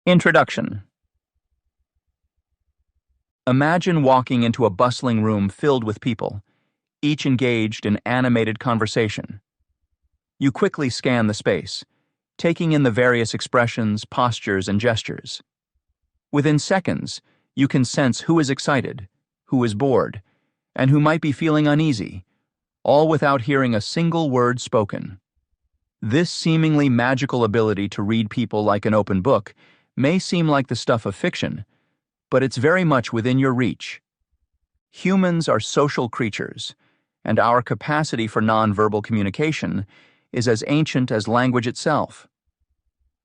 Introduction. Imagine walking into a bustling room filled with people, each engaged in animated conversation. You quickly scan the space, taking in the various expressions, postures, and gestures. Within seconds, you can sense who is excited, who is bored, and who might be feeling uneasy, all without hearing a single word spoken. This seemingly magical ability to read people like an open book may seem like the stuff of fiction, but it's very much within your reach. Humans are social creatures, and our capacity for nonverbal communication is as ancient as language itself.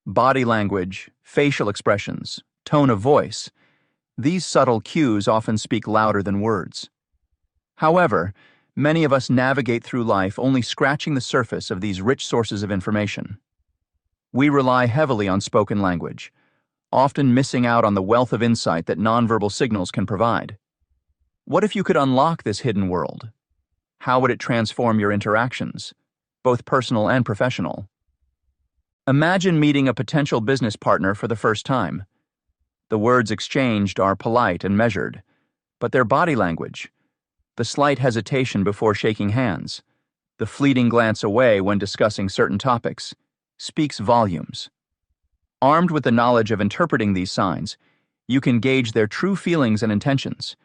Body language, facial expressions, tone of voice, these subtle cues often speak louder than words. However, many of us navigate through life only scratching the surface of these rich sources of information. We rely heavily on spoken language, often missing out on the wealth of insight that nonverbal signals can provide. What if you could unlock this hidden world? How would it transform your interactions, both personal and professional? Imagine meeting a potential business partner for the first time. The words exchanged are polite and measured, but their body language, the slight hesitation before shaking hands, the fleeting glance away when discussing certain topics, speaks volumes. Armed with the knowledge of interpreting these signs, you can gauge their true feelings and intentions,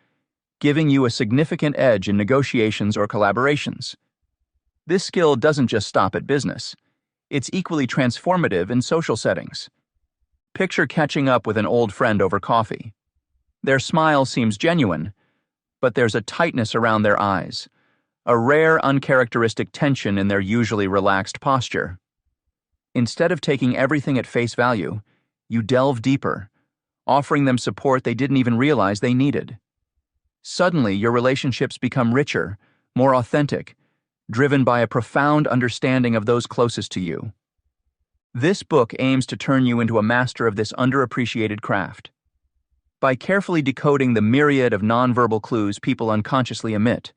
giving you a significant edge in negotiations or collaborations. This skill doesn't just stop at business. It's equally transformative in social settings. Picture catching up with an old friend over coffee. Their smile seems genuine, but there's a tightness around their eyes, a rare uncharacteristic tension in their usually relaxed posture. Instead of taking everything at face value, you delve deeper, offering them support they didn't even realize they needed. Suddenly, your relationships become richer, more authentic, driven by a profound understanding of those closest to you. This book aims to turn you into a master of this underappreciated craft. By carefully decoding the myriad of nonverbal clues people unconsciously emit,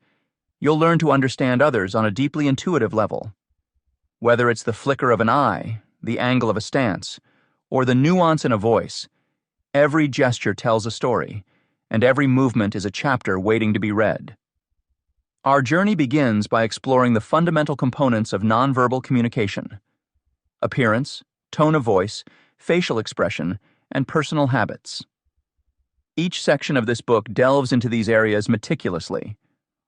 you'll learn to understand others on a deeply intuitive level. Whether it's the flicker of an eye, the angle of a stance, or the nuance in a voice, every gesture tells a story, and every movement is a chapter waiting to be read. Our journey begins by exploring the fundamental components of nonverbal communication: appearance, tone of voice, facial expression, and personal habits. Each section of this book delves into these areas meticulously,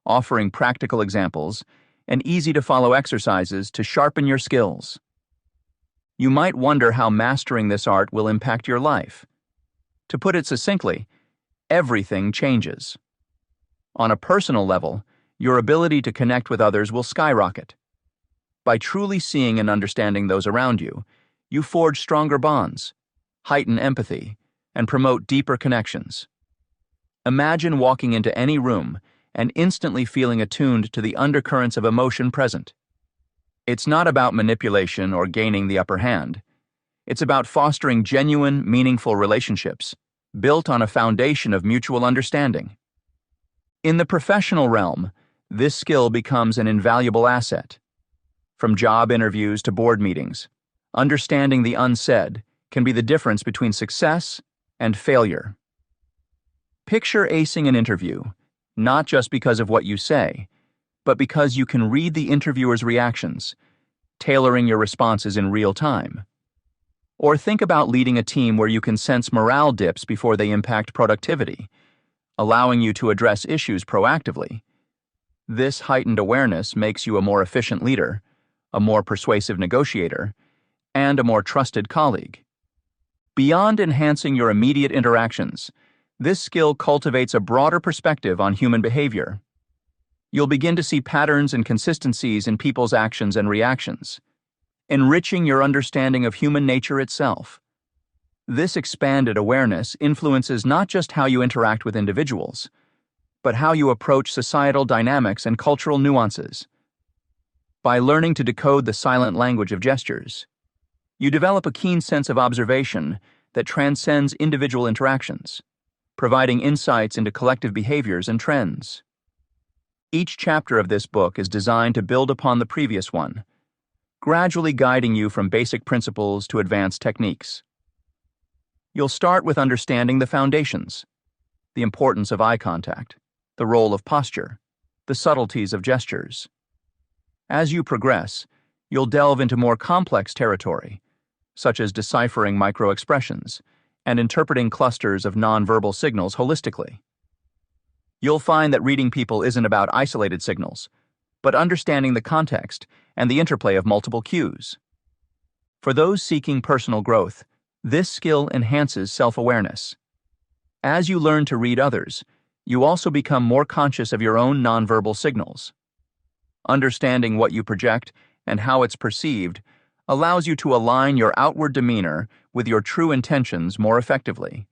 offering practical examples and easy-to-follow exercises to sharpen your skills. You might wonder how mastering this art will impact your life. To put it succinctly, everything changes. On a personal level, your ability to connect with others will skyrocket. By truly seeing and understanding those around you, you forge stronger bonds, heighten empathy, and promote deeper connections. Imagine walking into any room and instantly feeling attuned to the undercurrents of emotion present. It's not about manipulation or gaining the upper hand. It's about fostering genuine, meaningful relationships, built on a foundation of mutual understanding. In the professional realm, this skill becomes an invaluable asset. From job interviews to board meetings, understanding the unsaid can be the difference between success and failure. Picture acing an interview, not just because of what you say, but because you can read the interviewer's reactions, tailoring your responses in real time. Or think about leading a team where you can sense morale dips before they impact productivity, allowing you to address issues proactively. This heightened awareness makes you a more efficient leader, a more persuasive negotiator, and a more trusted colleague. Beyond enhancing your immediate interactions, this skill cultivates a broader perspective on human behavior. You'll begin to see patterns and consistencies in people's actions and reactions, enriching your understanding of human nature itself. This expanded awareness influences not just how you interact with individuals, but how you approach societal dynamics and cultural nuances. By learning to decode the silent language of gestures, you develop a keen sense of observation that transcends individual interactions, providing insights into collective behaviors and trends. Each chapter of this book is designed to build upon the previous one, gradually guiding you from basic principles to advanced techniques. You'll start with understanding the foundations, the importance of eye contact, the role of posture, the subtleties of gestures. As you progress, you'll delve into more complex territory, such as deciphering micro-expressions and interpreting clusters of nonverbal signals holistically. You'll find that reading people isn't about isolated signals, but understanding the context and the interplay of multiple cues. For those seeking personal growth, this skill enhances self-awareness. As you learn to read others, you also become more conscious of your own nonverbal signals. Understanding what you project and how it's perceived allows you to align your outward demeanor with your true intentions more effectively.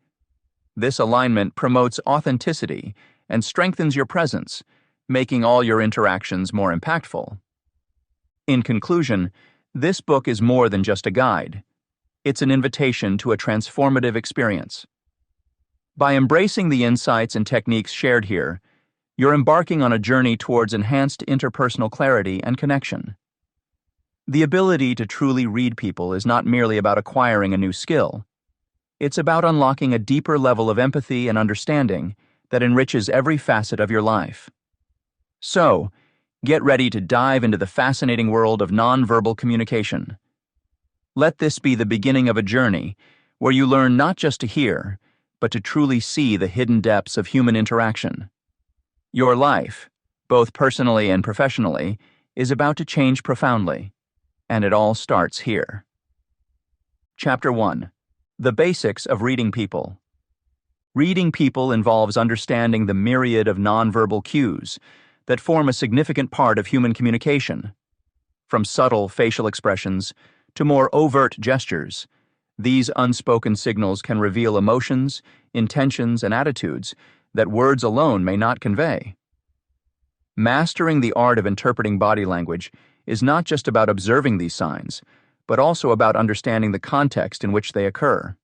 This alignment promotes authenticity and strengthens your presence, making all your interactions more impactful. In conclusion, this book is more than just a guide. It's an invitation to a transformative experience. By embracing the insights and techniques shared here, you're embarking on a journey towards enhanced interpersonal clarity and connection. The ability to truly read people is not merely about acquiring a new skill. It's about unlocking a deeper level of empathy and understanding that enriches every facet of your life. So, get ready to dive into the fascinating world of nonverbal communication. Let this be the beginning of a journey where you learn not just to hear, but to truly see the hidden depths of human interaction. Your life, both personally and professionally, is about to change profoundly, and it all starts here. Chapter 1. The Basics of Reading People. Reading people involves understanding the myriad of nonverbal cues that form a significant part of human communication. From subtle facial expressions to more overt gestures, these unspoken signals can reveal emotions, intentions, and attitudes that words alone may not convey. Mastering the art of interpreting body language is not just about observing these signs, but also about understanding the context in which they occur.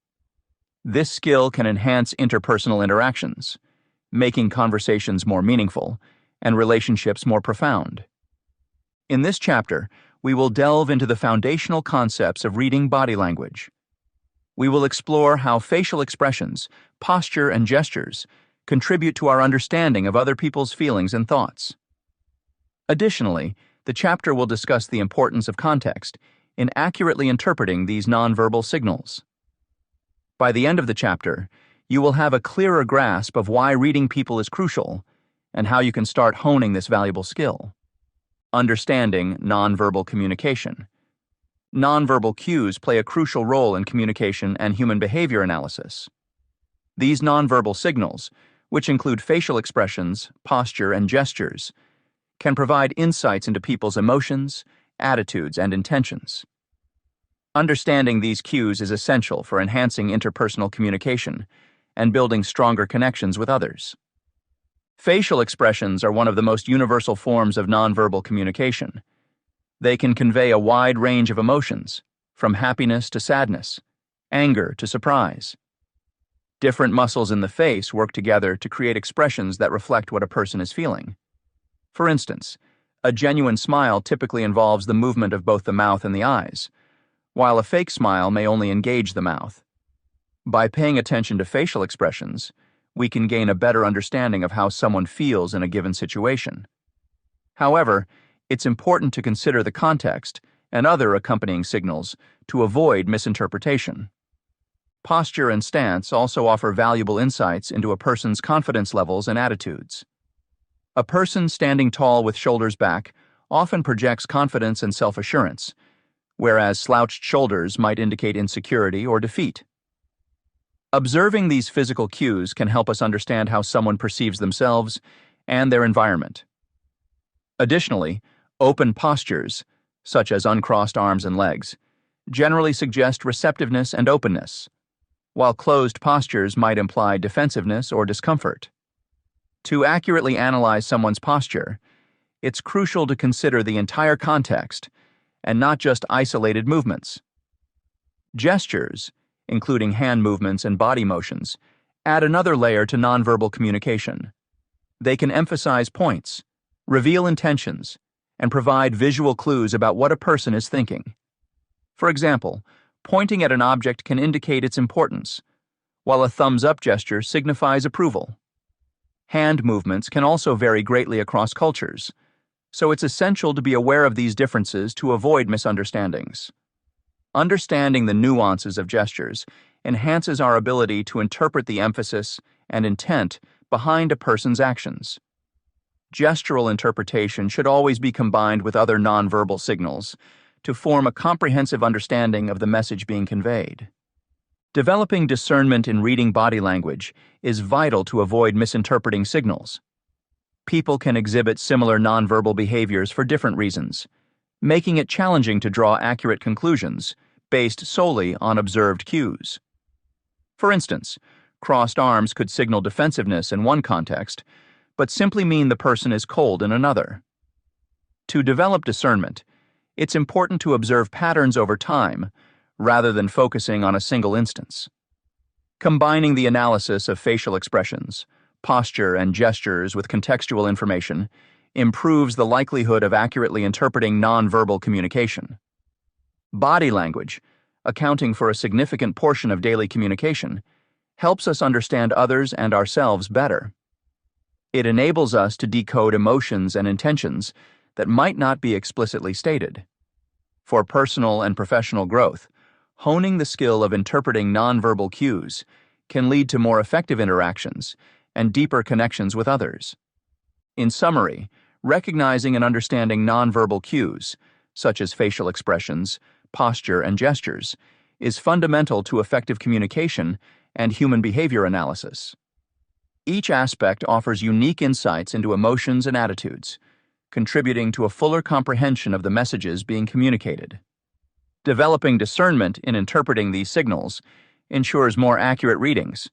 This skill can enhance interpersonal interactions, making conversations more meaningful and relationships more profound. In this chapter, we will delve into the foundational concepts of reading body language. We will explore how facial expressions, posture, and gestures contribute to our understanding of other people's feelings and thoughts. Additionally, the chapter will discuss the importance of context in accurately interpreting these nonverbal signals. By the end of the chapter, you will have a clearer grasp of why reading people is crucial and how you can start honing this valuable skill. Understanding nonverbal communication. Nonverbal cues play a crucial role in communication and human behavior analysis. These nonverbal signals, which include facial expressions, posture, and gestures, can provide insights into people's emotions, attitudes, and intentions. Understanding these cues is essential for enhancing interpersonal communication and building stronger connections with others. Facial expressions are one of the most universal forms of nonverbal communication. They can convey a wide range of emotions, from happiness to sadness, anger to surprise. Different muscles in the face work together to create expressions that reflect what a person is feeling. For instance, a genuine smile typically involves the movement of both the mouth and the eyes, while a fake smile may only engage the mouth. By paying attention to facial expressions, we can gain a better understanding of how someone feels in a given situation. However, it's important to consider the context and other accompanying signals to avoid misinterpretation. Posture and stance also offer valuable insights into a person's confidence levels and attitudes. A person standing tall with shoulders back often projects confidence and self-assurance, whereas slouched shoulders might indicate insecurity or defeat. Observing these physical cues can help us understand how someone perceives themselves and their environment. Additionally, open postures, such as uncrossed arms and legs, generally suggest receptiveness and openness, while closed postures might imply defensiveness or discomfort. To accurately analyze someone's posture, it's crucial to consider the entire context and not just isolated movements. Gestures, including hand movements and body motions, add another layer to nonverbal communication. They can emphasize points, reveal intentions, and provide visual clues about what a person is thinking. For example, pointing at an object can indicate its importance, while a thumbs-up gesture signifies approval. Hand movements can also vary greatly across cultures, so it's essential to be aware of these differences to avoid misunderstandings. Understanding the nuances of gestures enhances our ability to interpret the emphasis and intent behind a person's actions. Gestural interpretation should always be combined with other nonverbal signals to form a comprehensive understanding of the message being conveyed. Developing discernment in reading body language is vital to avoid misinterpreting signals. People can exhibit similar nonverbal behaviors for different reasons, making it challenging to draw accurate conclusions based solely on observed cues. For instance, crossed arms could signal defensiveness in one context, but simply mean the person is cold in another. To develop discernment, it's important to observe patterns over time rather than focusing on a single instance. Combining the analysis of facial expressions, posture, and gestures with contextual information improves the likelihood of accurately interpreting nonverbal communication. Body language, accounting for a significant portion of daily communication, helps us understand others and ourselves better. It enables us to decode emotions and intentions that might not be explicitly stated. For personal and professional growth, honing the skill of interpreting nonverbal cues can lead to more effective interactions and deeper connections with others. In summary, recognizing and understanding nonverbal cues, such as facial expressions, posture, and gestures, is fundamental to effective communication and human behavior analysis. Each aspect offers unique insights into emotions and attitudes, contributing to a fuller comprehension of the messages being communicated. Developing discernment in interpreting these signals ensures more accurate readings,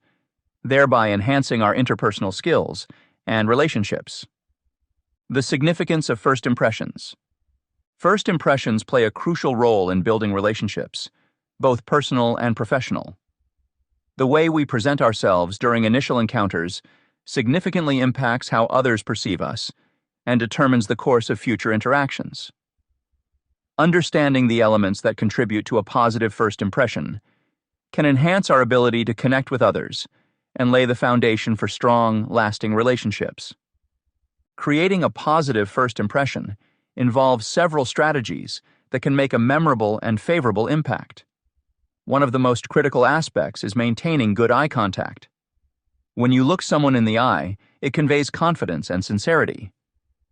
thereby enhancing our interpersonal skills and relationships. The significance of first impressions. First impressions play a crucial role in building relationships, both personal and professional. The way we present ourselves during initial encounters significantly impacts how others perceive us and determines the course of future interactions. Understanding the elements that contribute to a positive first impression can enhance our ability to connect with others and lay the foundation for strong, lasting relationships. Creating a positive first impression involves several strategies that can make a memorable and favorable impact. One of the most critical aspects is maintaining good eye contact. When you look someone in the eye, it conveys confidence and sincerity.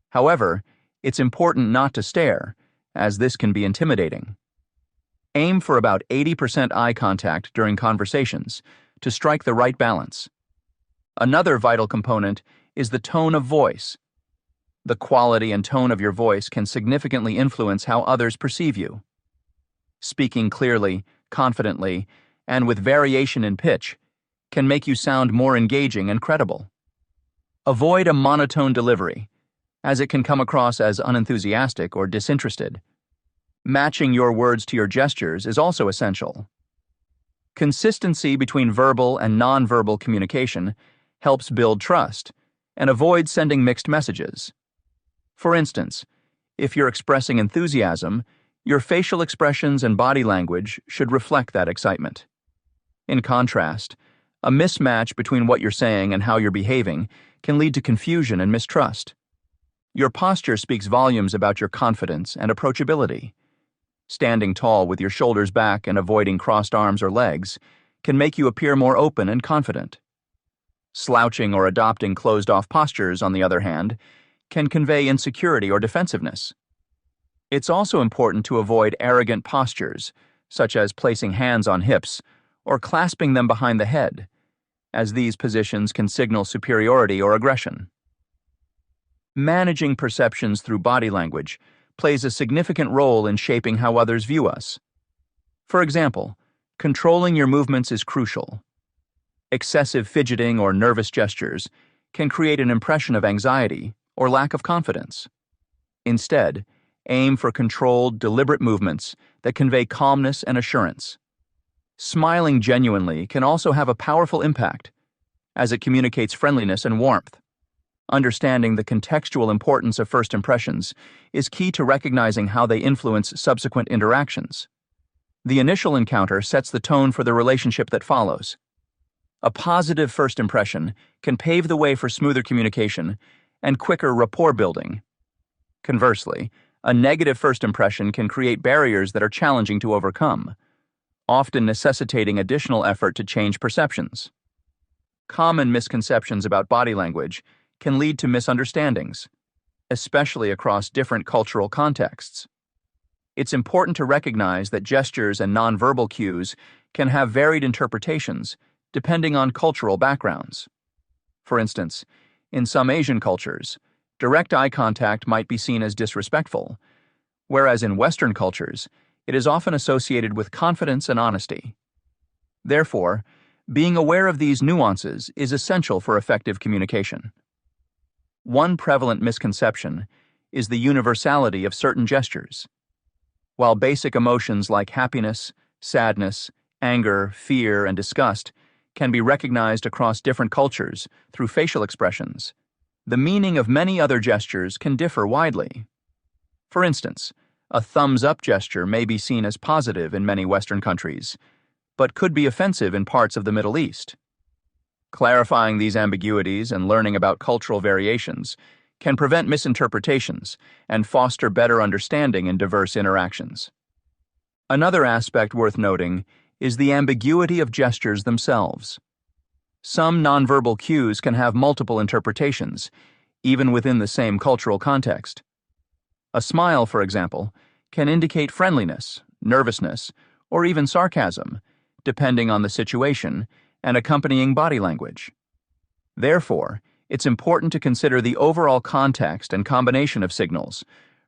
However, it's important not to stare, as this can be intimidating. Aim for about 80% eye contact during conversations to strike the right balance. Another vital component is the tone of voice. The quality and tone of your voice can significantly influence how others perceive you. Speaking clearly, confidently, and with variation in pitch can make you sound more engaging and credible. Avoid a monotone delivery, as it can come across as unenthusiastic or disinterested. Matching your words to your gestures is also essential. Consistency between verbal and nonverbal communication helps build trust and avoid sending mixed messages. For instance, if you're expressing enthusiasm, your facial expressions and body language should reflect that excitement. In contrast, a mismatch between what you're saying and how you're behaving can lead to confusion and mistrust. Your posture speaks volumes about your confidence and approachability. Standing tall with your shoulders back and avoiding crossed arms or legs can make you appear more open and confident. Slouching or adopting closed-off postures, on the other hand, can convey insecurity or defensiveness. It's also important to avoid arrogant postures, such as placing hands on hips or clasping them behind the head, as these positions can signal superiority or aggression. Managing perceptions through body language plays a significant role in shaping how others view us. For example, controlling your movements is crucial. Excessive fidgeting or nervous gestures can create an impression of anxiety or lack of confidence. Instead, aim for controlled, deliberate movements that convey calmness and assurance. Smiling genuinely can also have a powerful impact, as it communicates friendliness and warmth. Understanding the contextual importance of first impressions is key to recognizing how they influence subsequent interactions. The initial encounter sets the tone for the relationship that follows. A positive first impression can pave the way for smoother communication and quicker rapport building. Conversely, a negative first impression can create barriers that are challenging to overcome, often necessitating additional effort to change perceptions. Common misconceptions about body language can lead to misunderstandings, especially across different cultural contexts. It's important to recognize that gestures and nonverbal cues can have varied interpretations depending on cultural backgrounds. For instance, in some Asian cultures, direct eye contact might be seen as disrespectful, whereas in Western cultures, it is often associated with confidence and honesty. Therefore, being aware of these nuances is essential for effective communication. One prevalent misconception is the universality of certain gestures. While basic emotions like happiness, sadness, anger, fear, and disgust can be recognized across different cultures through facial expressions, the meaning of many other gestures can differ widely. For instance, a thumbs-up gesture may be seen as positive in many Western countries, but could be offensive in parts of the Middle East. Clarifying these ambiguities and learning about cultural variations can prevent misinterpretations and foster better understanding in diverse interactions. Another aspect worth noting is the ambiguity of gestures themselves. Some nonverbal cues can have multiple interpretations, even within the same cultural context. A smile, for example, can indicate friendliness, nervousness, or even sarcasm, depending on the situation and accompanying body language. Therefore, it's important to consider the overall context and combination of signals,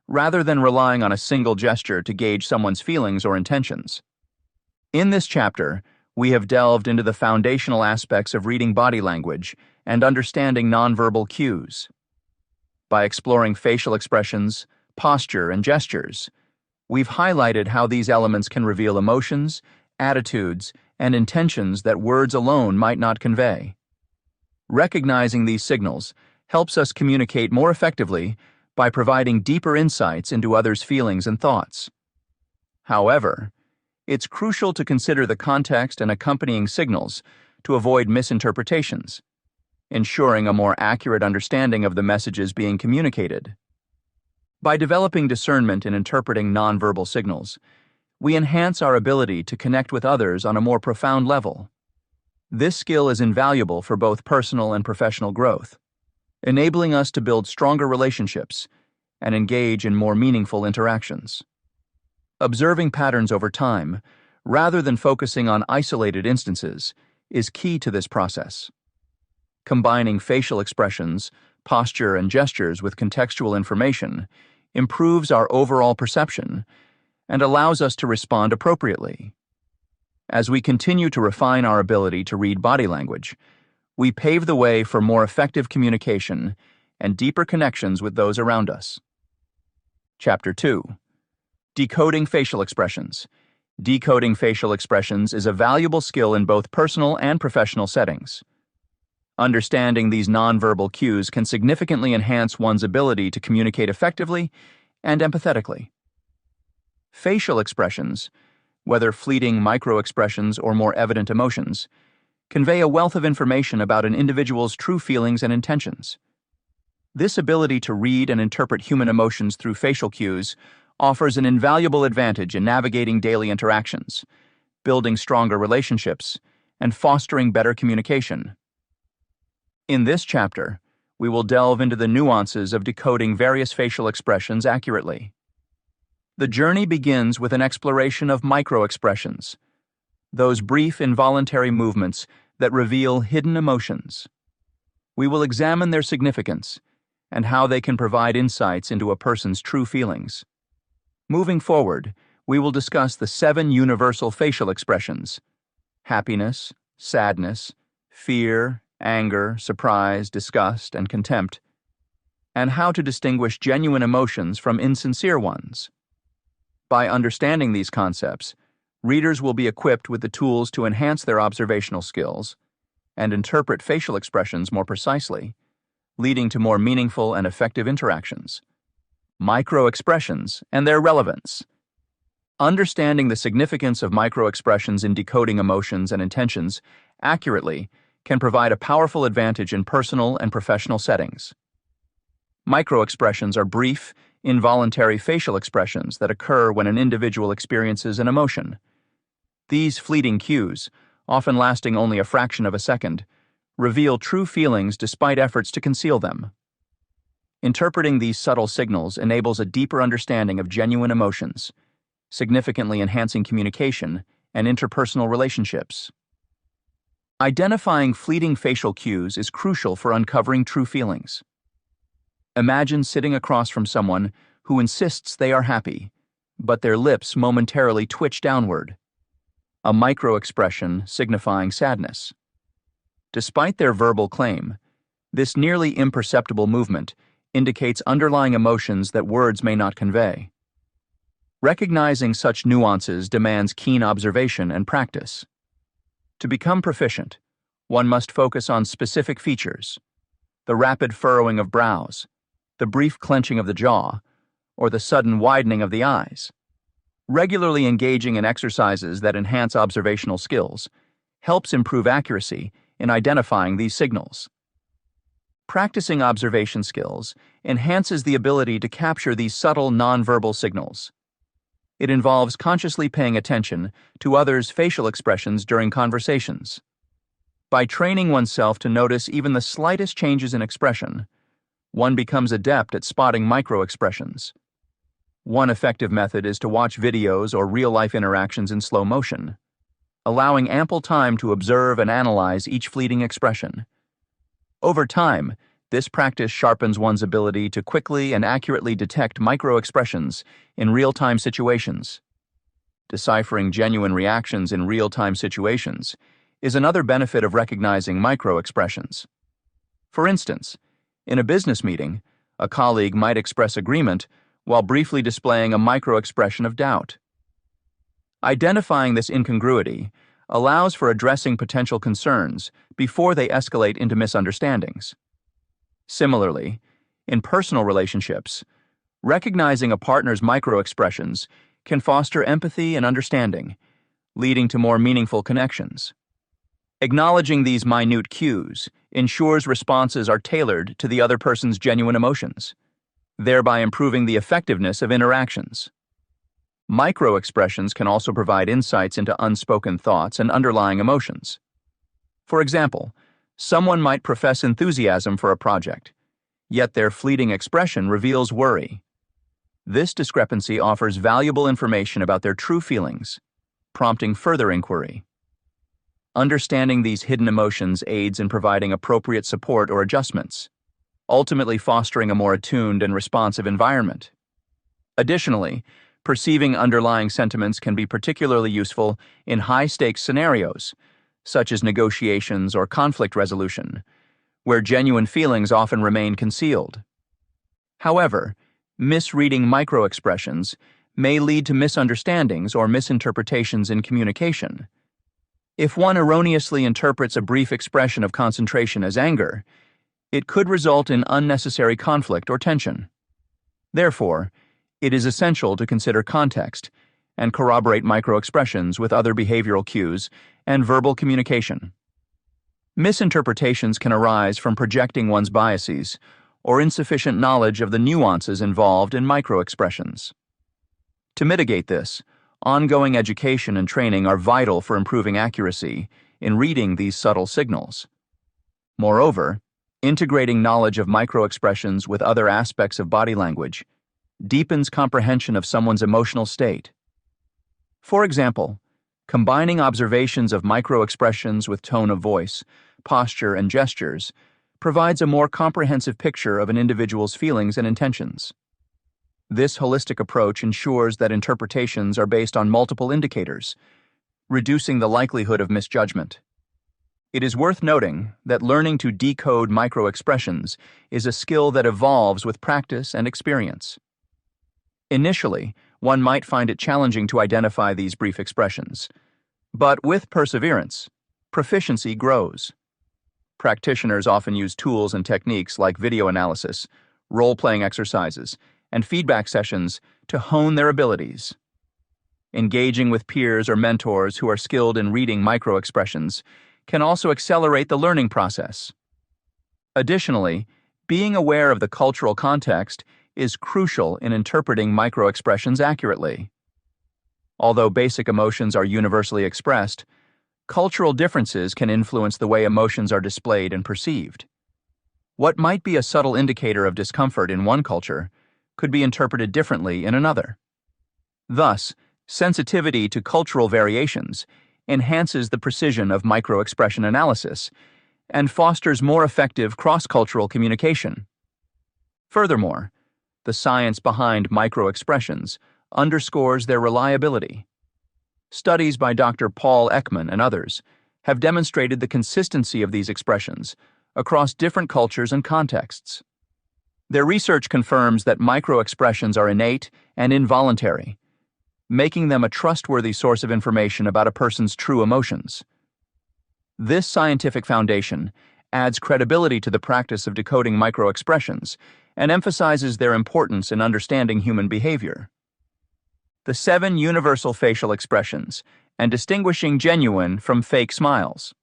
rather than relying on a single gesture to gauge someone's feelings or intentions. In this chapter, we have delved into the foundational aspects of reading body language and understanding nonverbal cues. By exploring facial expressions, posture, and gestures, we've highlighted how these elements can reveal emotions, attitudes, and intentions that words alone might not convey. Recognizing these signals helps us communicate more effectively by providing deeper insights into others' feelings and thoughts. However, it's crucial to consider the context and accompanying signals to avoid misinterpretations, ensuring a more accurate understanding of the messages being communicated. By developing discernment in interpreting nonverbal signals, we enhance our ability to connect with others on a more profound level. This skill is invaluable for both personal and professional growth, enabling us to build stronger relationships and engage in more meaningful interactions. Observing patterns over time, rather than focusing on isolated instances, is key to this process. Combining facial expressions, posture, and gestures with contextual information improves our overall perception and allows us to respond appropriately. As we continue to refine our ability to read body language, we pave the way for more effective communication and deeper connections with those around us. Chapter 2. Decoding facial expressions. Decoding facial expressions is a valuable skill in both personal and professional settings. Understanding these nonverbal cues can significantly enhance one's ability to communicate effectively and empathetically. Facial expressions, whether fleeting micro-expressions or more evident emotions, convey a wealth of information about an individual's true feelings and intentions. This ability to read and interpret human emotions through facial cues offers an invaluable advantage in navigating daily interactions, building stronger relationships, and fostering better communication. In this chapter, we will delve into the nuances of decoding various facial expressions accurately. The journey begins with an exploration of micro-expressions, those brief involuntary movements that reveal hidden emotions. We will examine their significance and how they can provide insights into a person's true feelings. Moving forward, we will discuss the 7 universal facial expressions: happiness, sadness, fear, anger, surprise, disgust, and contempt, and how to distinguish genuine emotions from insincere ones. By understanding these concepts, readers will be equipped with the tools to enhance their observational skills and interpret facial expressions more precisely, leading to more meaningful and effective interactions. Micro-expressions and their relevance. Understanding the significance of micro-expressions in decoding emotions and intentions accurately can provide a powerful advantage in personal and professional settings. Microexpressions are brief, involuntary facial expressions that occur when an individual experiences an emotion. These fleeting cues, often lasting only a fraction of a second, reveal true feelings despite efforts to conceal them. Interpreting these subtle signals enables a deeper understanding of genuine emotions, significantly enhancing communication and interpersonal relationships. Identifying fleeting facial cues is crucial for uncovering true feelings. Imagine sitting across from someone who insists they are happy, but their lips momentarily twitch downward, a microexpression signifying sadness. Despite their verbal claim, this nearly imperceptible movement indicates underlying emotions that words may not convey. Recognizing such nuances demands keen observation and practice. To become proficient, one must focus on specific features: the rapid furrowing of brows, the brief clenching of the jaw, or the sudden widening of the eyes. Regularly engaging in exercises that enhance observational skills helps improve accuracy in identifying these signals. Practicing observation skills enhances the ability to capture these subtle nonverbal signals. It involves consciously paying attention to others' facial expressions during conversations. By training oneself to notice even the slightest changes in expression, one becomes adept at spotting microexpressions. One effective method is to watch videos or real-life interactions in slow motion, allowing ample time to observe and analyze each fleeting expression. Over time, this practice sharpens one's ability to quickly and accurately detect microexpressions in real-time situations. Deciphering genuine reactions in real-time situations is another benefit of recognizing microexpressions. For instance, in a business meeting, a colleague might express agreement while briefly displaying a microexpression of doubt. Identifying this incongruity allows for addressing potential concerns before they escalate into misunderstandings. Similarly, in personal relationships, recognizing a partner's microexpressions can foster empathy and understanding, leading to more meaningful connections. Acknowledging these minute cues ensures responses are tailored to the other person's genuine emotions, thereby improving the effectiveness of interactions. Microexpressions can also provide insights into unspoken thoughts and underlying emotions. For example, someone might profess enthusiasm for a project, yet their fleeting expression reveals worry. This discrepancy offers valuable information about their true feelings, prompting further inquiry. Understanding these hidden emotions aids in providing appropriate support or adjustments, ultimately fostering a more attuned and responsive environment. Additionally, perceiving underlying sentiments can be particularly useful in high-stakes scenarios, such as negotiations or conflict resolution, where genuine feelings often remain concealed. However, misreading microexpressions may lead to misunderstandings or misinterpretations in communication. If one erroneously interprets a brief expression of concentration as anger, it could result in unnecessary conflict or tension. Therefore, it is essential to consider context and corroborate microexpressions with other behavioral cues and verbal communication. Misinterpretations can arise from projecting one's biases or insufficient knowledge of the nuances involved in microexpressions. To mitigate this, ongoing education and training are vital for improving accuracy in reading these subtle signals. Moreover, integrating knowledge of microexpressions with other aspects of body language deepens comprehension of someone's emotional state. For example, combining observations of microexpressions with tone of voice, posture, and gestures provides a more comprehensive picture of an individual's feelings and intentions. This holistic approach ensures that interpretations are based on multiple indicators, reducing the likelihood of misjudgment. It is worth noting that learning to decode microexpressions is a skill that evolves with practice and experience. Initially, one might find it challenging to identify these brief expressions, but with perseverance, proficiency grows. Practitioners often use tools and techniques like video analysis, role-playing exercises, and feedback sessions to hone their abilities. Engaging with peers or mentors who are skilled in reading microexpressions can also accelerate the learning process. Additionally, being aware of the cultural context is crucial in interpreting microexpressions accurately. Although basic emotions are universally expressed, cultural differences can influence the way emotions are displayed and perceived. What might be a subtle indicator of discomfort in one culture could be interpreted differently in another. Thus, sensitivity to cultural variations enhances the precision of microexpression analysis and fosters more effective cross-cultural communication. Furthermore, the science behind microexpressions underscores their reliability. Studies by Dr. Paul Ekman and others have demonstrated the consistency of these expressions across different cultures and contexts. Their research confirms that microexpressions are innate and involuntary, making them a trustworthy source of information about a person's true emotions. This scientific foundation adds credibility to the practice of decoding microexpressions and emphasizes their importance in understanding human behavior. The 7 universal facial expressions and distinguishing genuine from fake smiles.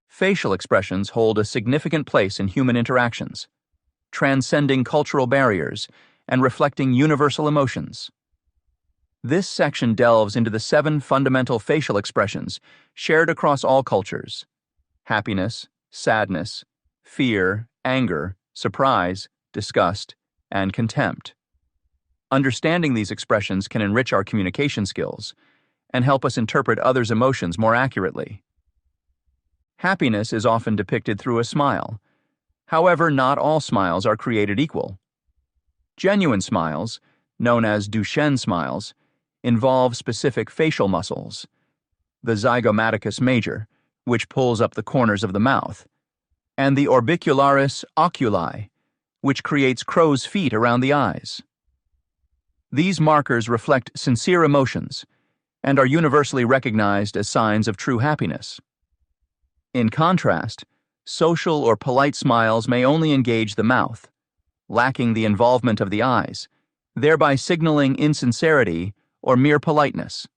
Facial expressions hold a significant place in human interactions, transcending cultural barriers and reflecting universal emotions. This section delves into the 7 fundamental facial expressions shared across all cultures: happiness, sadness, fear, anger, surprise, disgust, and contempt. Understanding these expressions can enrich our communication skills and help us interpret others' emotions more accurately. Happiness is often depicted through a smile. However, not all smiles are created equal. Genuine smiles, known as Duchenne smiles, involve specific facial muscles: the zygomaticus major, which pulls up the corners of the mouth, and the orbicularis oculi, which creates crow's feet around the eyes. These markers reflect sincere emotions and are universally recognized as signs of true happiness. In contrast, social or polite smiles may only engage the mouth, lacking the involvement of the eyes, thereby signaling insincerity or mere politeness.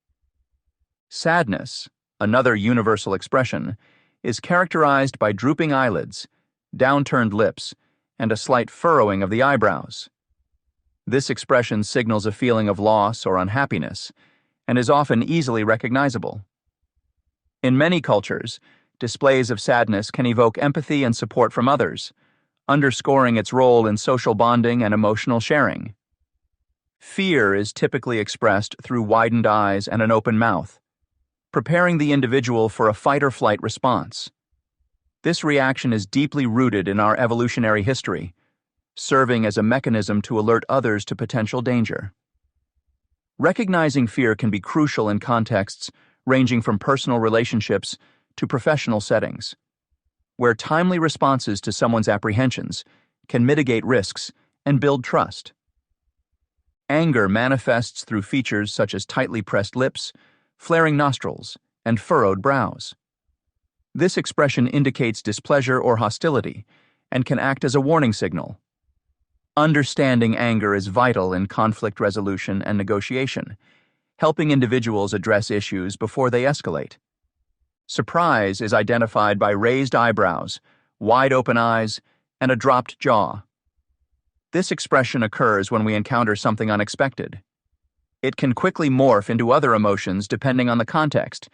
Sadness, another universal expression, is characterized by drooping eyelids, downturned lips, and a slight furrowing of the eyebrows. This expression signals a feeling of loss or unhappiness and is often easily recognizable. In many cultures, displays of sadness can evoke empathy and support from others, underscoring its role in social bonding and emotional sharing. Fear is typically expressed through widened eyes and an open mouth, preparing the individual for a fight-or-flight response. This reaction is deeply rooted in our evolutionary history, serving as a mechanism to alert others to potential danger. Recognizing fear can be crucial in contexts ranging from personal relationships to professional settings, where timely responses to someone's apprehensions can mitigate risks and build trust. Anger manifests through features such as tightly pressed lips, flaring nostrils, and furrowed brows. This expression indicates displeasure or hostility and can act as a warning signal. Understanding anger is vital in conflict resolution and negotiation, helping individuals address issues before they escalate. Surprise is identified by raised eyebrows, wide open eyes, and a dropped jaw. This expression occurs when we encounter something unexpected. It can quickly morph into other emotions depending on the context,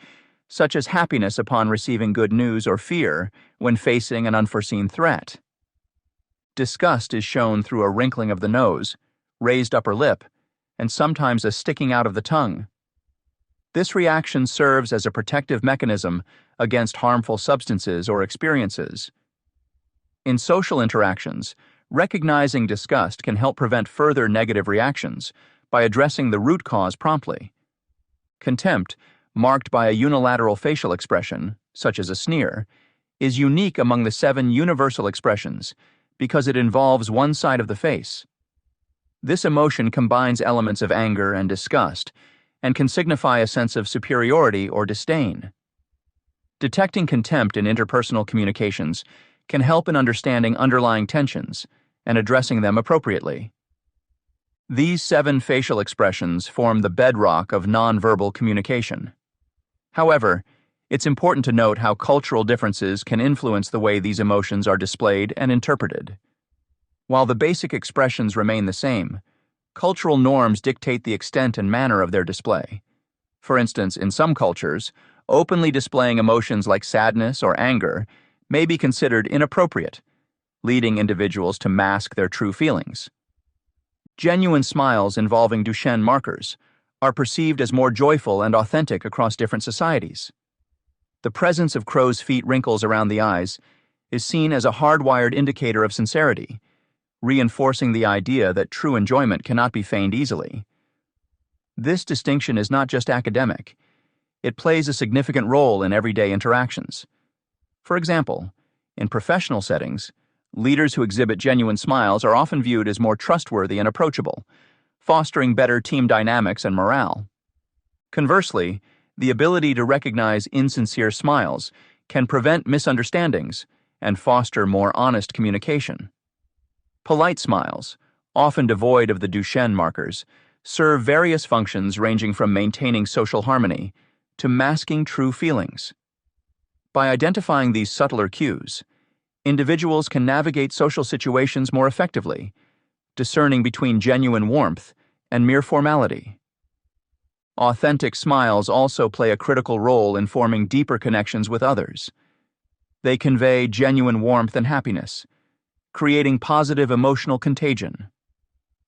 such as happiness upon receiving good news or fear when facing an unforeseen threat. Disgust is shown through a wrinkling of the nose, raised upper lip, and sometimes a sticking out of the tongue. This reaction serves as a protective mechanism against harmful substances or experiences. In social interactions, recognizing disgust can help prevent further negative reactions by addressing the root cause promptly. Contempt, marked by a unilateral facial expression, such as a sneer, is unique among the 7 universal expressions because it involves one side of the face. This emotion combines elements of anger and disgust and can signify a sense of superiority or disdain. Detecting contempt in interpersonal communications can help in understanding underlying tensions and addressing them appropriately. These 7 facial expressions form the bedrock of nonverbal communication. However, It's important to note how cultural differences can influence the way these emotions are displayed and interpreted. While the basic expressions remain the same, cultural norms dictate the extent and manner of their display. For instance, in some cultures, openly displaying emotions like sadness or anger may be considered inappropriate, leading individuals to mask their true feelings. Genuine smiles involving Duchenne markers are perceived as more joyful and authentic across different societies. The presence of crow's feet wrinkles around the eyes is seen as a hardwired indicator of sincerity, reinforcing the idea that true enjoyment cannot be feigned easily. This distinction is not just academic. It plays a significant role in everyday interactions. For example, in professional settings, leaders who exhibit genuine smiles are often viewed as more trustworthy and approachable, fostering better team dynamics and morale. Conversely, the ability to recognize insincere smiles can prevent misunderstandings and foster more honest communication. Polite smiles, often devoid of the Duchenne markers, serve various functions ranging from maintaining social harmony to masking true feelings. By identifying these subtler cues, individuals can navigate social situations more effectively, discerning between genuine warmth and mere formality. Authentic smiles also play a critical role in forming deeper connections with others. They convey genuine warmth and happiness, creating positive emotional contagion.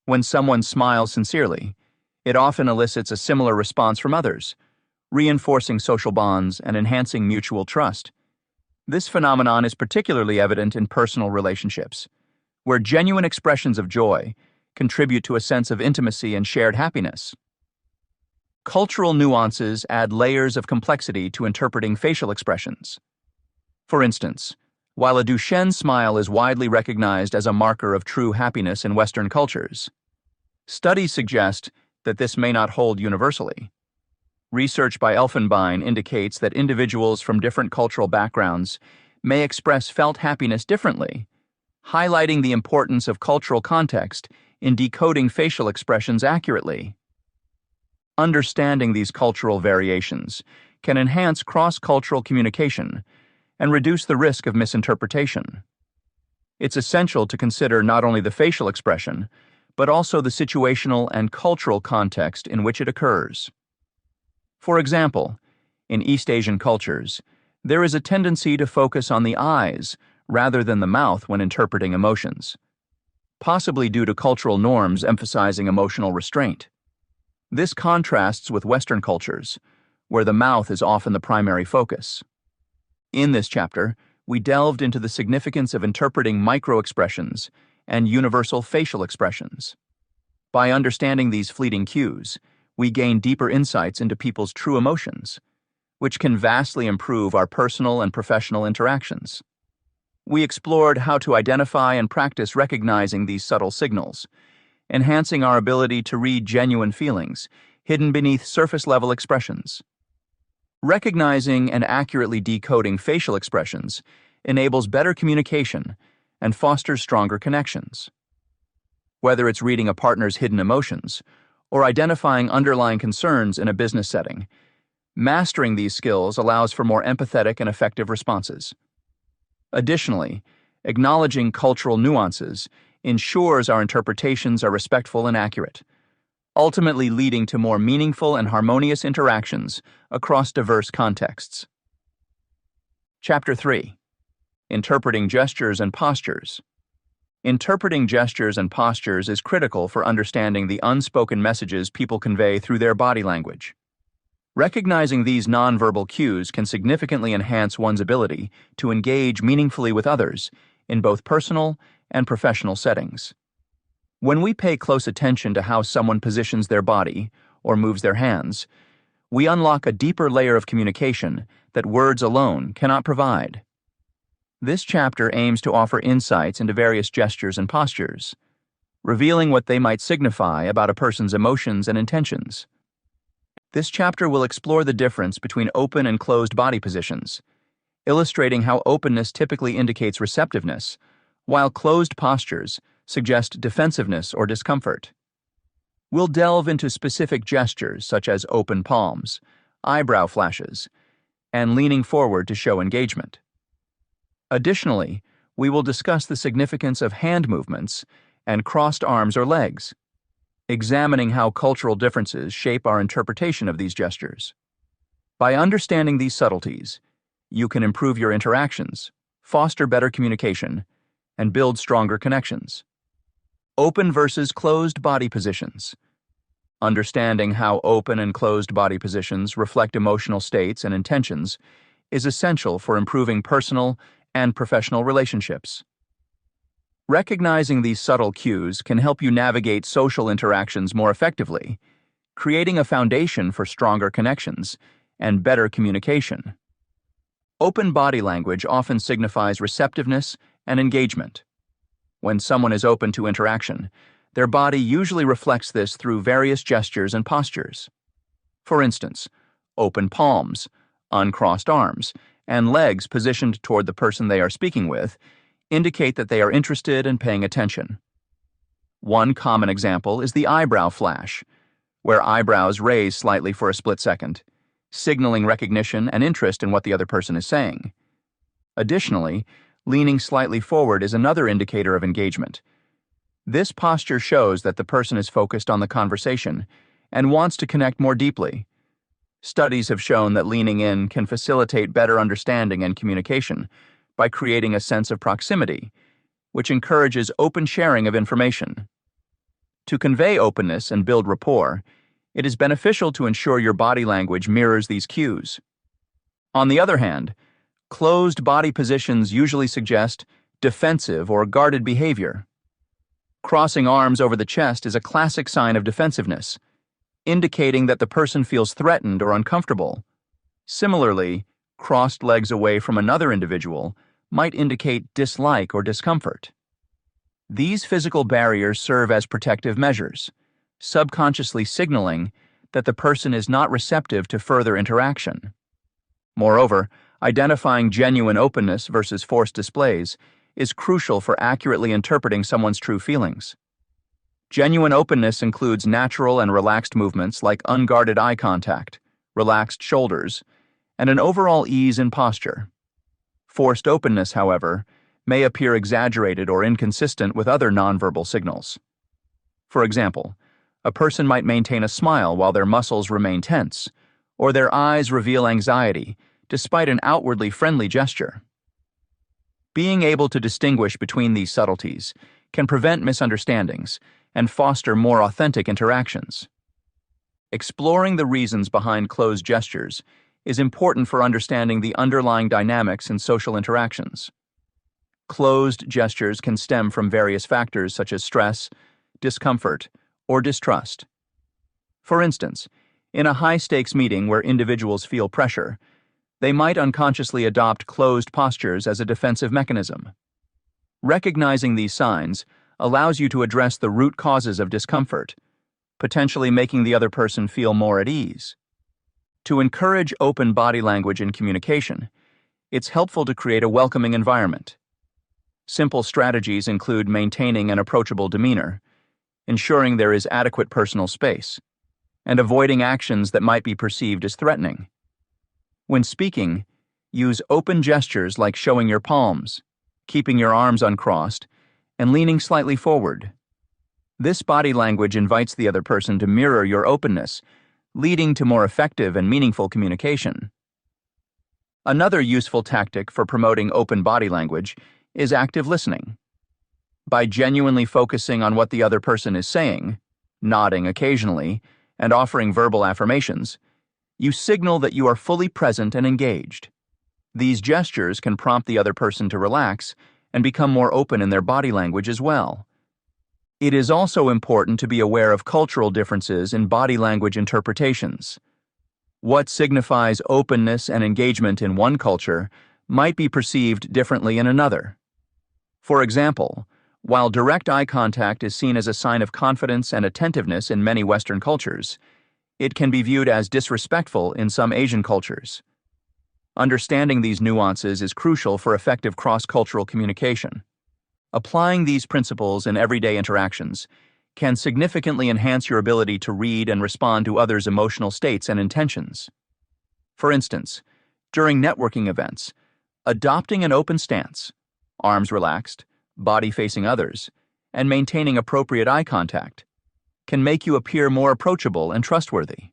When someone smiles sincerely, it often elicits a similar response from others, reinforcing social bonds and enhancing mutual trust. This phenomenon is particularly evident in personal relationships, where genuine expressions of joy contribute to a sense of intimacy and shared happiness. Cultural nuances add layers of complexity to interpreting facial expressions. For instance, while a Duchenne smile is widely recognized as a marker of true happiness in Western cultures, studies suggest that this may not hold universally. Research by Elfenbein indicates that individuals from different cultural backgrounds may express felt happiness differently, highlighting the importance of cultural context in decoding facial expressions accurately. Understanding these cultural variations can enhance cross-cultural communication and reduce the risk of misinterpretation. It's essential to consider not only the facial expression, but also the situational and cultural context in which it occurs. For example, in East Asian cultures, there is a tendency to focus on the eyes rather than the mouth when interpreting emotions, possibly due to cultural norms emphasizing emotional restraint. This contrasts with Western cultures, where the mouth is often the primary focus. In this chapter, we delved into the significance of interpreting micro-expressions and universal facial expressions. By understanding these fleeting cues, we gain deeper insights into people's true emotions, which can vastly improve our personal and professional interactions. We explored how to identify and practice recognizing these subtle signals, enhancing our ability to read genuine feelings hidden beneath surface-level expressions. Recognizing and accurately decoding facial expressions enables better communication and fosters stronger connections. Whether it's reading a partner's hidden emotions or identifying underlying concerns in a business setting, mastering these skills allows for more empathetic and effective responses. Additionally, acknowledging cultural nuances ensures our interpretations are respectful and accurate, ultimately leading to more meaningful and harmonious interactions across diverse contexts. Chapter 3. Interpreting Gestures and Postures. Interpreting gestures and postures is critical for understanding the unspoken messages people convey through their body language. Recognizing these nonverbal cues can significantly enhance one's ability to engage meaningfully with others in both personal and professional settings. When we pay close attention to how someone positions their body or moves their hands, we unlock a deeper layer of communication that words alone cannot provide. This chapter aims to offer insights into various gestures and postures, revealing what they might signify about a person's emotions and intentions. This chapter will explore the difference between open and closed body positions, illustrating how openness typically indicates receptiveness, while closed postures suggest defensiveness or discomfort. We'll delve into specific gestures such as open palms, eyebrow flashes, and leaning forward to show engagement. Additionally, we will discuss the significance of hand movements and crossed arms or legs, examining how cultural differences shape our interpretation of these gestures. By understanding these subtleties, you can improve your interactions, foster better communication, and build stronger connections. Open versus closed body positions. Understanding how open and closed body positions reflect emotional states and intentions is essential for improving personal and professional relationships. Recognizing these subtle cues can help you navigate social interactions more effectively, creating a foundation for stronger connections and better communication. Open body language often signifies receptiveness and engagement. When someone is open to interaction, their body usually reflects this through various gestures and postures. For instance, open palms, uncrossed arms, and legs positioned toward the person they are speaking with indicate that they are interested and paying attention. One common example is the eyebrow flash, where eyebrows raise slightly for a split second, signaling recognition and interest in what the other person is saying. Additionally, leaning slightly forward is another indicator of engagement. This posture shows that the person is focused on the conversation and wants to connect more deeply. Studies have shown that leaning in can facilitate better understanding and communication by creating a sense of proximity, which encourages open sharing of information. To convey openness and build rapport, it is beneficial to ensure your body language mirrors these cues. On the other hand, closed body positions usually suggest defensive or guarded behavior. Crossing arms over the chest is a classic sign of defensiveness, indicating that the person feels threatened or uncomfortable. Similarly, crossed legs away from another individual might indicate dislike or discomfort. These physical barriers serve as protective measures, subconsciously signaling that the person is not receptive to further interaction. Moreover, identifying genuine openness versus forced displays is crucial for accurately interpreting someone's true feelings. Genuine openness includes natural and relaxed movements like unguarded eye contact, relaxed shoulders, and an overall ease in posture. Forced openness, however, may appear exaggerated or inconsistent with other nonverbal signals. For example, a person might maintain a smile while their muscles remain tense, or their eyes reveal anxiety despite an outwardly friendly gesture. Being able to distinguish between these subtleties can prevent misunderstandings and foster more authentic interactions. Exploring the reasons behind closed gestures is important for understanding the underlying dynamics in social interactions. Closed gestures can stem from various factors such as stress, discomfort, or distrust. For instance, in a high-stakes meeting where individuals feel pressure, they might unconsciously adopt closed postures as a defensive mechanism. Recognizing these signs allows you to address the root causes of discomfort, potentially making the other person feel more at ease. To encourage open body language in communication, it's helpful to create a welcoming environment. Simple strategies include maintaining an approachable demeanor, ensuring there is adequate personal space, and avoiding actions that might be perceived as threatening. When speaking, use open gestures like showing your palms, keeping your arms uncrossed, and leaning slightly forward. This body language invites the other person to mirror your openness, leading to more effective and meaningful communication. Another useful tactic for promoting open body language is active listening. By genuinely focusing on what the other person is saying, nodding occasionally, and offering verbal affirmations, you signal that you are fully present and engaged. These gestures can prompt the other person to relax and become more open in their body language as well. It is also important to be aware of cultural differences in body language interpretations. What signifies openness and engagement in one culture might be perceived differently in another. For example, while direct eye contact is seen as a sign of confidence and attentiveness in many Western cultures, it can be viewed as disrespectful in some Asian cultures. Understanding these nuances is crucial for effective cross-cultural communication. Applying these principles in everyday interactions can significantly enhance your ability to read and respond to others' emotional states and intentions. For instance, During networking events, adopting an open stance, arms relaxed, body facing others, and maintaining appropriate eye contact can make you appear more approachable and trustworthy.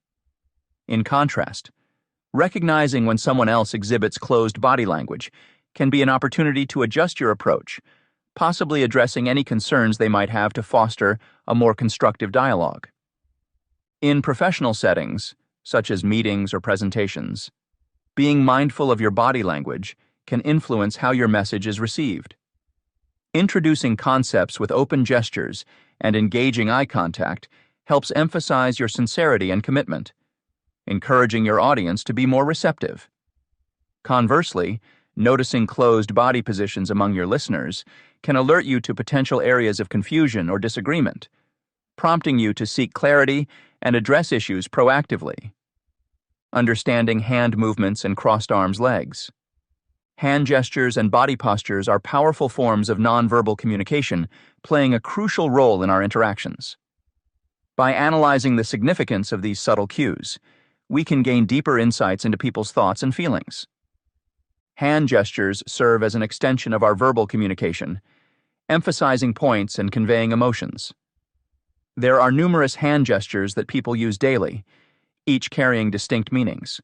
In contrast, recognizing when someone else exhibits closed body language can be an opportunity to adjust your approach, possibly addressing any concerns they might have to foster a more constructive dialogue. In professional settings, such as meetings or presentations, being mindful of your body language can influence how your message is received. Introducing concepts with open gestures and engaging eye contact helps emphasize your sincerity and commitment, encouraging your audience to be more receptive. Conversely, noticing closed body positions among your listeners can alert you to potential areas of confusion or disagreement, prompting you to seek clarity and address issues proactively. Understanding hand movements and crossed arms legs. Hand gestures and body postures are powerful forms of nonverbal communication, playing a crucial role in our interactions. By analyzing the significance of these subtle cues, we can gain deeper insights into people's thoughts and feelings. Hand gestures serve as an extension of our verbal communication, emphasizing points and conveying emotions. There are numerous hand gestures that people use daily, each carrying distinct meanings.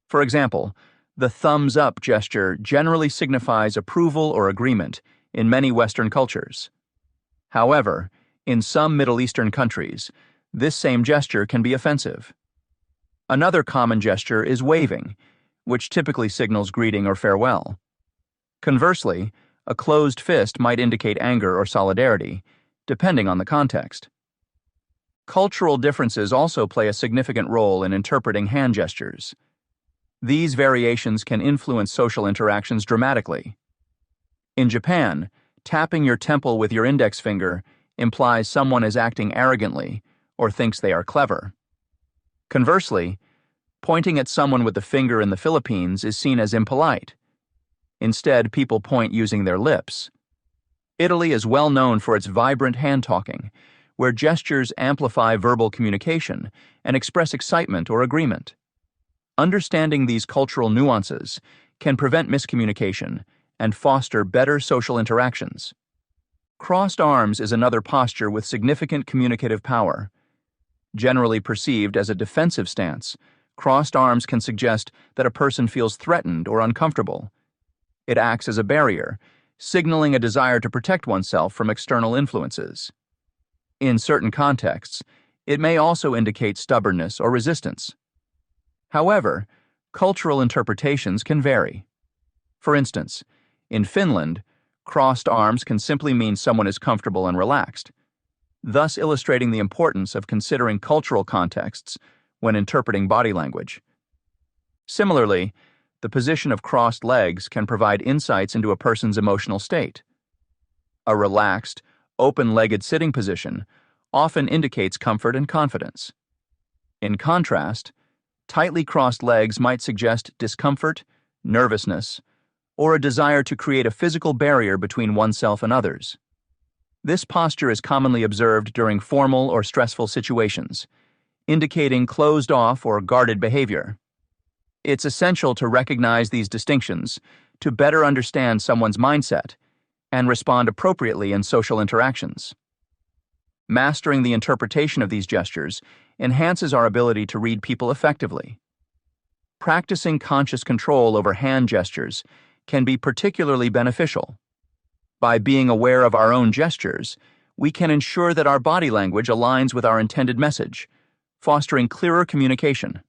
For example, the thumbs up gesture generally signifies approval or agreement in many Western cultures. However, in some Middle Eastern countries, this same gesture can be offensive. Another common gesture is waving, which typically signals greeting or farewell. Conversely, a closed fist might indicate anger or solidarity, depending on the context. Cultural differences also play a significant role in interpreting hand gestures. These variations can influence social interactions dramatically. In Japan, tapping your temple with your index finger implies someone is acting arrogantly or thinks they are clever. Conversely, pointing at someone with the finger in the Philippines is seen as impolite. Instead, people point using their lips. Italy is well known for its vibrant hand-talking, where gestures amplify verbal communication and express excitement or agreement. Understanding these cultural nuances can prevent miscommunication and foster better social interactions. Crossed arms is another posture with significant communicative power. Generally perceived as a defensive stance, crossed arms can suggest that a person feels threatened or uncomfortable. It acts as a barrier, signaling a desire to protect oneself from external influences. In certain contexts, it may also indicate stubbornness or resistance. However, cultural interpretations can vary. For instance, in Finland, crossed arms can simply mean someone is comfortable and relaxed, thus illustrating the importance of considering cultural contexts when interpreting body language. Similarly, the position of crossed legs can provide insights into a person's emotional state. A relaxed, open-legged sitting position often indicates comfort and confidence. In contrast, tightly crossed legs might suggest discomfort, nervousness, or a desire to create a physical barrier between oneself and others. This posture is commonly observed during formal or stressful situations, indicating closed-off or guarded behavior. It's essential to recognize these distinctions to better understand someone's mindset and respond appropriately in social interactions. Mastering the interpretation of these gestures enhances our ability to read people effectively. Practicing conscious control over hand gestures can be particularly beneficial. By being aware of our own gestures, we can ensure that our body language aligns with our intended message, fostering clearer communication.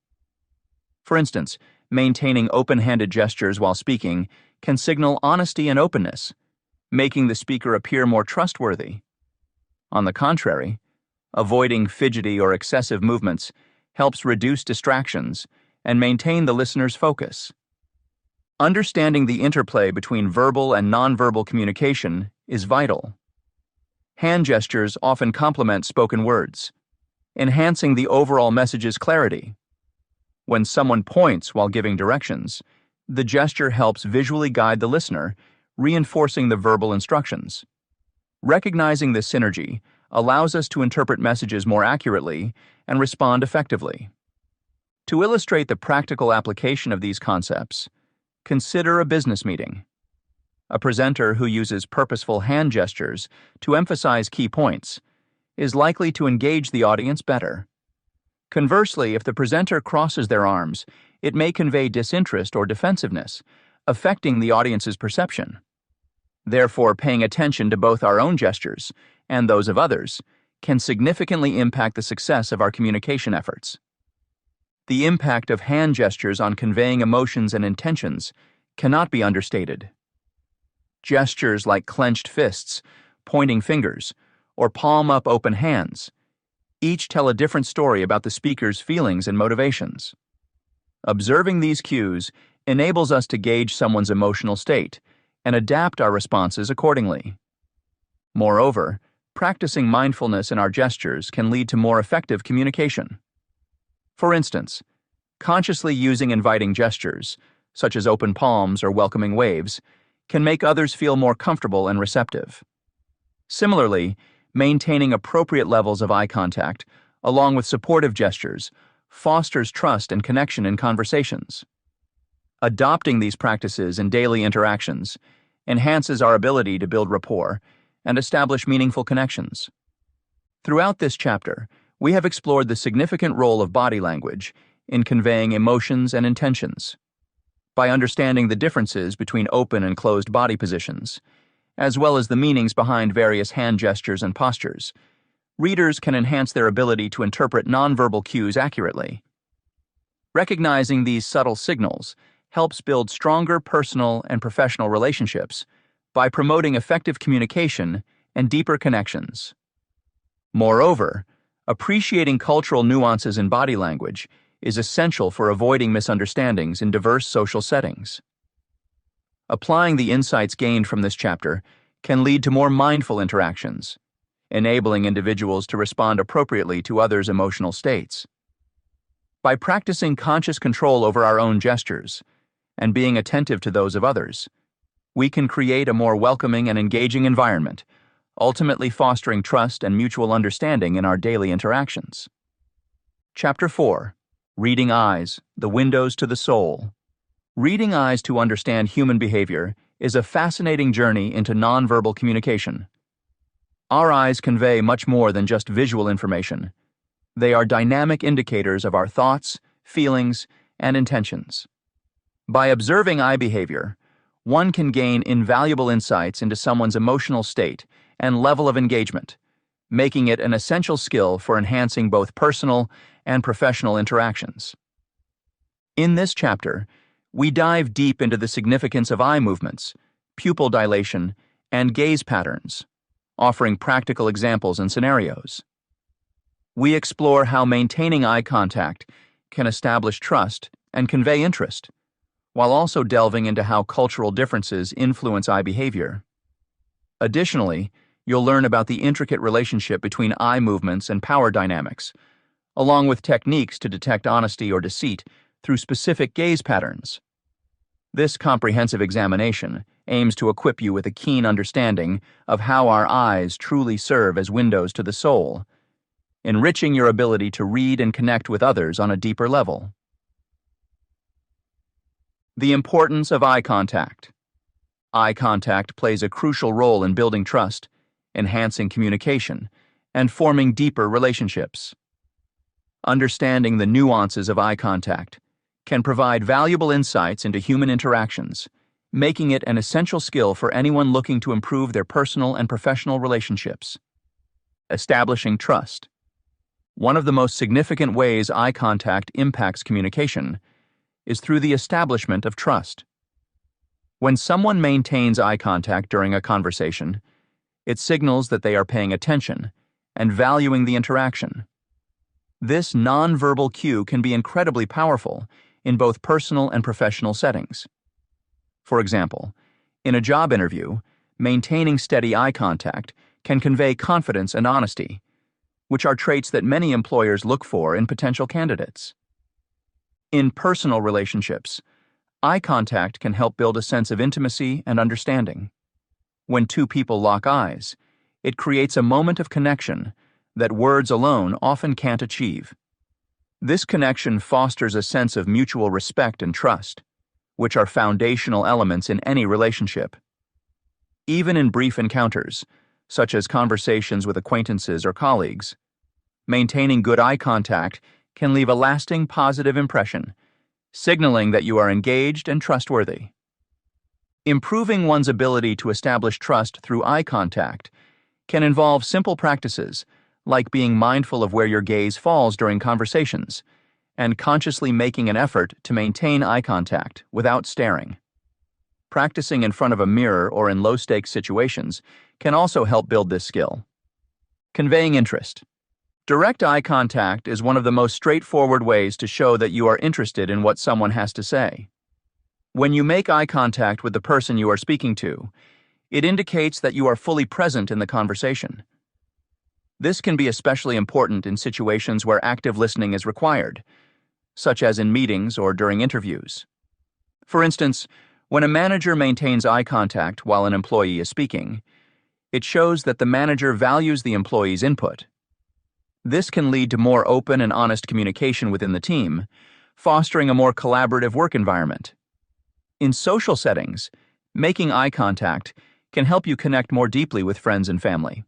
For instance, maintaining open-handed gestures while speaking can signal honesty and openness, making the speaker appear more trustworthy. On the contrary, avoiding fidgety or excessive movements helps reduce distractions and maintain the listener's focus. Understanding the interplay between verbal and nonverbal communication is vital. Hand gestures often complement spoken words, enhancing the overall message's clarity. When someone points while giving directions, the gesture helps visually guide the listener, reinforcing the verbal instructions. Recognizing this synergy allows us to interpret messages more accurately and respond effectively. To illustrate the practical application of these concepts, consider a business meeting. A presenter who uses purposeful hand gestures to emphasize key points is likely to engage the audience better. Conversely, if the presenter crosses their arms, it may convey disinterest or defensiveness, affecting the audience's perception. Therefore, paying attention to both our own gestures and those of others can significantly impact the success of our communication efforts. The impact of hand gestures on conveying emotions and intentions cannot be understated. Gestures like clenched fists, pointing fingers, or palm-up open hands each tell a different story about the speaker's feelings and motivations. Observing these cues enables us to gauge someone's emotional state and adapt our responses accordingly. Moreover, practicing mindfulness in our gestures can lead to more effective communication. For instance, consciously using inviting gestures, such as open palms or welcoming waves, can make others feel more comfortable and receptive. Similarly, maintaining appropriate levels of eye contact, along with supportive gestures, fosters trust and connection in conversations. Adopting these practices in daily interactions enhances our ability to build rapport and establish meaningful connections. Throughout this chapter, we have explored the significant role of body language in conveying emotions and intentions. By understanding the differences between open and closed body positions, as well as the meanings behind various hand gestures and postures, readers can enhance their ability to interpret nonverbal cues accurately. Recognizing these subtle signals helps build stronger personal and professional relationships by promoting effective communication and deeper connections. Moreover, appreciating cultural nuances in body language is essential for avoiding misunderstandings in diverse social settings. Applying the insights gained from this chapter can lead to more mindful interactions, enabling individuals to respond appropriately to others' emotional states. By practicing conscious control over our own gestures and being attentive to those of others, we can create a more welcoming and engaging environment, ultimately fostering trust and mutual understanding in our daily interactions. Chapter 4. Reading Eyes, the Windows to the Soul. Reading eyes to understand human behavior is a fascinating journey into nonverbal communication. Our eyes convey much more than just visual information. They are dynamic indicators of our thoughts, feelings, and intentions. By observing eye behavior, one can gain invaluable insights into someone's emotional state and level of engagement, making it an essential skill for enhancing both personal and professional interactions. In this chapter, we dive deep into the significance of eye movements, pupil dilation, and gaze patterns, offering practical examples and scenarios. We explore how maintaining eye contact can establish trust and convey interest, while also delving into how cultural differences influence eye behavior. Additionally, you'll learn about the intricate relationship between eye movements and power dynamics, along with techniques to detect honesty or deceit through specific gaze patterns. This comprehensive examination aims to equip you with a keen understanding of how our eyes truly serve as windows to the soul, enriching your ability to read and connect with others on a deeper level. The importance of eye contact. Eye contact plays a crucial role in building trust, enhancing communication, and forming deeper relationships. Understanding the nuances of eye contact can provide valuable insights into human interactions, making it an essential skill for anyone looking to improve their personal and professional relationships. Establishing trust. One of the most significant ways eye contact impacts communication is through the establishment of trust. When someone maintains eye contact during a conversation, it signals that they are paying attention and valuing the interaction. This nonverbal cue can be incredibly powerful in both personal and professional settings. For example, in a job interview, maintaining steady eye contact can convey confidence and honesty, which are traits that many employers look for in potential candidates. In personal relationships, eye contact can help build a sense of intimacy and understanding. When two people lock eyes, it creates a moment of connection that words alone often can't achieve. This connection fosters a sense of mutual respect and trust, which are foundational elements in any relationship. Even in brief encounters, such as conversations with acquaintances or colleagues, maintaining good eye contact can leave a lasting positive impression, signaling that you are engaged and trustworthy. Improving one's ability to establish trust through eye contact can involve simple practices like being mindful of where your gaze falls during conversations and consciously making an effort to maintain eye contact without staring. Practicing in front of a mirror or in low-stakes situations can also help build this skill. Conveying interest. Direct eye contact is one of the most straightforward ways to show that you are interested in what someone has to say. When you make eye contact with the person you are speaking to, it indicates that you are fully present in the conversation. This can be especially important in situations where active listening is required, such as in meetings or during interviews. For instance, when a manager maintains eye contact while an employee is speaking, it shows that the manager values the employee's input. This can lead to more open and honest communication within the team, fostering a more collaborative work environment. In social settings, making eye contact can help you connect more deeply with friends and family,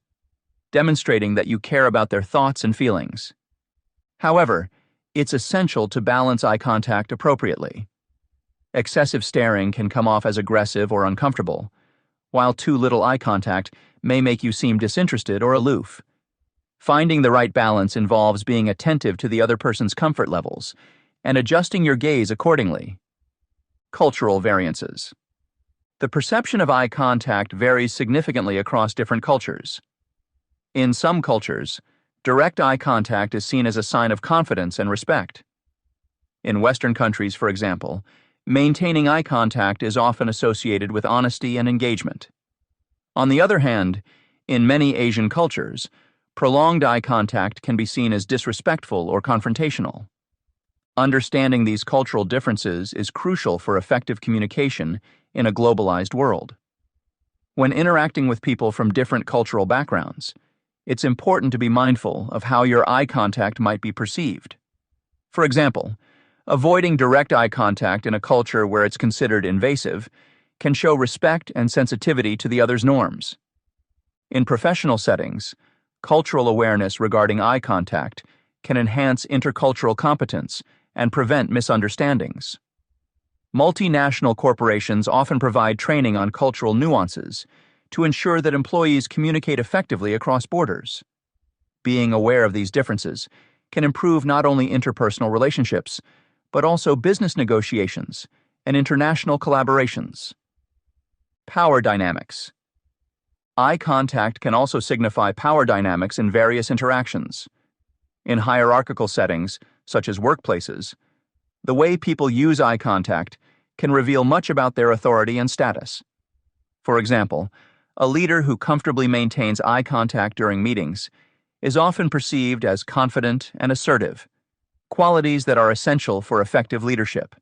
demonstrating that you care about their thoughts and feelings. However, it's essential to balance eye contact appropriately. Excessive staring can come off as aggressive or uncomfortable, while too little eye contact may make you seem disinterested or aloof. Finding the right balance involves being attentive to the other person's comfort levels and adjusting your gaze accordingly. Cultural variances. The perception of eye contact varies significantly across different cultures. In some cultures, direct eye contact is seen as a sign of confidence and respect. In Western countries, for example, maintaining eye contact is often associated with honesty and engagement. On the other hand, in many Asian cultures, prolonged eye contact can be seen as disrespectful or confrontational. Understanding these cultural differences is crucial for effective communication in a globalized world. When interacting with people from different cultural backgrounds, it's important to be mindful of how your eye contact might be perceived. For example, avoiding direct eye contact in a culture where it's considered invasive can show respect and sensitivity to the other's norms. In professional settings, cultural awareness regarding eye contact can enhance intercultural competence and prevent misunderstandings. Multinational corporations often provide training on cultural nuances to ensure that employees communicate effectively across borders. Being aware of these differences can improve not only interpersonal relationships, but also business negotiations and international collaborations. Power dynamics. Eye contact can also signify power dynamics in various interactions. In hierarchical settings, such as workplaces, the way people use eye contact can reveal much about their authority and status. For example, a leader who comfortably maintains eye contact during meetings is often perceived as confident and assertive, qualities that are essential for effective leadership.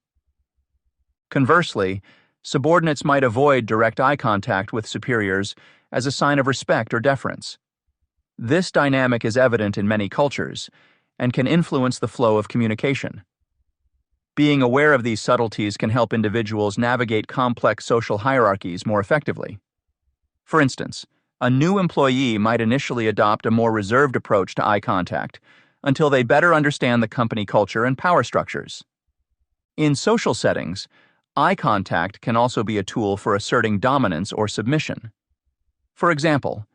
Conversely, subordinates might avoid direct eye contact with superiors as a sign of respect or deference. This dynamic is evident in many cultures and can influence the flow of communication. Being aware of these subtleties can help individuals navigate complex social hierarchies more effectively. For instance, a new employee might initially adopt a more reserved approach to eye contact until they better understand the company culture and power structures. In social settings, eye contact can also be a tool for asserting dominance or submission. For example,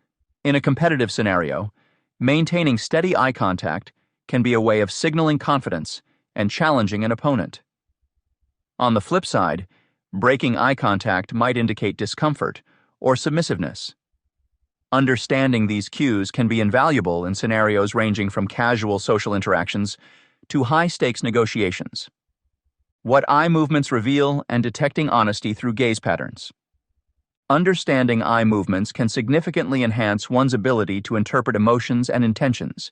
in a competitive scenario, maintaining steady eye contact can be a way of signaling confidence and challenging an opponent. On the flip side, breaking eye contact might indicate discomfort or submissiveness. Understanding these cues can be invaluable in scenarios ranging from casual social interactions to high-stakes negotiations. What eye movements reveal and detecting honesty through gaze patterns. Understanding eye movements can significantly enhance one's ability to interpret emotions and intentions,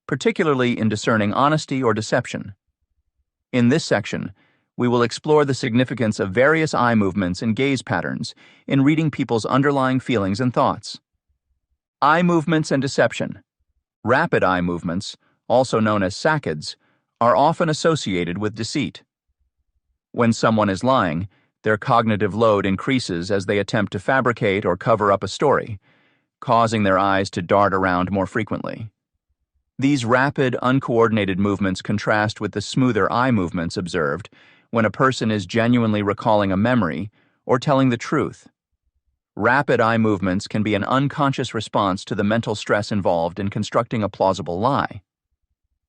particularly in discerning honesty or deception. In this section, we will explore the significance of various eye movements and gaze patterns in reading people's underlying feelings and thoughts. Eye movements and deception. Rapid eye movements, also known as saccades, are often associated with deceit. When someone is lying, their cognitive load increases as they attempt to fabricate or cover up a story, causing their eyes to dart around more frequently. These rapid, uncoordinated movements contrast with the smoother eye movements observed when a person is genuinely recalling a memory or telling the truth. Rapid eye movements can be an unconscious response to the mental stress involved in constructing a plausible lie.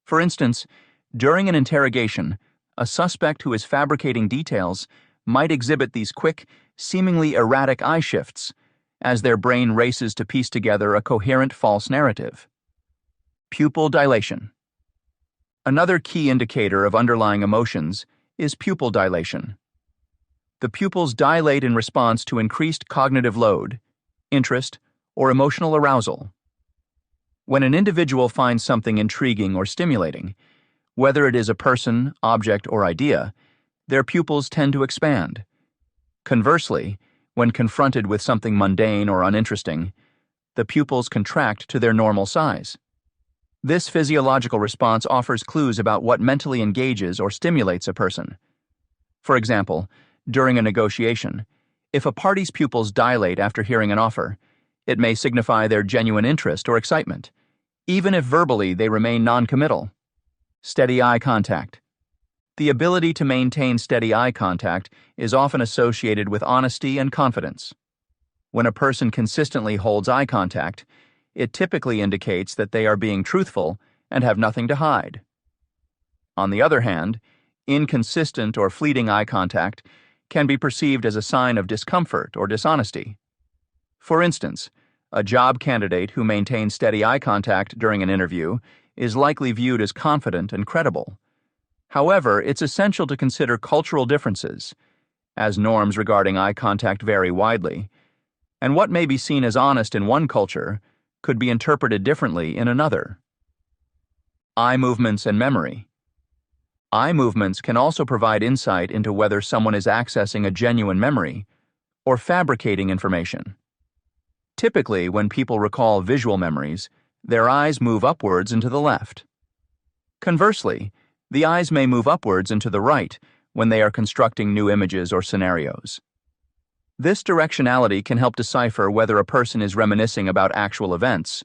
For instance, during an interrogation, a suspect who is fabricating details might exhibit these quick, seemingly erratic eye shifts as their brain races to piece together a coherent false narrative. Pupil dilation. Another key indicator of underlying emotions is pupil dilation. The pupils dilate in response to increased cognitive load, interest, or emotional arousal. When an individual finds something intriguing or stimulating, whether it is a person, object, or idea, their pupils tend to expand. Conversely, when confronted with something mundane or uninteresting, the pupils contract to their normal size. This physiological response offers clues about what mentally engages or stimulates a person. For example, during a negotiation, if a party's pupils dilate after hearing an offer, it may signify their genuine interest or excitement, even if verbally they remain non-committal. Steady eye contact. The ability to maintain steady eye contact is often associated with honesty and confidence. When a person consistently holds eye contact, it typically indicates that they are being truthful and have nothing to hide. On the other hand, inconsistent or fleeting eye contact can be perceived as a sign of discomfort or dishonesty. For instance, a job candidate who maintains steady eye contact during an interview is likely viewed as confident and credible. However, it's essential to consider cultural differences, as norms regarding eye contact vary widely, and what may be seen as honest in one culture could be interpreted differently in another. Eye movements and memory. Eye movements can also provide insight into whether someone is accessing a genuine memory or fabricating information. Typically, when people recall visual memories, their eyes move upwards and to the left. Conversely, the eyes may move upwards and to the right when they are constructing new images or scenarios. This directionality can help decipher whether a person is reminiscing about actual events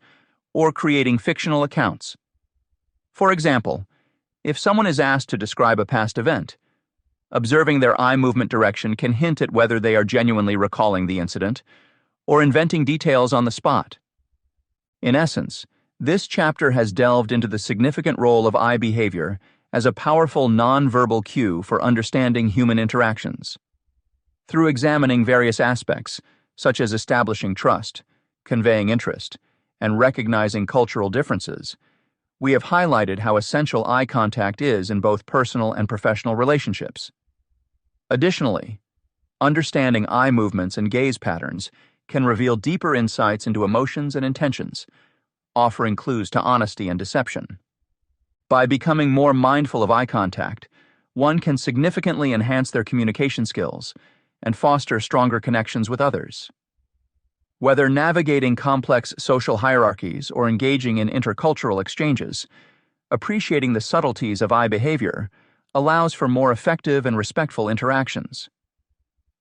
or creating fictional accounts. For example, if someone is asked to describe a past event, observing their eye movement direction can hint at whether they are genuinely recalling the incident or inventing details on the spot. In essence, this chapter has delved into the significant role of eye behavior as a powerful non-verbal cue for understanding human interactions. Through examining various aspects, such as establishing trust, conveying interest, and recognizing cultural differences, we have highlighted how essential eye contact is in both personal and professional relationships. Additionally, understanding eye movements and gaze patterns can reveal deeper insights into emotions and intentions, offering clues to honesty and deception. By becoming more mindful of eye contact, one can significantly enhance their communication skills and foster stronger connections with others. Whether navigating complex social hierarchies or engaging in intercultural exchanges, appreciating the subtleties of eye behavior allows for more effective and respectful interactions.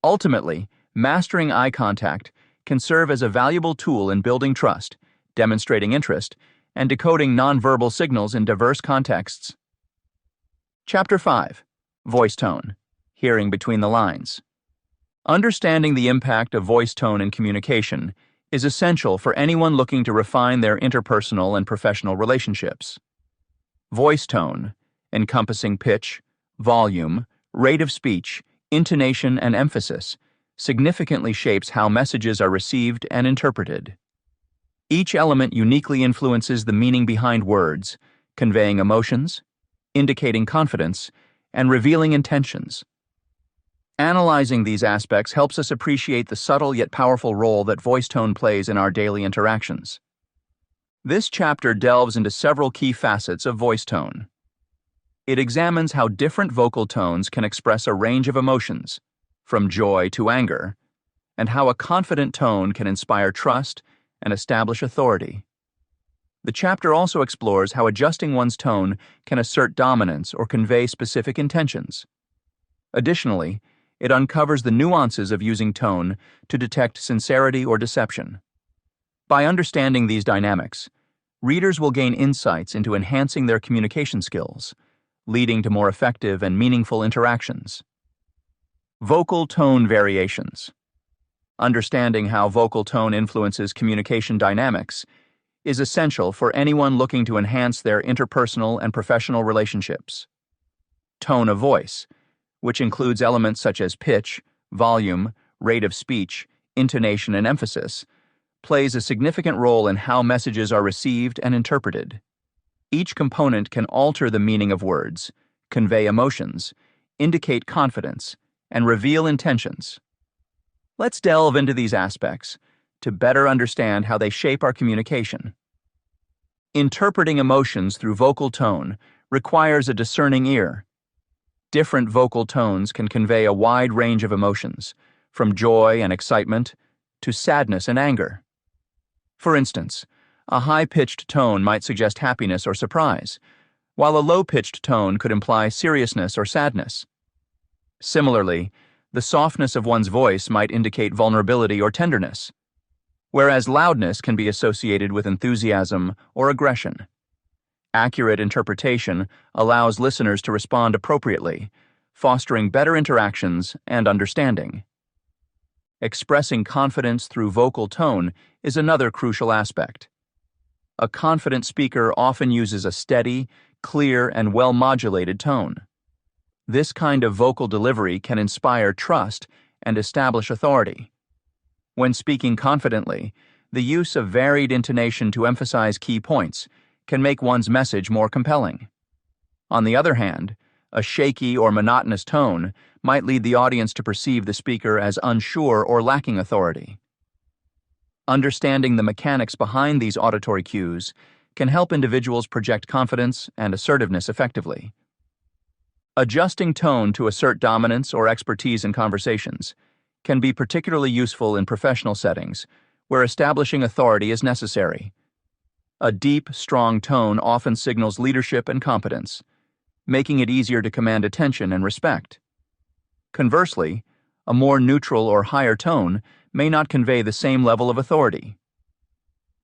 Ultimately, mastering eye contact can serve as a valuable tool in building trust, demonstrating interest, and decoding nonverbal signals in diverse contexts. Chapter 5. Voice Tone. Hearing Between the Lines. Understanding the impact of voice tone in communication is essential for anyone looking to refine their interpersonal and professional relationships. Voice tone, encompassing pitch, volume, rate of speech, intonation, and emphasis, significantly shapes how messages are received and interpreted. Each element uniquely influences the meaning behind words, conveying emotions, indicating confidence, and revealing intentions. Analyzing these aspects helps us appreciate the subtle yet powerful role that voice tone plays in our daily interactions. This chapter delves into several key facets of voice tone. It examines how different vocal tones can express a range of emotions, from joy to anger, and how a confident tone can inspire trust and establish authority. The chapter also explores how adjusting one's tone can assert dominance or convey specific intentions. Additionally, it uncovers the nuances of using tone to detect sincerity or deception. By understanding these dynamics, readers will gain insights into enhancing their communication skills, leading to more effective and meaningful interactions. Vocal tone variations. Understanding how vocal tone influences communication dynamics is essential for anyone looking to enhance their interpersonal and professional relationships. Tone of voice, which includes elements such as pitch, volume, rate of speech, intonation, and emphasis, plays a significant role in how messages are received and interpreted. Each component can alter the meaning of words, convey emotions, indicate confidence, and reveal intentions. Let's delve into these aspects to better understand how they shape our communication. Interpreting emotions through vocal tone requires a discerning ear. Different vocal tones can convey a wide range of emotions, from joy and excitement to sadness and anger. For instance, a high-pitched tone might suggest happiness or surprise, while a low-pitched tone could imply seriousness or sadness. Similarly, the softness of one's voice might indicate vulnerability or tenderness, whereas loudness can be associated with enthusiasm or aggression. Accurate interpretation allows listeners to respond appropriately, fostering better interactions and understanding. Expressing confidence through vocal tone is another crucial aspect. A confident speaker often uses a steady, clear, and well-modulated tone. This kind of vocal delivery can inspire trust and establish authority. When speaking confidently, the use of varied intonation to emphasize key points can make one's message more compelling. On the other hand, a shaky or monotonous tone might lead the audience to perceive the speaker as unsure or lacking authority. Understanding the mechanics behind these auditory cues can help individuals project confidence and assertiveness effectively. Adjusting tone to assert dominance or expertise in conversations can be particularly useful in professional settings where establishing authority is necessary. A deep, strong tone often signals leadership and competence, making it easier to command attention and respect. Conversely, a more neutral or higher tone may not convey the same level of authority.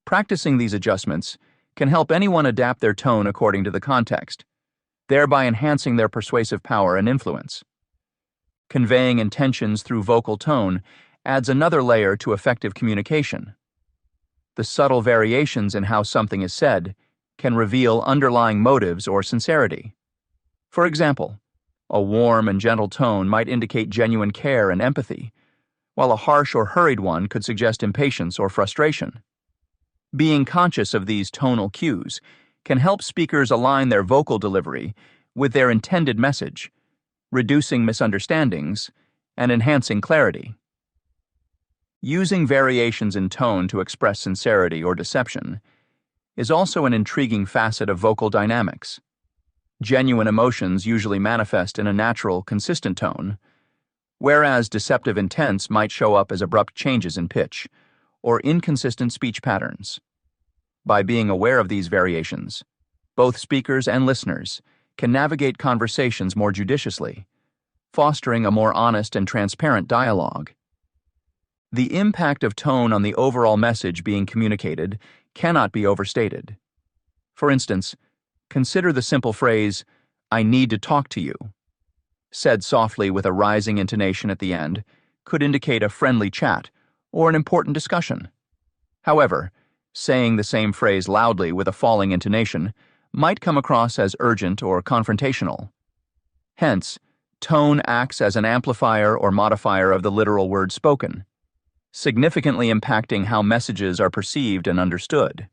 Practicing these adjustments can help anyone adapt their tone according to the context, thereby enhancing their persuasive power and influence. Conveying intentions through vocal tone adds another layer to effective communication. The subtle variations in how something is said can reveal underlying motives or sincerity. For example, a warm and gentle tone might indicate genuine care and empathy, while a harsh or hurried one could suggest impatience or frustration. Being conscious of these tonal cues can help speakers align their vocal delivery with their intended message, reducing misunderstandings and enhancing clarity. Using variations in tone to express sincerity or deception is also an intriguing facet of vocal dynamics. Genuine emotions usually manifest in a natural, consistent tone, whereas deceptive intents might show up as abrupt changes in pitch or inconsistent speech patterns. By being aware of these variations, both speakers and listeners can navigate conversations more judiciously, fostering a more honest and transparent dialogue. The impact of tone on the overall message being communicated cannot be overstated. For instance, consider the simple phrase, "I need to talk to you." Said softly with a rising intonation at the end could indicate a friendly chat or an important discussion. However, saying the same phrase loudly with a falling intonation might come across as urgent or confrontational. Hence, tone acts as an amplifier or modifier of the literal word spoken, significantly impacting how messages are perceived and understood.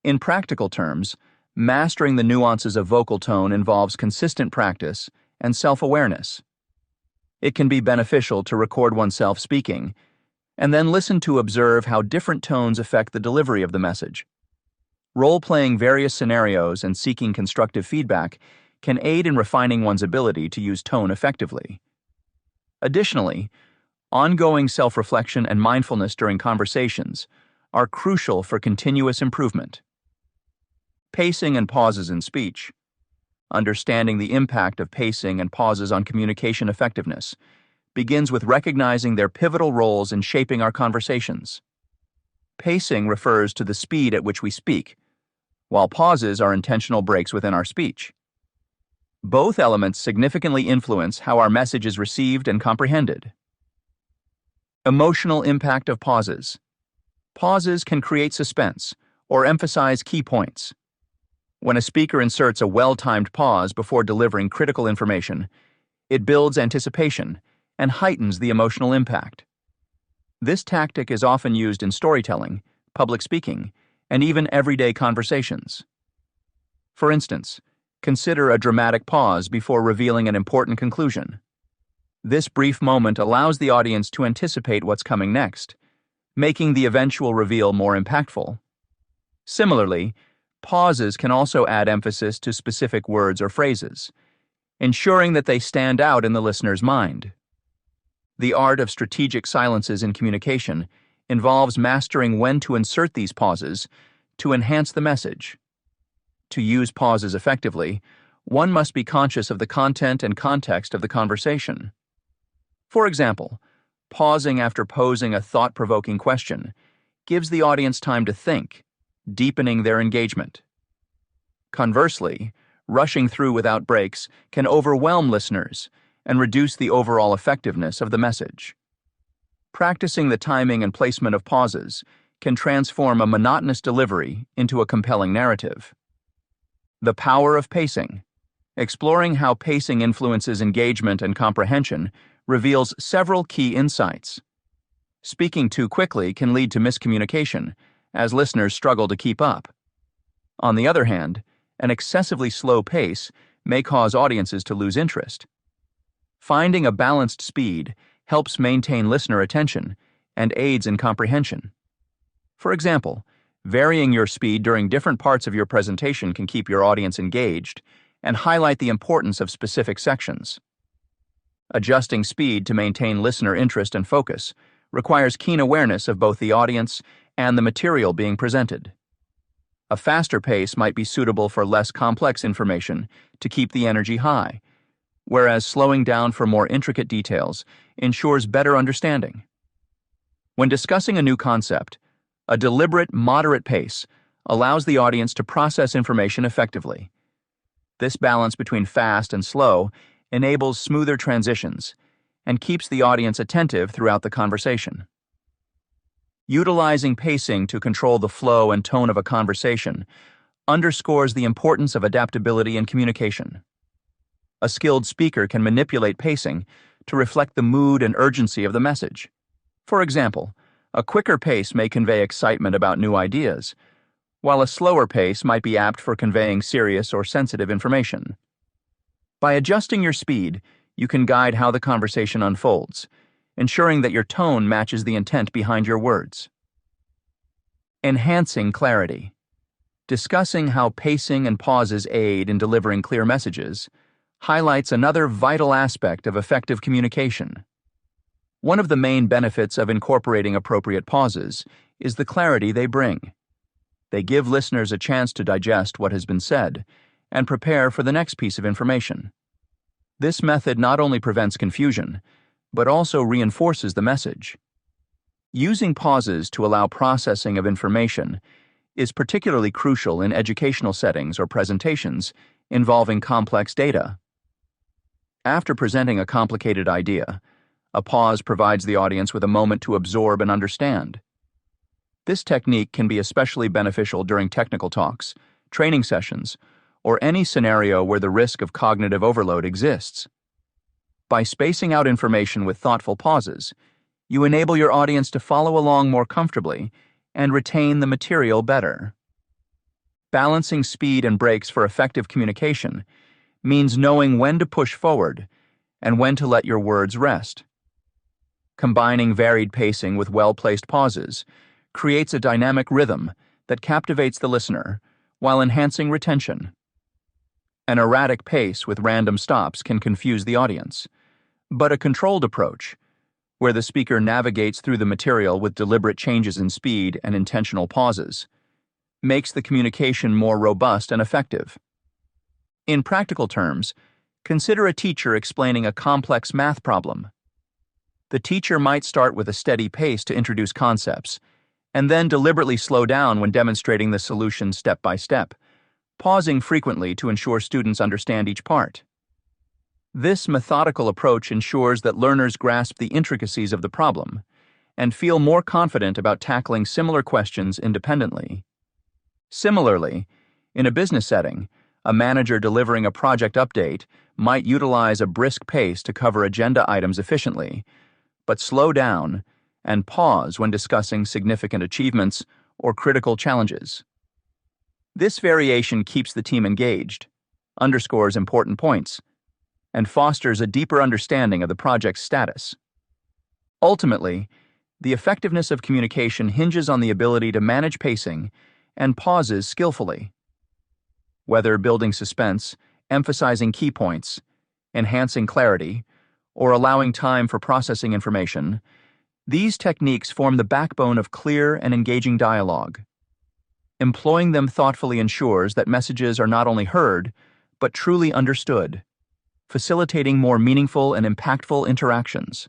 In practical terms, mastering the nuances of vocal tone involves consistent practice and self-awareness. It can be beneficial to record oneself speaking and then listen to observe how different tones affect the delivery of the message. Role-playing various scenarios and seeking constructive feedback can aid in refining one's ability to use tone effectively. Additionally, ongoing self-reflection and mindfulness during conversations are crucial for continuous improvement. Pacing and pauses in speech. Understanding the impact of pacing and pauses on communication effectiveness begins with recognizing their pivotal roles in shaping our conversations. Pacing refers to the speed at which we speak, while pauses are intentional breaks within our speech. Both elements significantly influence how our message is received and comprehended. Emotional impact of pauses. Pauses can create suspense or emphasize key points. When a speaker inserts a well-timed pause before delivering critical information, it builds anticipation and heightens the emotional impact. This tactic is often used in storytelling, public speaking, and even everyday conversations. For instance, consider a dramatic pause before revealing an important conclusion. This brief moment allows the audience to anticipate what's coming next, making the eventual reveal more impactful. Similarly, pauses can also add emphasis to specific words or phrases, ensuring that they stand out in the listener's mind. The art of strategic silences in communication involves mastering when to insert these pauses to enhance the message. To use pauses effectively, one must be conscious of the content and context of the conversation. For example, pausing after posing a thought-provoking question gives the audience time to think, deepening their engagement. Conversely, rushing through without breaks can overwhelm listeners and reduce the overall effectiveness of the message. Practicing the timing and placement of pauses can transform a monotonous delivery into a compelling narrative. The power of pacing. Exploring how pacing influences engagement and comprehension reveals several key insights. Speaking too quickly can lead to miscommunication, as listeners struggle to keep up. On the other hand, an excessively slow pace may cause audiences to lose interest. Finding a balanced speed helps maintain listener attention and aids in comprehension. For example, varying your speed during different parts of your presentation can keep your audience engaged and highlight the importance of specific sections. Adjusting speed to maintain listener interest and focus requires keen awareness of both the audience and the material being presented. A faster pace might be suitable for less complex information to keep the energy high, whereas slowing down for more intricate details ensures better understanding. When discussing a new concept, a deliberate, moderate pace allows the audience to process information effectively. This balance between fast and slow enables smoother transitions and keeps the audience attentive throughout the conversation. Utilizing pacing to control the flow and tone of a conversation underscores the importance of adaptability in communication. A skilled speaker can manipulate pacing to reflect the mood and urgency of the message. For example, a quicker pace may convey excitement about new ideas, while a slower pace might be apt for conveying serious or sensitive information. By adjusting your speed, you can guide how the conversation unfolds, ensuring that your tone matches the intent behind your words. Enhancing clarity. Discussing how pacing and pauses aid in delivering clear messages highlights another vital aspect of effective communication. One of the main benefits of incorporating appropriate pauses is the clarity they bring. They give listeners a chance to digest what has been said and prepare for the next piece of information. This method not only prevents confusion, but also reinforces the message. Using pauses to allow processing of information is particularly crucial in educational settings or presentations involving complex data. After presenting a complicated idea, a pause provides the audience with a moment to absorb and understand. This technique can be especially beneficial during technical talks, training sessions, or any scenario where the risk of cognitive overload exists. By spacing out information with thoughtful pauses, you enable your audience to follow along more comfortably and retain the material better. Balancing speed and breaks for effective communication means knowing when to push forward and when to let your words rest. Combining varied pacing with well-placed pauses creates a dynamic rhythm that captivates the listener while enhancing retention. An erratic pace with random stops can confuse the audience, but a controlled approach, where the speaker navigates through the material with deliberate changes in speed and intentional pauses, makes the communication more robust and effective. In practical terms, consider a teacher explaining a complex math problem. The teacher might start with a steady pace to introduce concepts, and then deliberately slow down when demonstrating the solution step by step, pausing frequently to ensure students understand each part. This methodical approach ensures that learners grasp the intricacies of the problem and feel more confident about tackling similar questions independently. Similarly, in a business setting, a manager delivering a project update might utilize a brisk pace to cover agenda items efficiently, but slow down and pause when discussing significant achievements or critical challenges. This variation keeps the team engaged, underscores important points, and fosters a deeper understanding of the project's status. Ultimately, the effectiveness of communication hinges on the ability to manage pacing and pauses skillfully. Whether building suspense, emphasizing key points, enhancing clarity, or allowing time for processing information, these techniques form the backbone of clear and engaging dialogue. Employing them thoughtfully ensures that messages are not only heard, but truly understood, facilitating more meaningful and impactful interactions.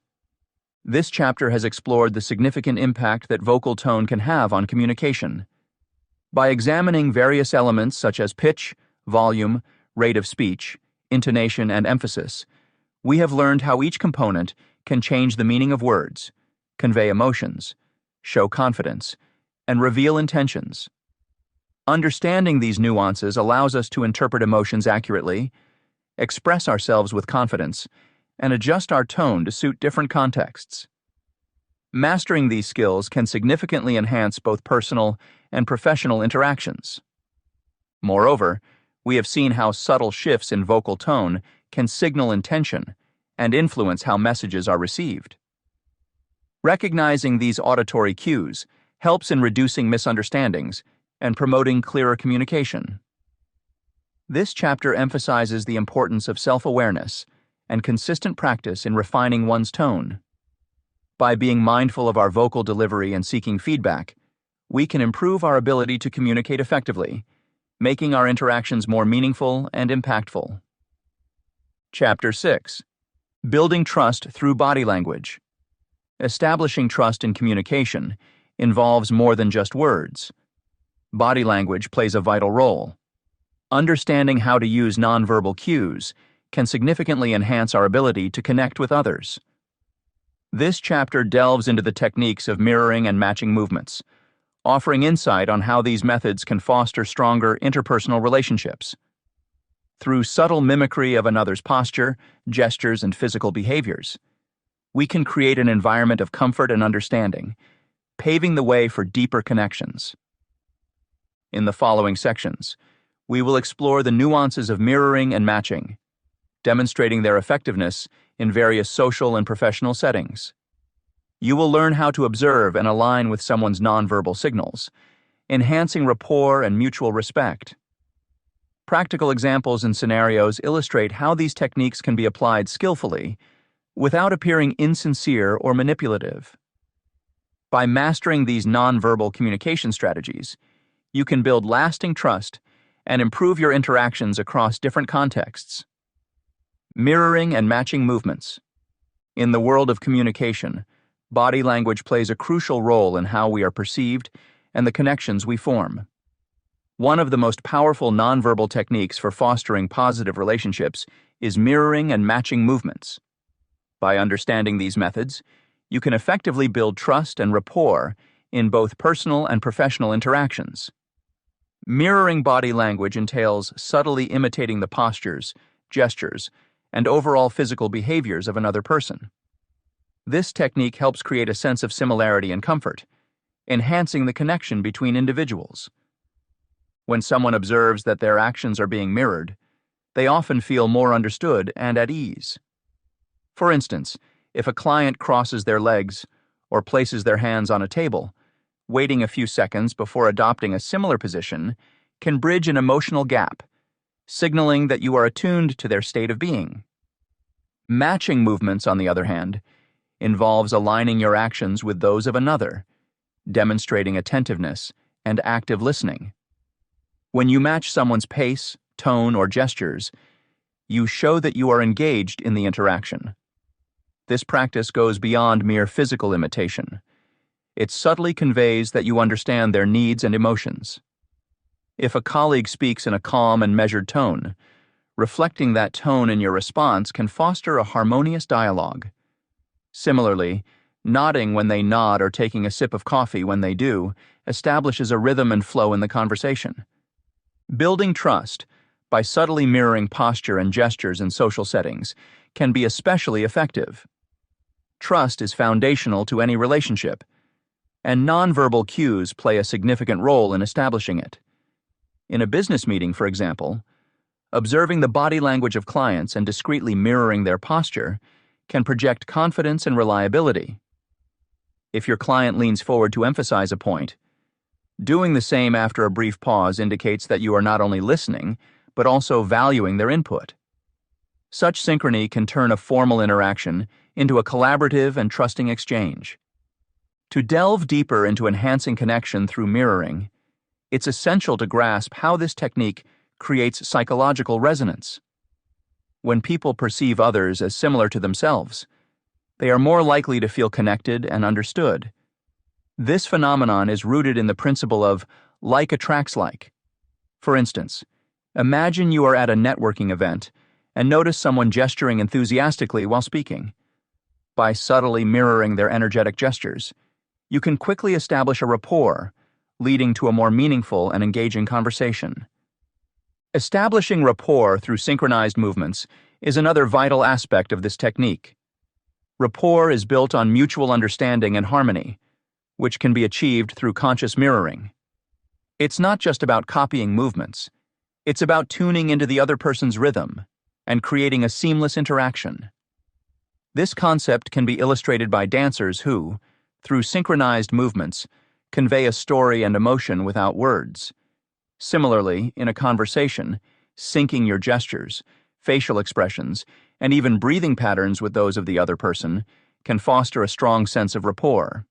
This chapter has explored the significant impact that vocal tone can have on communication. By examining various elements such as pitch, volume, rate of speech, intonation, and emphasis, we have learned how each component can change the meaning of words, convey emotions, show confidence, and reveal intentions. Understanding these nuances allows us to interpret emotions accurately, express ourselves with confidence, and adjust our tone to suit different contexts. Mastering these skills can significantly enhance both personal and professional interactions. Moreover, we have seen how subtle shifts in vocal tone can signal intention and influence how messages are received. Recognizing these auditory cues helps in reducing misunderstandings and promoting clearer communication. This chapter emphasizes the importance of self-awareness and consistent practice in refining one's tone. By being mindful of our vocal delivery and seeking feedback, we can improve our ability to communicate effectively, making our interactions more meaningful and impactful. Chapter 6. Building Trust Through Body Language. Establishing trust in communication involves more than just words. Body language plays a vital role. Understanding how to use nonverbal cues can significantly enhance our ability to connect with others. This chapter delves into the techniques of mirroring and matching movements, offering insight on how these methods can foster stronger interpersonal relationships. Through subtle mimicry of another's posture, gestures, and physical behaviors, we can create an environment of comfort and understanding, paving the way for deeper connections. In the following sections, we will explore the nuances of mirroring and matching, demonstrating their effectiveness in various social and professional settings. You will learn how to observe and align with someone's nonverbal signals, enhancing rapport and mutual respect. Practical examples and scenarios illustrate how these techniques can be applied skillfully without appearing insincere or manipulative. By mastering these nonverbal communication strategies, you can build lasting trust and improve your interactions across different contexts. Mirroring and matching movements. In the world of communication, body language plays a crucial role in how we are perceived and the connections we form. One of the most powerful nonverbal techniques for fostering positive relationships is mirroring and matching movements. By understanding these methods, you can effectively build trust and rapport in both personal and professional interactions. Mirroring body language entails subtly imitating the postures, gestures, and overall physical behaviors of another person. This technique helps create a sense of similarity and comfort, enhancing the connection between individuals. When someone observes that their actions are being mirrored, they often feel more understood and at ease. For instance, if a client crosses their legs or places their hands on a table, waiting a few seconds before adopting a similar position can bridge an emotional gap, signaling that you are attuned to their state of being. Matching movements, on the other hand, involves aligning your actions with those of another, demonstrating attentiveness and active listening. When you match someone's pace, tone, or gestures, you show that you are engaged in the interaction. This practice goes beyond mere physical imitation. It subtly conveys that you understand their needs and emotions. If a colleague speaks in a calm and measured tone, reflecting that tone in your response can foster a harmonious dialogue. Similarly, nodding when they nod or taking a sip of coffee when they do establishes a rhythm and flow in the conversation. Building trust by subtly mirroring posture and gestures in social settings can be especially effective. Trust is foundational to any relationship, and nonverbal cues play a significant role in establishing it. In a business meeting, for example, observing the body language of clients and discreetly mirroring their posture can project confidence and reliability. If your client leans forward to emphasize a point, doing the same after a brief pause indicates that you are not only listening, but also valuing their input. Such synchrony can turn a formal interaction into a collaborative and trusting exchange. To delve deeper into enhancing connection through mirroring, it's essential to grasp how this technique creates psychological resonance. When people perceive others as similar to themselves, they are more likely to feel connected and understood. This phenomenon is rooted in the principle of like attracts like. For instance, imagine you are at a networking event and notice someone gesturing enthusiastically while speaking. By subtly mirroring their energetic gestures, you can quickly establish a rapport, leading to a more meaningful and engaging conversation. Establishing rapport through synchronized movements is another vital aspect of this technique. Rapport is built on mutual understanding and harmony, which can be achieved through conscious mirroring. It's not just about copying movements, it's about tuning into the other person's rhythm and creating a seamless interaction. This concept can be illustrated by dancers who, through synchronized movements, convey a story and emotion without words. Similarly, in a conversation, syncing your gestures, facial expressions, and even breathing patterns with those of the other person can foster a strong sense of rapport.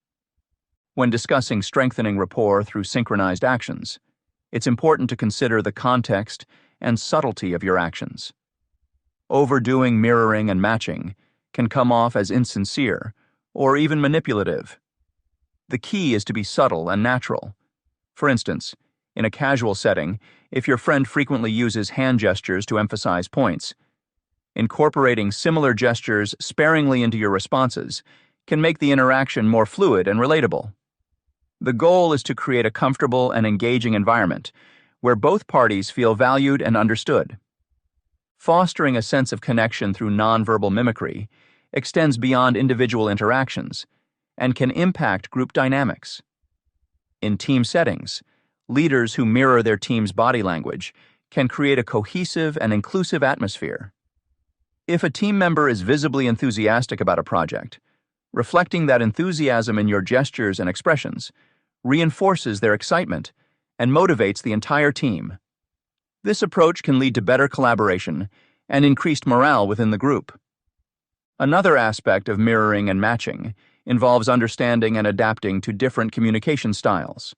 When discussing strengthening rapport through synchronized actions, it's important to consider the context and subtlety of your actions. Overdoing mirroring and matching can come off as insincere or even manipulative. The key is to be subtle and natural. For instance, in a casual setting, if your friend frequently uses hand gestures to emphasize points, incorporating similar gestures sparingly into your responses can make the interaction more fluid and relatable. The goal is to create a comfortable and engaging environment where both parties feel valued and understood. Fostering a sense of connection through nonverbal mimicry extends beyond individual interactions and can impact group dynamics. In team settings, leaders who mirror their team's body language can create a cohesive and inclusive atmosphere. If a team member is visibly enthusiastic about a project, reflecting that enthusiasm in your gestures and expressions reinforces their excitement and motivates the entire team. This approach can lead to better collaboration and increased morale within the group. Another aspect of mirroring and matching involves understanding and adapting to different communication styles.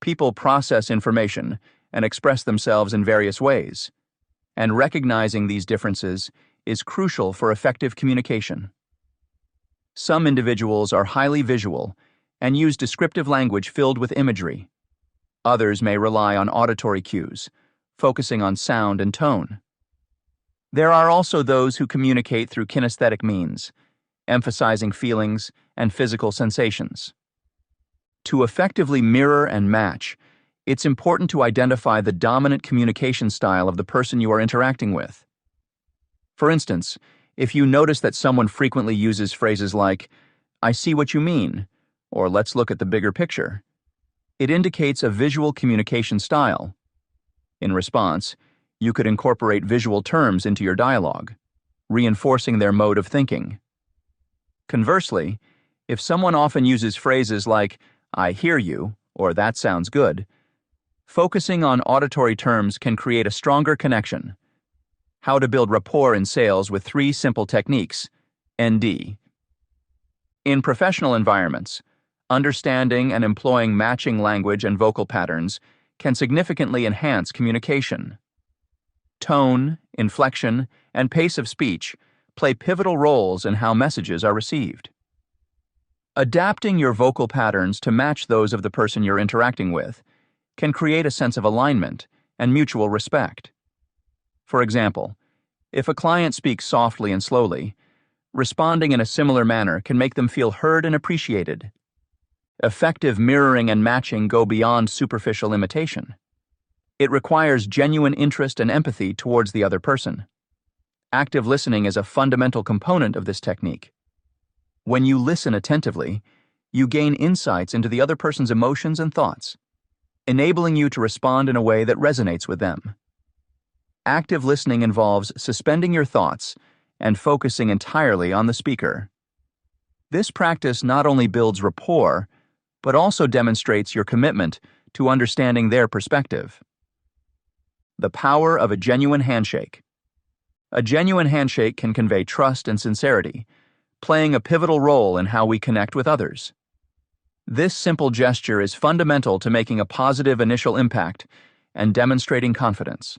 People process information and express themselves in various ways, and recognizing these differences is crucial for effective communication. Some individuals are highly visual and use descriptive language filled with imagery. Others may rely on auditory cues, focusing on sound and tone. There are also those who communicate through kinesthetic means, emphasizing feelings and physical sensations. To effectively mirror and match, it's important to identify the dominant communication style of the person you are interacting with. For instance, if you notice that someone frequently uses phrases like, "I see what you mean," or "let's look at the bigger picture," it indicates a visual communication style. In response, you could incorporate visual terms into your dialogue, reinforcing their mode of thinking. Conversely, if someone often uses phrases like, "I hear you," or "that sounds good," focusing on auditory terms can create a stronger connection. How to build rapport in sales with 3 simple techniques. ND. In professional environments, understanding and employing matching language and vocal patterns can significantly enhance communication. Tone, inflection, and pace of speech play pivotal roles in how messages are received. Adapting your vocal patterns to match those of the person you're interacting with can create a sense of alignment and mutual respect. For example, if a client speaks softly and slowly, responding in a similar manner can make them feel heard and appreciated. Effective mirroring and matching go beyond superficial imitation. It requires genuine interest and empathy towards the other person. Active listening is a fundamental component of this technique. When you listen attentively, you gain insights into the other person's emotions and thoughts, enabling you to respond in a way that resonates with them. Active listening involves suspending your thoughts and focusing entirely on the speaker. This practice not only builds rapport, but also demonstrates your commitment to understanding their perspective. The power of a genuine handshake. A genuine handshake can convey trust and sincerity, playing a pivotal role in how we connect with others. This simple gesture is fundamental to making a positive initial impact and demonstrating confidence.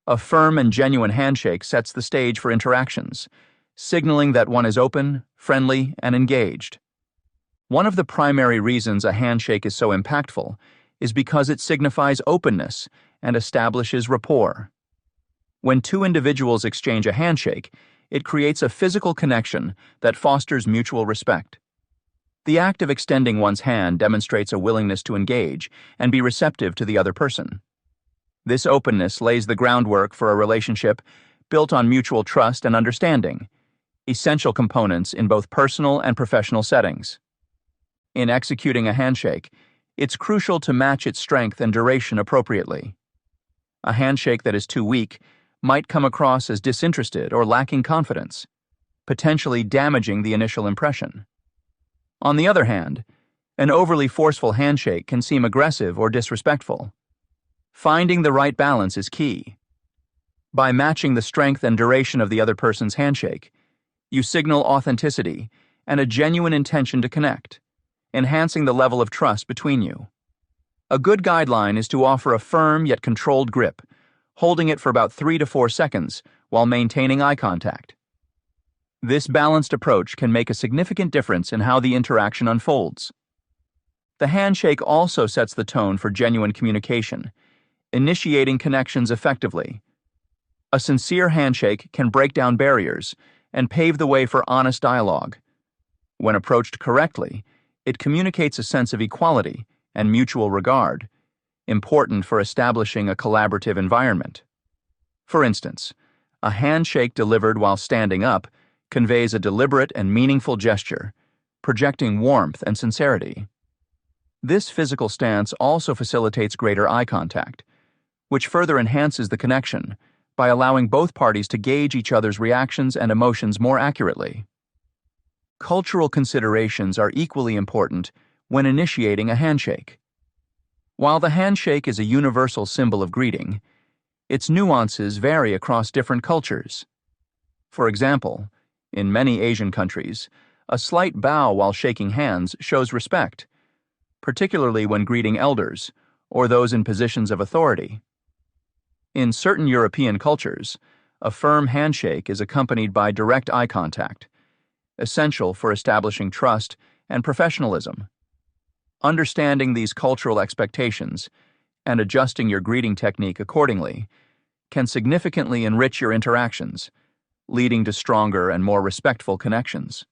A firm and genuine handshake sets the stage for interactions, signaling that one is open, friendly, and engaged. One of the primary reasons a handshake is so impactful is because it signifies openness and establishes rapport. When two individuals exchange a handshake, it creates a physical connection that fosters mutual respect. The act of extending one's hand demonstrates a willingness to engage and be receptive to the other person. This openness lays the groundwork for a relationship built on mutual trust and understanding, essential components in both personal and professional settings. In executing a handshake, it's crucial to match its strength and duration appropriately. A handshake that is too weak might come across as disinterested or lacking confidence, potentially damaging the initial impression. On the other hand, an overly forceful handshake can seem aggressive or disrespectful. Finding the right balance is key. By matching the strength and duration of the other person's handshake, you signal authenticity and a genuine intention to connect, enhancing the level of trust between you. A good guideline is to offer a firm yet controlled grip, holding it for about 3 to 4 seconds while maintaining eye contact. This balanced approach can make a significant difference in how the interaction unfolds. The handshake also sets the tone for genuine communication, initiating connections effectively. A sincere handshake can break down barriers and pave the way for honest dialogue. When approached correctly, it communicates a sense of equality and mutual regard, important for establishing a collaborative environment. For instance, a handshake delivered while standing up conveys a deliberate and meaningful gesture, projecting warmth and sincerity. This physical stance also facilitates greater eye contact, which further enhances the connection by allowing both parties to gauge each other's reactions and emotions more accurately. Cultural considerations are equally important when initiating a handshake. While the handshake is a universal symbol of greeting, its nuances vary across different cultures. For example, in many Asian countries, a slight bow while shaking hands shows respect, particularly when greeting elders or those in positions of authority. In certain European cultures, a firm handshake is accompanied by direct eye contact, essential for establishing trust and professionalism. Understanding these cultural expectations and adjusting your greeting technique accordingly can significantly enrich your interactions, leading to stronger and more respectful connections.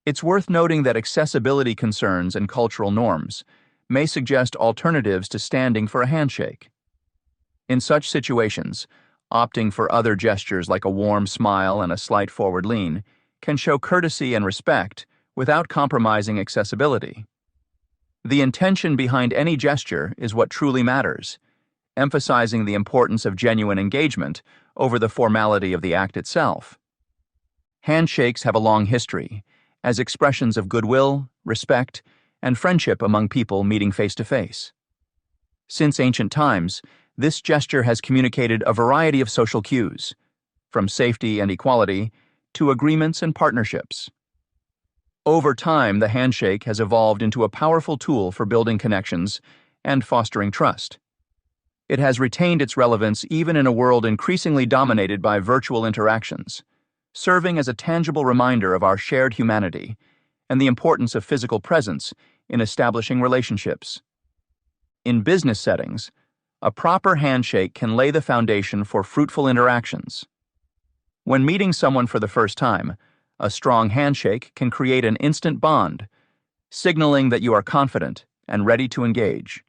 It's worth noting that accessibility concerns and cultural norms may suggest alternatives to standing for a handshake. In such situations, opting for other gestures like a warm smile and a slight forward lean can show courtesy and respect without compromising accessibility. The intention behind any gesture is what truly matters, emphasizing the importance of genuine engagement over the formality of the act itself. Handshakes have a long history as expressions of goodwill, respect, and friendship among people meeting face to face. Since ancient times, this gesture has communicated a variety of social cues, from safety and equality to agreements and partnerships. Over time, the handshake has evolved into a powerful tool for building connections and fostering trust. It has retained its relevance even in a world increasingly dominated by virtual interactions, serving as a tangible reminder of our shared humanity and the importance of physical presence in establishing relationships. In business settings, a proper handshake can lay the foundation for fruitful interactions. When meeting someone for the first time, a strong handshake can create an instant bond, signaling that you are confident and ready to engage.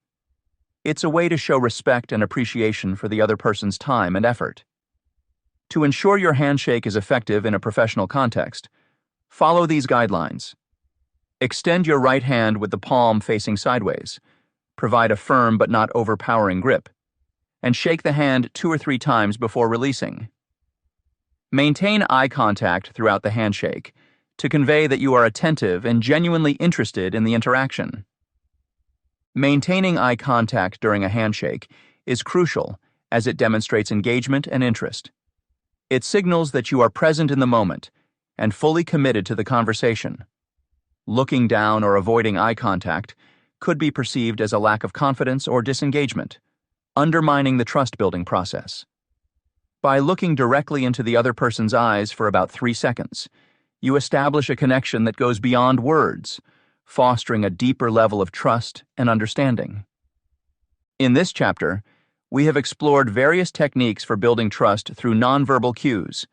It's a way to show respect and appreciation for the other person's time and effort. To ensure your handshake is effective in a professional context, follow these guidelines. Extend your right hand with the palm facing sideways. Provide a firm but not overpowering grip, and shake the hand 2 or 3 times before releasing. Maintain eye contact throughout the handshake to convey that you are attentive and genuinely interested in the interaction. Maintaining eye contact during a handshake is crucial as it demonstrates engagement and interest. It signals that you are present in the moment and fully committed to the conversation. Looking down or avoiding eye contact could be perceived as a lack of confidence or disengagement, undermining the trust-building process. By looking directly into the other person's eyes for about 3 seconds, you establish a connection that goes beyond words, fostering a deeper level of trust and understanding. In this chapter, we have explored various techniques for building trust through nonverbal cues,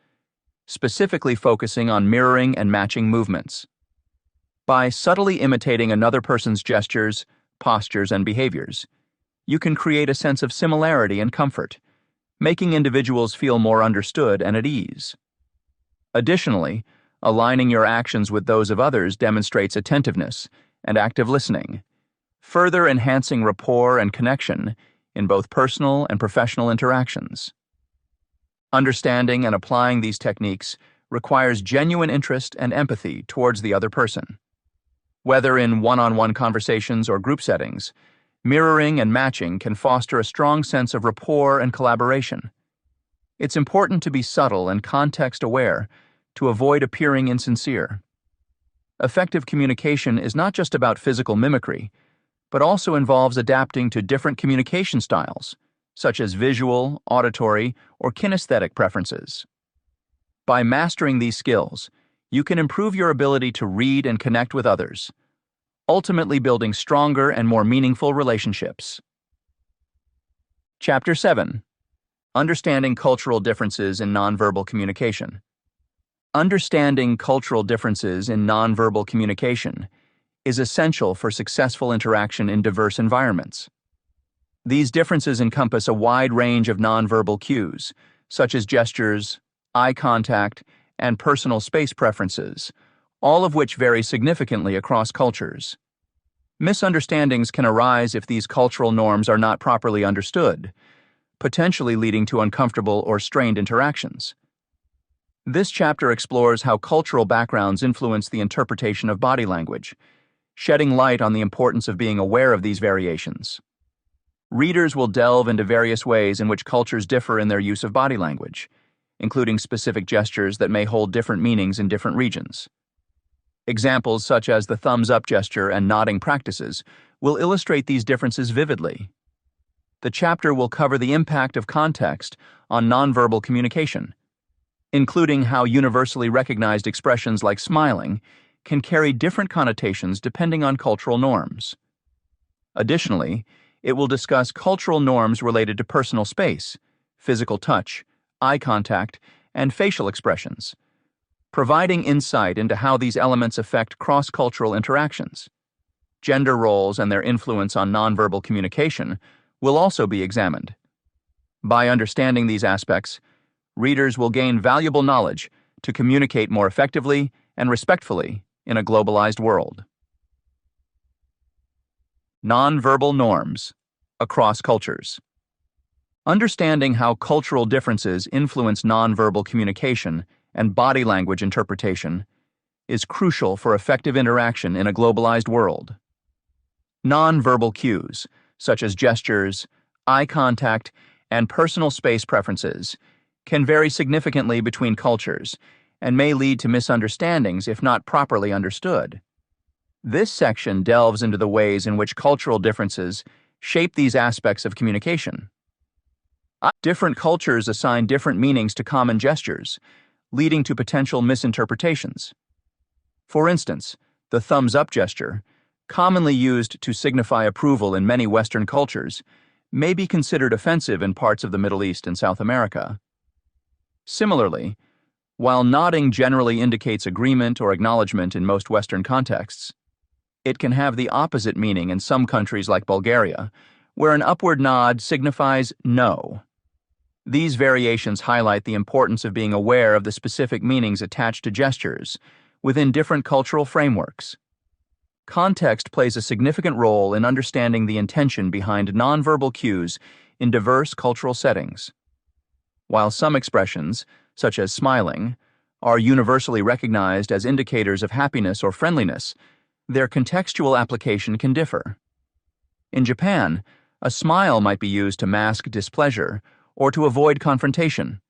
specifically focusing on mirroring and matching movements. By subtly imitating another person's gestures, postures, and behaviors, you can create a sense of similarity and comfort, making individuals feel more understood and at ease. Additionally, aligning your actions with those of others demonstrates attentiveness and active listening, further enhancing rapport and connection in both personal and professional interactions. Understanding and applying these techniques requires genuine interest and empathy towards the other person. Whether in one-on-one conversations or group settings, mirroring and matching can foster a strong sense of rapport and collaboration. It's important to be subtle and context-aware to avoid appearing insincere. Effective communication is not just about physical mimicry, but also involves adapting to different communication styles, such as visual, auditory, or kinesthetic preferences. By mastering these skills, you can improve your ability to read and connect with others, ultimately building stronger and more meaningful relationships. Chapter 7. Understanding Cultural Differences in Nonverbal Communication. Understanding cultural differences in nonverbal communication is essential for successful interaction in diverse environments. These differences encompass a wide range of nonverbal cues, such as gestures, eye contact, and personal space preferences, all of which vary significantly across cultures. Misunderstandings can arise if these cultural norms are not properly understood, potentially leading to uncomfortable or strained interactions. This chapter explores how cultural backgrounds influence the interpretation of body language, shedding light on the importance of being aware of these variations. Readers will delve into various ways in which cultures differ in their use of body language, including specific gestures that may hold different meanings in different regions. Examples such as the thumbs-up gesture and nodding practices will illustrate these differences vividly. The chapter will cover the impact of context on nonverbal communication, including how universally recognized expressions like smiling can carry different connotations depending on cultural norms. Additionally, it will discuss cultural norms related to personal space, physical touch, eye contact, and facial expressions, providing insight into how these elements affect cross-cultural interactions. Gender roles and their influence on nonverbal communication will also be examined. By understanding these aspects, readers will gain valuable knowledge to communicate more effectively and respectfully in a globalized world. Nonverbal norms across cultures. Understanding how cultural differences influence nonverbal communication and body language interpretation is crucial for effective interaction in a globalized world. Nonverbal cues, such as gestures, eye contact, and personal space preferences, can vary significantly between cultures and may lead to misunderstandings if not properly understood. This section delves into the ways in which cultural differences shape these aspects of communication. Different cultures assign different meanings to common gestures, leading to potential misinterpretations. For instance, the thumbs-up gesture, commonly used to signify approval in many Western cultures, may be considered offensive in parts of the Middle East and South America. Similarly, while nodding generally indicates agreement or acknowledgement in most Western contexts, it can have the opposite meaning in some countries like Bulgaria, where an upward nod signifies no. These variations highlight the importance of being aware of the specific meanings attached to gestures within different cultural frameworks. Context plays a significant role in understanding the intention behind nonverbal cues in diverse cultural settings. While some expressions, such as smiling, are universally recognized as indicators of happiness or friendliness, their contextual application can differ. In Japan, a smile might be used to mask displeasure or to avoid confrontation,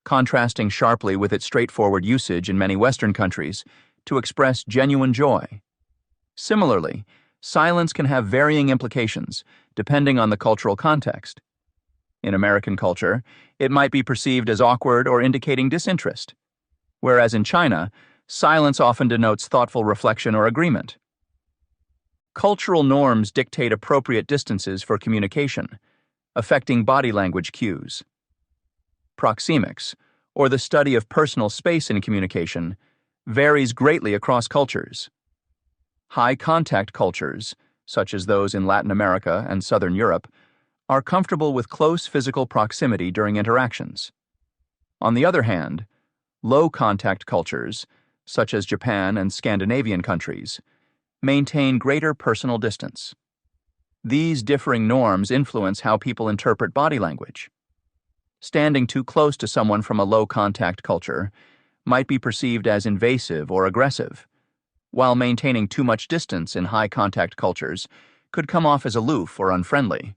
contrasting sharply with its straightforward usage in many Western countries to express genuine joy. Similarly, silence can have varying implications depending on the cultural context. In American culture, it might be perceived as awkward or indicating disinterest, whereas in China, silence often denotes thoughtful reflection or agreement. Cultural norms dictate appropriate distances for communication, affecting body language cues. Proxemics, or the study of personal space in communication, varies greatly across cultures. High-contact cultures, such as those in Latin America and Southern Europe, are comfortable with close physical proximity during interactions. On the other hand, low-contact cultures, such as Japan and Scandinavian countries, maintain greater personal distance. These differing norms influence how people interpret body language. Standing too close to someone from a low-contact culture might be perceived as invasive or aggressive, while maintaining too much distance in high-contact cultures could come off as aloof or unfriendly.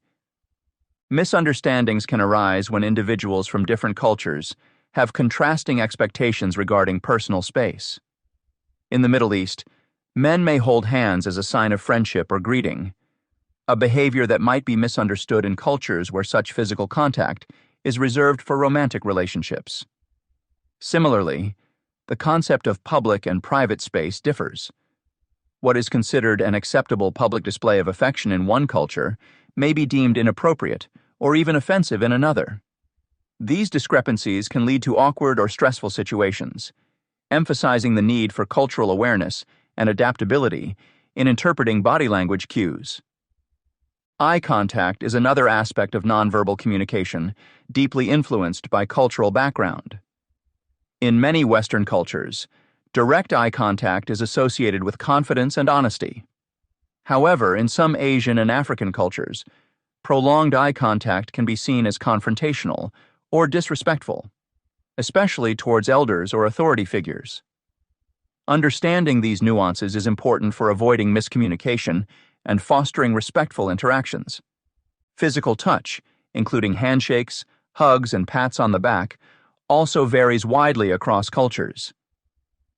Misunderstandings can arise when individuals from different cultures have contrasting expectations regarding personal space. In the Middle East, men may hold hands as a sign of friendship or greeting, a behavior that might be misunderstood in cultures where such physical contact is reserved for romantic relationships. Similarly, the concept of public and private space differs. What is considered an acceptable public display of affection in one culture may be deemed inappropriate or even offensive in another. These discrepancies can lead to awkward or stressful situations, emphasizing the need for cultural awareness and adaptability in interpreting body language cues. Eye contact is another aspect of nonverbal communication, deeply influenced by cultural background. In many Western cultures, direct eye contact is associated with confidence and honesty. However, in some Asian and African cultures, prolonged eye contact can be seen as confrontational or disrespectful, especially towards elders or authority figures. Understanding these nuances is important for avoiding miscommunication and fostering respectful interactions. Physical touch, including handshakes, hugs, and pats on the back, also varies widely across cultures.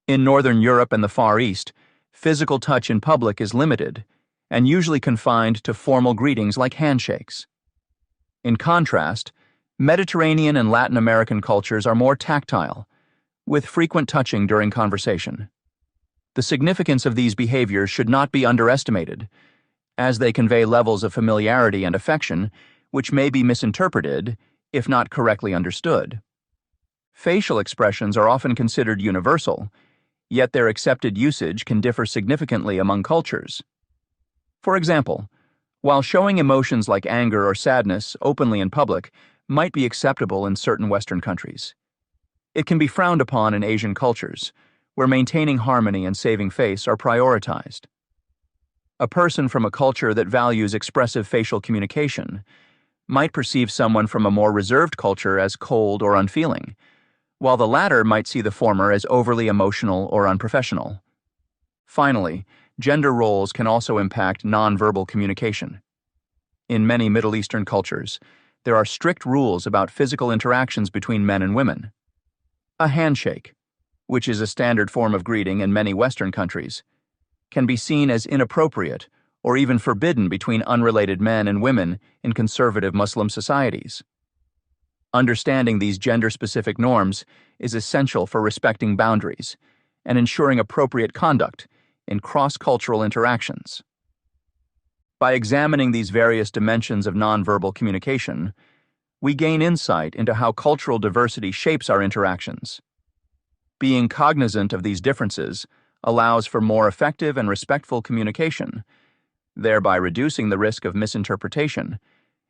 In Northern Europe and the Far East, physical touch in public is limited and usually confined to formal greetings like handshakes. In contrast, Mediterranean and Latin American cultures are more tactile, with frequent touching during conversation. The significance of these behaviors should not be underestimated, as they convey levels of familiarity and affection which may be misinterpreted if not correctly understood. Facial expressions are often considered universal, yet their accepted usage can differ significantly among cultures. For example, while showing emotions like anger or sadness openly in public might be acceptable in certain Western countries, it can be frowned upon in Asian cultures, where maintaining harmony and saving face are prioritized. A person from a culture that values expressive facial communication might perceive someone from a more reserved culture as cold or unfeeling, while the latter might see the former as overly emotional or unprofessional. Finally, gender roles can also impact nonverbal communication. In many Middle Eastern cultures, there are strict rules about physical interactions between men and women. A handshake, which is a standard form of greeting in many Western countries, can be seen as inappropriate or even forbidden between unrelated men and women in conservative Muslim societies. Understanding these gender-specific norms is essential for respecting boundaries and ensuring appropriate conduct in cross-cultural interactions. By examining these various dimensions of nonverbal communication, we gain insight into how cultural diversity shapes our interactions. Being cognizant of these differences allows for more effective and respectful communication, thereby reducing the risk of misinterpretation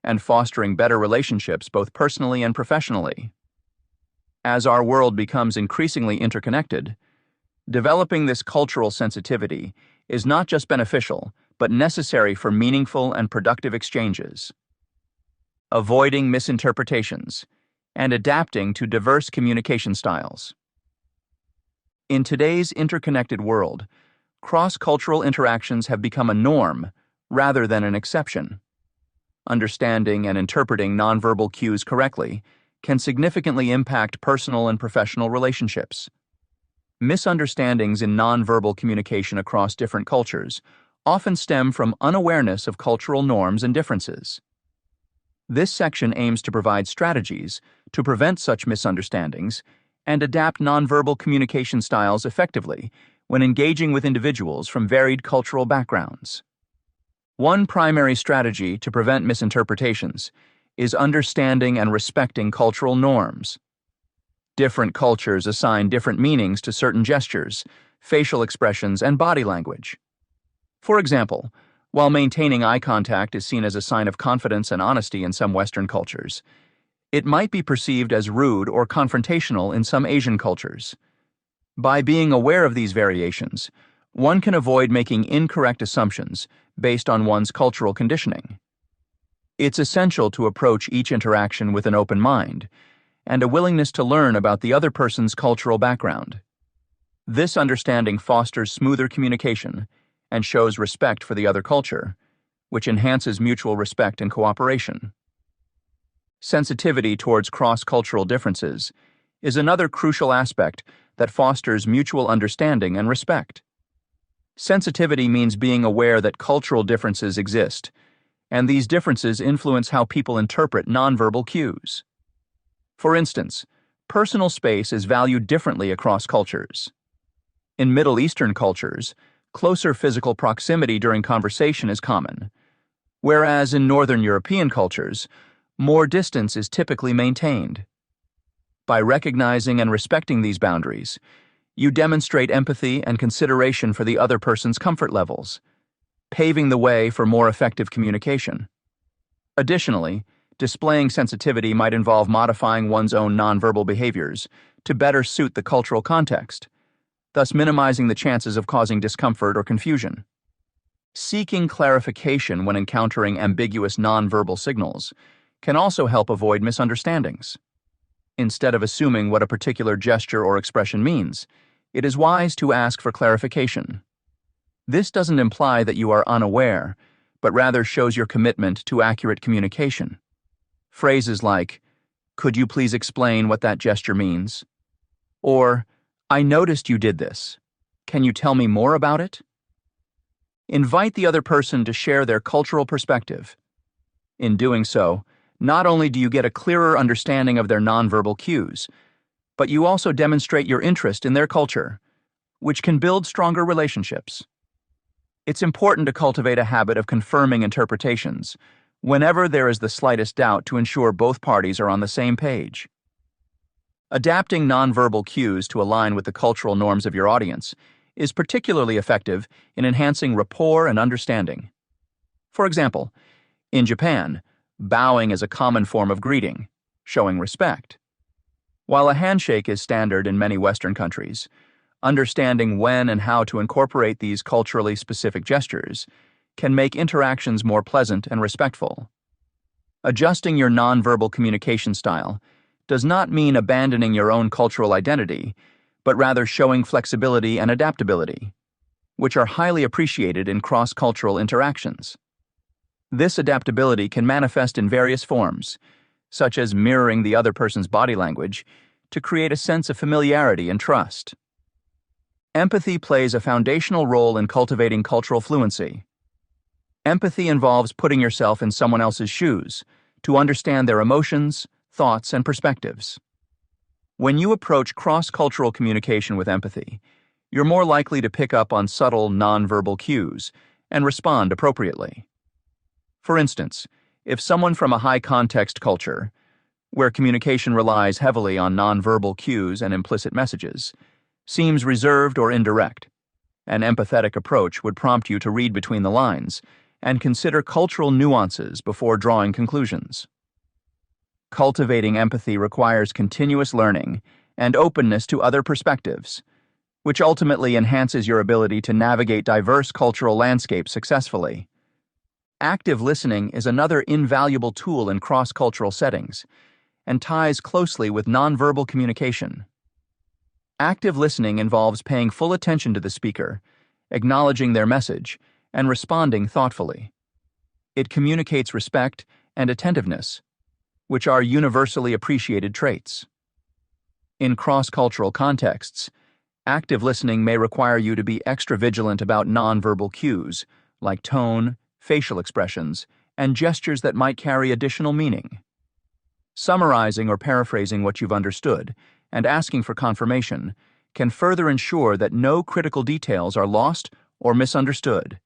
and fostering better relationships both personally and professionally. As our world becomes increasingly interconnected, developing this cultural sensitivity is not just beneficial, but necessary for meaningful and productive exchanges. Avoiding misinterpretations and adapting to diverse communication styles. In today's interconnected world, cross-cultural interactions have become a norm rather than an exception. Understanding and interpreting nonverbal cues correctly can significantly impact personal and professional relationships. Misunderstandings in nonverbal communication across different cultures often stem from unawareness of cultural norms and differences. This section aims to provide strategies to prevent such misunderstandings and adapt nonverbal communication styles effectively when engaging with individuals from varied cultural backgrounds. One primary strategy to prevent misinterpretations is understanding and respecting cultural norms. Different cultures assign different meanings to certain gestures, facial expressions, and body language. For example, while maintaining eye contact is seen as a sign of confidence and honesty in some Western cultures, it might be perceived as rude or confrontational in some Asian cultures. By being aware of these variations, one can avoid making incorrect assumptions based on one's cultural conditioning. It's essential to approach each interaction with an open mind and a willingness to learn about the other person's cultural background. This understanding fosters smoother communication and shows respect for the other culture, which enhances mutual respect and cooperation. Sensitivity towards cross-cultural differences is another crucial aspect that fosters mutual understanding and respect. Sensitivity means being aware that cultural differences exist, and these differences influence how people interpret nonverbal cues. For instance, personal space is valued differently across cultures. In Middle Eastern cultures, closer physical proximity during conversation is common, whereas in Northern European cultures, more distance is typically maintained. By recognizing and respecting these boundaries, you demonstrate empathy and consideration for the other person's comfort levels, paving the way for more effective communication. Additionally, displaying sensitivity might involve modifying one's own nonverbal behaviors to better suit the cultural context, thus minimizing the chances of causing discomfort or confusion. Seeking clarification when encountering ambiguous nonverbal signals can also help avoid misunderstandings. Instead of assuming what a particular gesture or expression means, it is wise to ask for clarification. This doesn't imply that you are unaware, but rather shows your commitment to accurate communication. Phrases like, "Could you please explain what that gesture means?" Or, "I noticed you did this. Can you tell me more about it?" Invite the other person to share their cultural perspective. In doing so, not only do you get a clearer understanding of their nonverbal cues, but you also demonstrate your interest in their culture, which can build stronger relationships. It's important to cultivate a habit of confirming interpretations whenever there is the slightest doubt to ensure both parties are on the same page. Adapting nonverbal cues to align with the cultural norms of your audience is particularly effective in enhancing rapport and understanding. For example, in Japan, bowing is a common form of greeting, showing respect. While a handshake is standard in many Western countries, understanding when and how to incorporate these culturally specific gestures can make interactions more pleasant and respectful. Adjusting your nonverbal communication style does not mean abandoning your own cultural identity, but rather showing flexibility and adaptability, which are highly appreciated in cross-cultural interactions. This adaptability can manifest in various forms, such as mirroring the other person's body language, to create a sense of familiarity and trust. Empathy plays a foundational role in cultivating cultural fluency. Empathy involves putting yourself in someone else's shoes to understand their emotions, thoughts, and perspectives. When you approach cross-cultural communication with empathy, you're more likely to pick up on subtle nonverbal cues and respond appropriately. For instance, if someone from a high-context culture, where communication relies heavily on nonverbal cues and implicit messages, seems reserved or indirect, an empathetic approach would prompt you to read between the lines and consider cultural nuances before drawing conclusions. Cultivating empathy requires continuous learning and openness to other perspectives, which ultimately enhances your ability to navigate diverse cultural landscapes successfully. Active listening is another invaluable tool in cross-cultural settings and ties closely with nonverbal communication. Active listening involves paying full attention to the speaker, acknowledging their message, and responding thoughtfully. It communicates respect and attentiveness, which are universally appreciated traits. In cross-cultural contexts, active listening may require you to be extra vigilant about nonverbal cues, like tone, facial expressions, and gestures that might carry additional meaning. Summarizing or paraphrasing what you've understood and asking for confirmation can further ensure that no critical details are lost or misunderstood.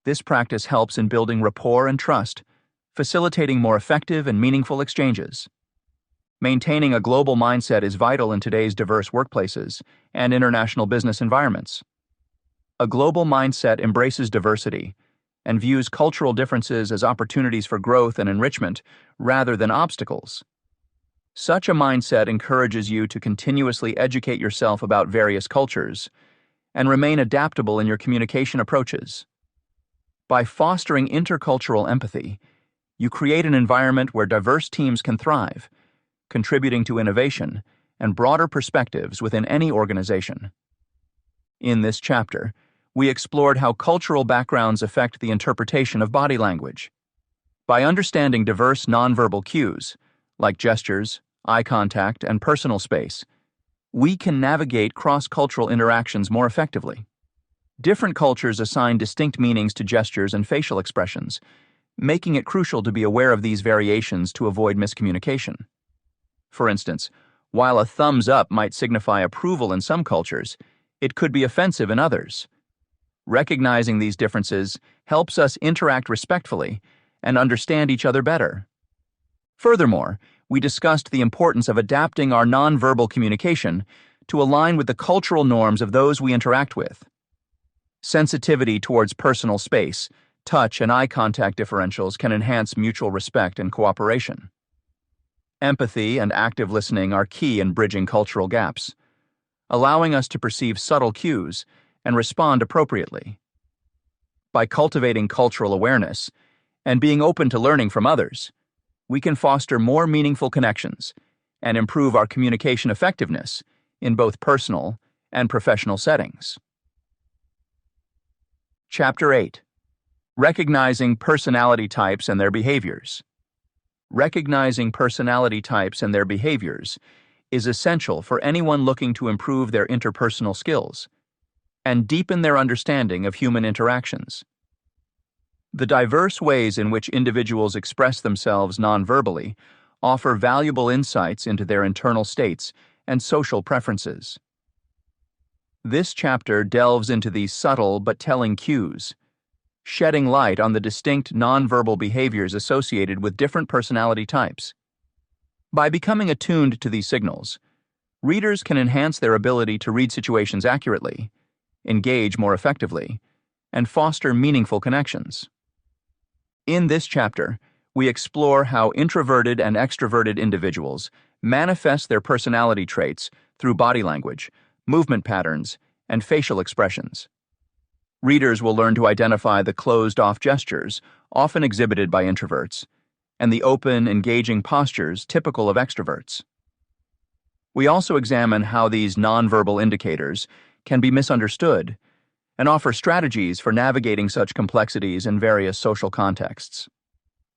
This practice helps in building rapport and trust, facilitating more effective and meaningful exchanges. Maintaining a global mindset is vital in today's diverse workplaces and international business environments. A global mindset embraces diversity and views cultural differences as opportunities for growth and enrichment rather than obstacles. Such a mindset encourages you to continuously educate yourself about various cultures and remain adaptable in your communication approaches. By fostering intercultural empathy, you create an environment where diverse teams can thrive, contributing to innovation and broader perspectives within any organization. In this chapter, we explored how cultural backgrounds affect the interpretation of body language. By understanding diverse nonverbal cues, like gestures, eye contact, and personal space, we can navigate cross-cultural interactions more effectively. Different cultures assign distinct meanings to gestures and facial expressions, making it crucial to be aware of these variations to avoid miscommunication. For instance, while a thumbs up might signify approval in some cultures, it could be offensive in others. Recognizing these differences helps us interact respectfully and understand each other better. Furthermore, we discussed the importance of adapting our nonverbal communication to align with the cultural norms of those we interact with. Sensitivity towards personal space, touch, and eye contact differentials can enhance mutual respect and cooperation. Empathy and active listening are key in bridging cultural gaps, allowing us to perceive subtle cues and respond appropriately. By cultivating cultural awareness and being open to learning from others, we can foster more meaningful connections and improve our communication effectiveness in both personal and professional settings. Chapter 8. Recognizing personality types and their behaviors. Recognizing personality types and their behaviors is essential for anyone looking to improve their interpersonal skills and deepen their understanding of human interactions. The diverse ways in which individuals express themselves nonverbally offer valuable insights into their internal states and social preferences. This chapter delves into these subtle but telling cues, shedding light on the distinct nonverbal behaviors associated with different personality types. By becoming attuned to these signals, readers can enhance their ability to read situations accurately, engage more effectively, and foster meaningful connections. In this chapter, we explore how introverted and extroverted individuals manifest their personality traits through body language, movement patterns, and facial expressions. Readers will learn to identify the closed-off gestures, often exhibited by introverts, and the open, engaging postures typical of extroverts. We also examine how these nonverbal indicators can be misunderstood and offer strategies for navigating such complexities in various social contexts.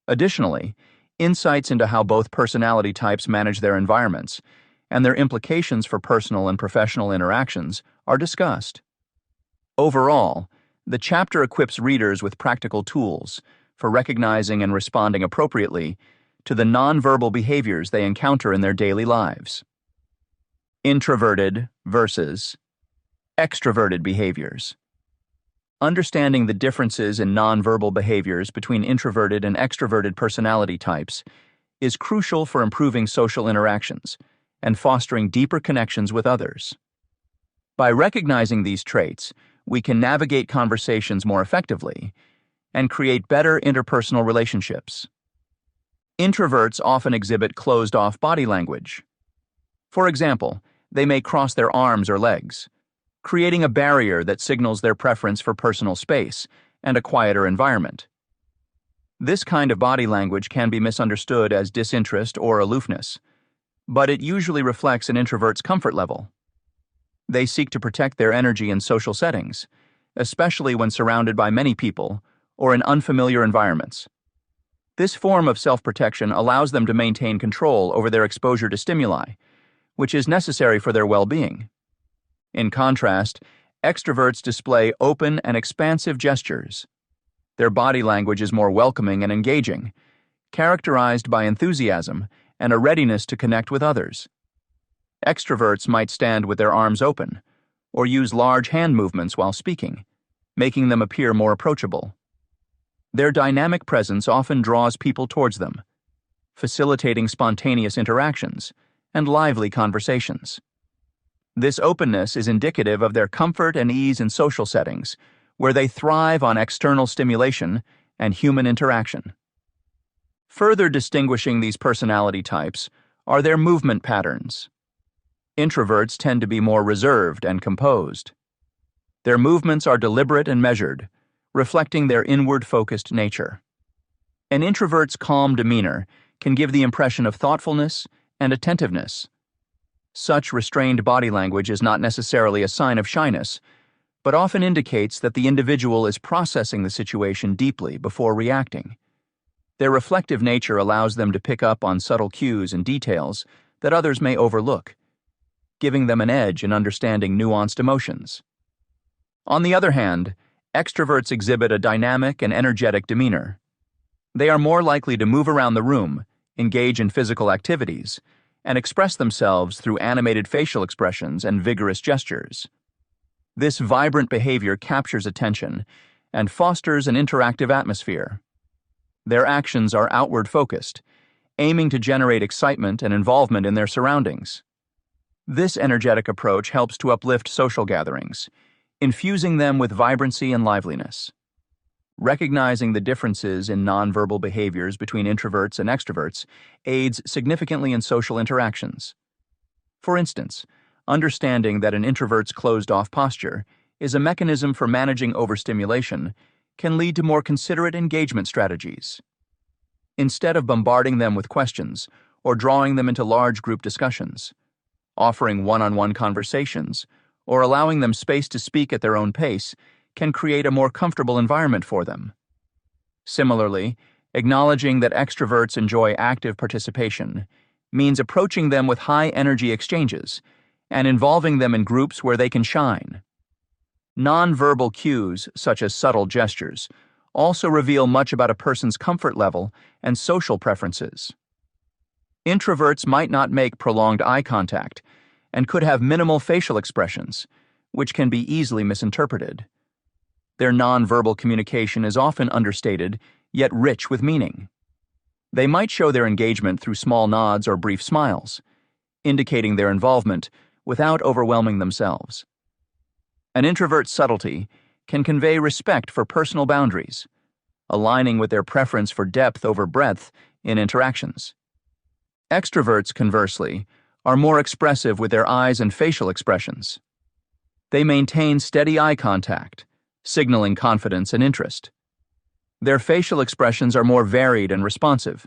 Additionally, insights into how both personality types manage their environments and their implications for personal and professional interactions are discussed. Overall, The chapter equips readers with practical tools for recognizing and responding appropriately to the nonverbal behaviors they encounter in their daily lives. Introverted versus extroverted behaviors. Understanding the differences in nonverbal behaviors between introverted and extroverted personality types is crucial for improving social interactions and fostering deeper connections with others. By recognizing these traits, we can navigate conversations more effectively and create better interpersonal relationships. Introverts often exhibit closed-off body language. For example, they may cross their arms or legs, creating a barrier that signals their preference for personal space and a quieter environment. This kind of body language can be misunderstood as disinterest or aloofness, but it usually reflects an introvert's comfort level. They seek to protect their energy in social settings, especially when surrounded by many people or in unfamiliar environments. This form of self-protection allows them to maintain control over their exposure to stimuli, which is necessary for their well-being. In contrast, extroverts display open and expansive gestures. Their body language is more welcoming and engaging, characterized by enthusiasm and a readiness to connect with others. Extroverts might stand with their arms open or use large hand movements while speaking, making them appear more approachable. Their dynamic presence often draws people towards them, facilitating spontaneous interactions and lively conversations. This openness is indicative of their comfort and ease in social settings, where they thrive on external stimulation and human interaction. Further distinguishing these personality types are their movement patterns. Introverts tend to be more reserved and composed. Their movements are deliberate and measured, reflecting their inward-focused nature. An introvert's calm demeanor can give the impression of thoughtfulness and attentiveness. Such restrained body language is not necessarily a sign of shyness, but often indicates that the individual is processing the situation deeply before reacting. Their reflective nature allows them to pick up on subtle cues and details that others may overlook, giving them an edge in understanding nuanced emotions. On the other hand, extroverts exhibit a dynamic and energetic demeanor. They are more likely to move around the room, engage in physical activities, and express themselves through animated facial expressions and vigorous gestures. This vibrant behavior captures attention and fosters an interactive atmosphere. Their actions are outward-focused, aiming to generate excitement and involvement in their surroundings. This energetic approach helps to uplift social gatherings, infusing them with vibrancy and liveliness. Recognizing the differences in nonverbal behaviors between introverts and extroverts aids significantly in social interactions. For instance, understanding that an introvert's closed-off posture is a mechanism for managing overstimulation can lead to more considerate engagement strategies. Instead of bombarding them with questions or drawing them into large group discussions, offering one-on-one conversations or allowing them space to speak at their own pace can create a more comfortable environment for them. Similarly, acknowledging that extroverts enjoy active participation means approaching them with high-energy exchanges and involving them in groups where they can shine. Non-verbal cues, such as subtle gestures, also reveal much about a person's comfort level and social preferences. Introverts might not make prolonged eye contact and could have minimal facial expressions, which can be easily misinterpreted. Their nonverbal communication is often understated, yet rich with meaning. They might show their engagement through small nods or brief smiles, indicating their involvement without overwhelming themselves. An introvert's subtlety can convey respect for personal boundaries, aligning with their preference for depth over breadth in interactions. Extroverts, conversely, are more expressive with their eyes and facial expressions. They maintain steady eye contact, signaling confidence and interest. Their facial expressions are more varied and responsive,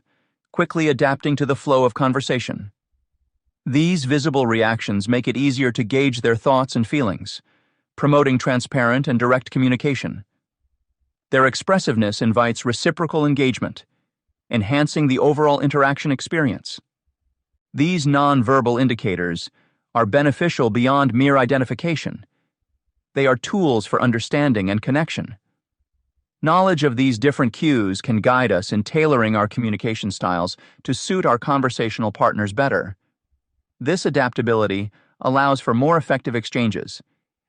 quickly adapting to the flow of conversation. These visible reactions make it easier to gauge their thoughts and feelings, promoting transparent and direct communication. Their expressiveness invites reciprocal engagement, enhancing the overall interaction experience. These nonverbal indicators are beneficial beyond mere identification. They are tools for understanding and connection. Knowledge of these different cues can guide us in tailoring our communication styles to suit our conversational partners better. This adaptability allows for more effective exchanges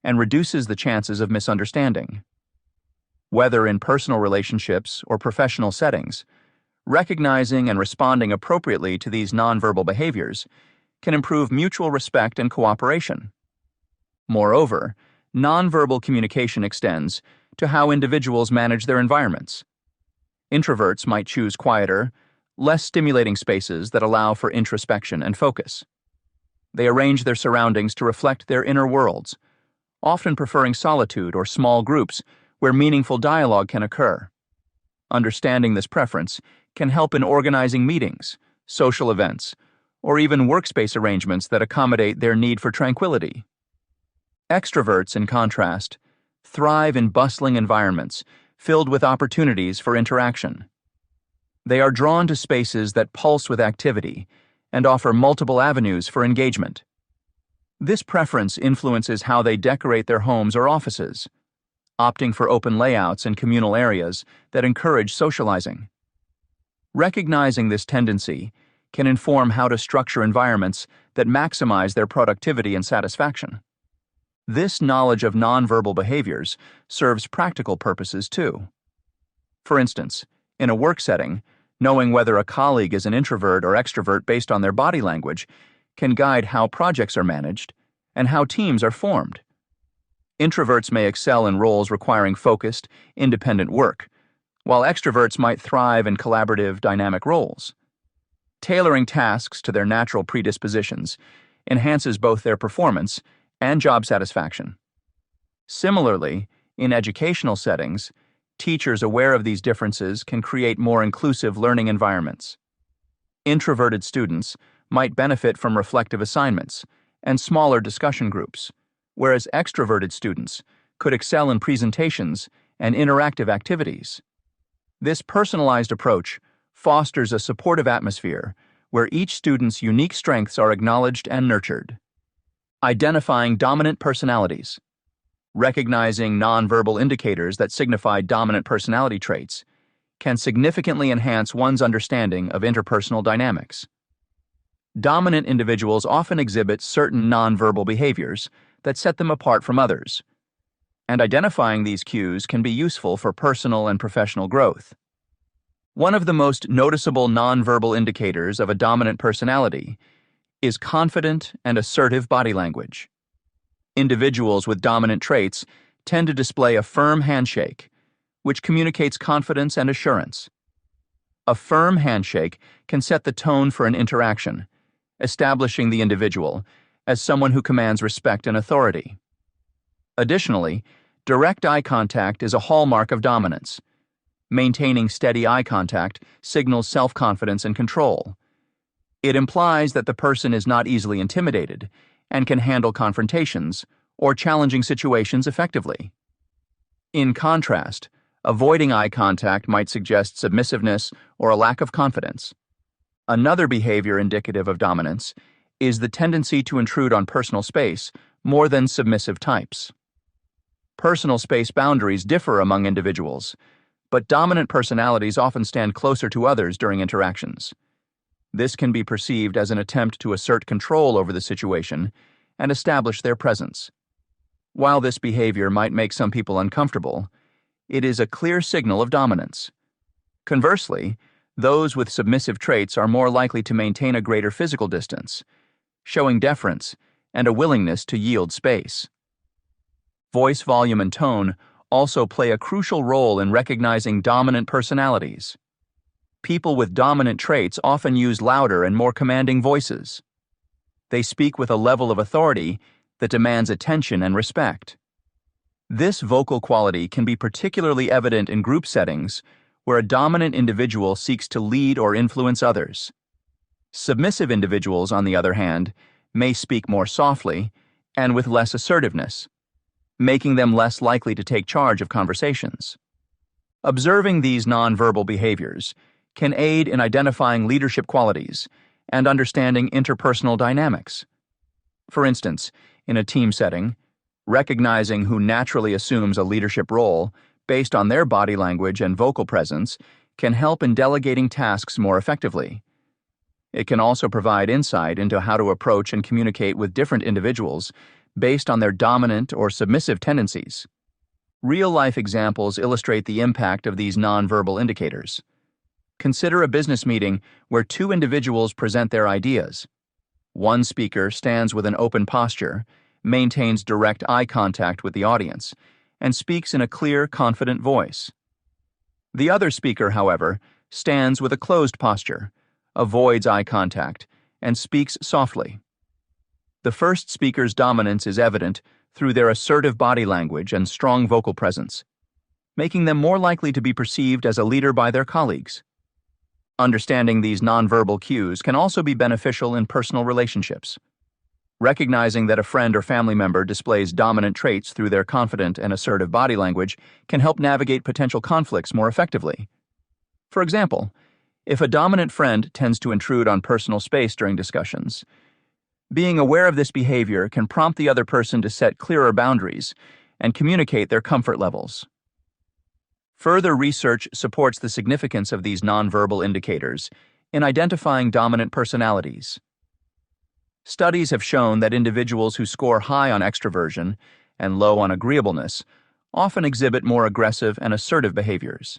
and reduces the chances of misunderstanding. Whether in personal relationships or professional settings, recognizing and responding appropriately to these nonverbal behaviors can improve mutual respect and cooperation. Moreover, nonverbal communication extends to how individuals manage their environments. Introverts might choose quieter, less stimulating spaces that allow for introspection and focus. They arrange their surroundings to reflect their inner worlds, often preferring solitude or small groups where meaningful dialogue can occur. Understanding this preference can help in organizing meetings, social events, or even workspace arrangements that accommodate their need for tranquility. Extroverts, in contrast, thrive in bustling environments filled with opportunities for interaction. They are drawn to spaces that pulse with activity and offer multiple avenues for engagement. This preference influences how they decorate their homes or offices, opting for open layouts and communal areas that encourage socializing. Recognizing this tendency can inform how to structure environments that maximize their productivity and satisfaction. This knowledge of nonverbal behaviors serves practical purposes too. For instance, in a work setting, knowing whether a colleague is an introvert or extrovert based on their body language can guide how projects are managed and how teams are formed. Introverts may excel in roles requiring focused, independent work, while extroverts might thrive in collaborative, dynamic roles. Tailoring tasks to their natural predispositions enhances both their performance and job satisfaction. Similarly, in educational settings, teachers aware of these differences can create more inclusive learning environments. Introverted students might benefit from reflective assignments and smaller discussion groups, whereas extroverted students could excel in presentations and interactive activities. This personalized approach fosters a supportive atmosphere where each student's unique strengths are acknowledged and nurtured. Identifying dominant personalities. Recognizing nonverbal indicators that signify dominant personality traits can significantly enhance one's understanding of interpersonal dynamics. Dominant individuals often exhibit certain nonverbal behaviors that set them apart from others, and identifying these cues can be useful for personal and professional growth. One of the most noticeable nonverbal indicators of a dominant personality is confident and assertive body language. Individuals with dominant traits tend to display a firm handshake, which communicates confidence and assurance. A firm handshake can set the tone for an interaction, establishing the individual as someone who commands respect and authority. Additionally, direct eye contact is a hallmark of dominance. Maintaining steady eye contact signals self-confidence and control. It implies that the person is not easily intimidated and can handle confrontations or challenging situations effectively. In contrast, avoiding eye contact might suggest submissiveness or a lack of confidence. Another behavior indicative of dominance is the tendency to intrude on personal space more than submissive types. Personal space boundaries differ among individuals, but dominant personalities often stand closer to others during interactions. This can be perceived as an attempt to assert control over the situation and establish their presence. While this behavior might make some people uncomfortable, it is a clear signal of dominance. Conversely, those with submissive traits are more likely to maintain a greater physical distance, showing deference and a willingness to yield space. Voice volume and tone also play a crucial role in recognizing dominant personalities. People with dominant traits often use louder and more commanding voices. They speak with a level of authority that demands attention and respect. This vocal quality can be particularly evident in group settings where a dominant individual seeks to lead or influence others. Submissive individuals, on the other hand, may speak more softly and with less assertiveness, making them less likely to take charge of conversations. Observing these nonverbal behaviors can aid in identifying leadership qualities and understanding interpersonal dynamics. For instance, in a team setting, Recognizing who naturally assumes a leadership role based on their body language and vocal presence can help in delegating tasks more effectively. It can also provide insight into how to approach and communicate with different individuals based on their dominant or submissive tendencies. Real-life examples illustrate the impact of these nonverbal indicators. Consider a business meeting where two individuals present their ideas. One speaker stands with an open posture, maintains direct eye contact with the audience, and speaks in a clear, confident voice. The other speaker, however, stands with a closed posture, avoids eye contact, and speaks softly. The first speaker's dominance is evident through their assertive body language and strong vocal presence, making them more likely to be perceived as a leader by their colleagues. Understanding these nonverbal cues can also be beneficial in personal relationships. Recognizing that a friend or family member displays dominant traits through their confident and assertive body language can help navigate potential conflicts more effectively. For example, if a dominant friend tends to intrude on personal space during discussions, being aware of this behavior can prompt the other person to set clearer boundaries and communicate their comfort levels. Further research supports the significance of these nonverbal indicators in identifying dominant personalities. Studies have shown that individuals who score high on extroversion and low on agreeableness often exhibit more aggressive and assertive behaviors.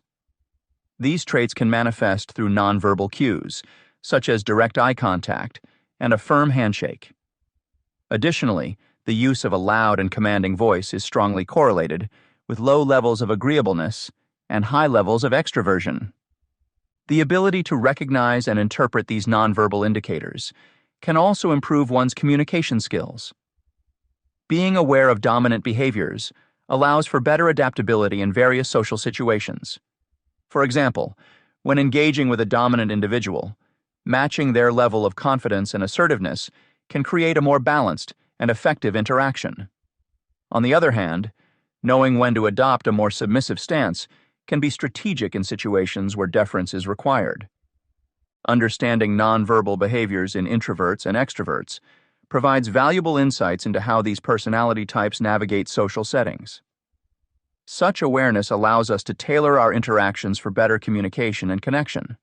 These traits can manifest through nonverbal cues, such as direct eye contact and a firm handshake. Additionally, the use of a loud and commanding voice is strongly correlated with low levels of agreeableness and high levels of extroversion. The ability to recognize and interpret these nonverbal indicators can also improve one's communication skills. Being aware of dominant behaviors allows for better adaptability in various social situations. For example, when engaging with a dominant individual, matching their level of confidence and assertiveness can create a more balanced and effective interaction. On the other hand, knowing when to adopt a more submissive stance can be strategic in situations where deference is required. Understanding nonverbal behaviors in introverts and extroverts provides valuable insights into how these personality types navigate social settings. Such awareness allows us to tailor our interactions for better communication and connection.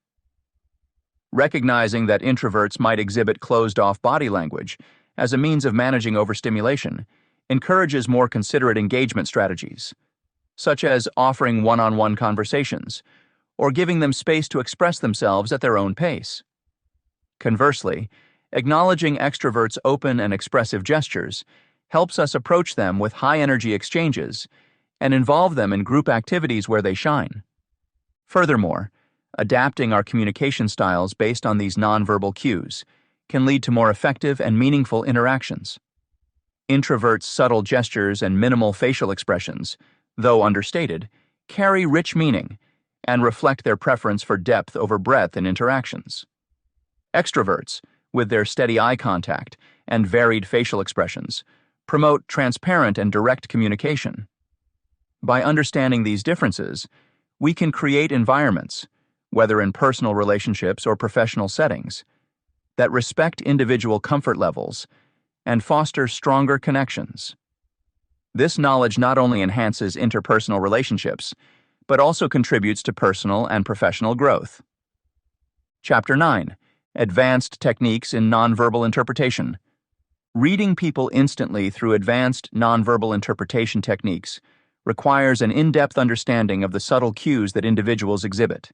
Recognizing that introverts might exhibit closed-off body language as a means of managing overstimulation encourages more considerate engagement strategies, such as offering one-on-one conversations or giving them space to express themselves at their own pace. Conversely, acknowledging extroverts' open and expressive gestures helps us approach them with high-energy exchanges and involve them in group activities where they shine. Furthermore, adapting our communication styles based on these nonverbal cues can lead to more effective and meaningful interactions. Introverts' subtle gestures and minimal facial expressions, though understated, carry rich meaning and reflect their preference for depth over breadth in interactions. Extroverts, with their steady eye contact and varied facial expressions, promote transparent and direct communication. By understanding these differences, we can create environments, whether in personal relationships or professional settings, that respect individual comfort levels and foster stronger connections. This knowledge not only enhances interpersonal relationships, but also contributes to personal and professional growth. Chapter 9. Advanced Techniques in Nonverbal Interpretation. Reading people instantly through advanced nonverbal interpretation techniques requires an in-depth understanding of the subtle cues that individuals exhibit.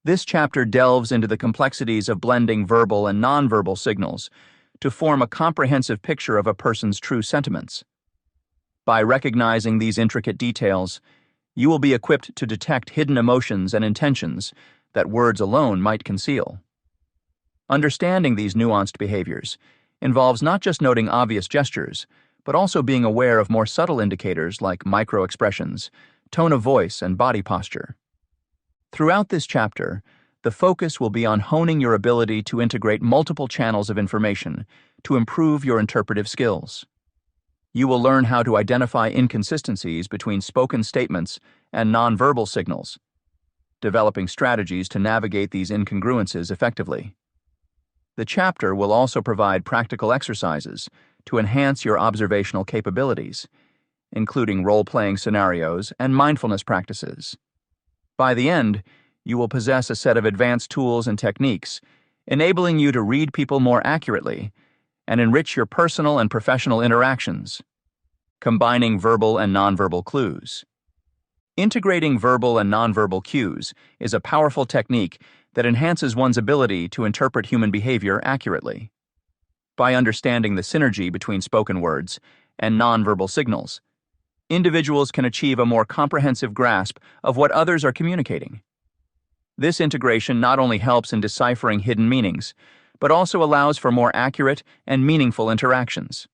This chapter delves into the complexities of blending verbal and nonverbal signals to form a comprehensive picture of a person's true sentiments. By recognizing these intricate details, you will be equipped to detect hidden emotions and intentions that words alone might conceal. Understanding these nuanced behaviors involves not just noting obvious gestures, but also being aware of more subtle indicators like micro-expressions, tone of voice, and body posture. Throughout this chapter, the focus will be on honing your ability to integrate multiple channels of information to improve your interpretive skills. You will learn how to identify inconsistencies between spoken statements and nonverbal signals, developing strategies to navigate these incongruences effectively. The chapter will also provide practical exercises to enhance your observational capabilities, including role-playing scenarios and mindfulness practices. By the end, you will possess a set of advanced tools and techniques, enabling you to read people more accurately and enrich your personal and professional interactions. Combining verbal and nonverbal clues. Integrating verbal and nonverbal cues is a powerful technique that enhances one's ability to interpret human behavior accurately. By understanding the synergy between spoken words and nonverbal signals, individuals can achieve a more comprehensive grasp of what others are communicating. This integration not only helps in deciphering hidden meanings, but also allows for more accurate and meaningful interactions.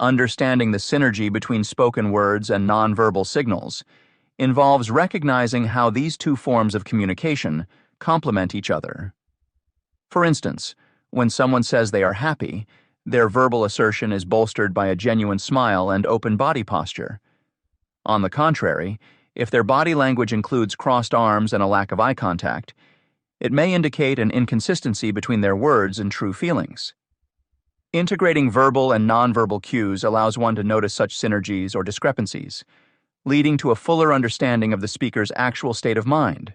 Understanding the synergy between spoken words and nonverbal signals involves recognizing how these two forms of communication complement each other. For instance, when someone says they are happy, their verbal assertion is bolstered by a genuine smile and open body posture. On the contrary, if their body language includes crossed arms and a lack of eye contact, it may indicate an inconsistency between their words and true feelings. Integrating verbal and nonverbal cues allows one to notice such synergies or discrepancies, leading to a fuller understanding of the speaker's actual state of mind.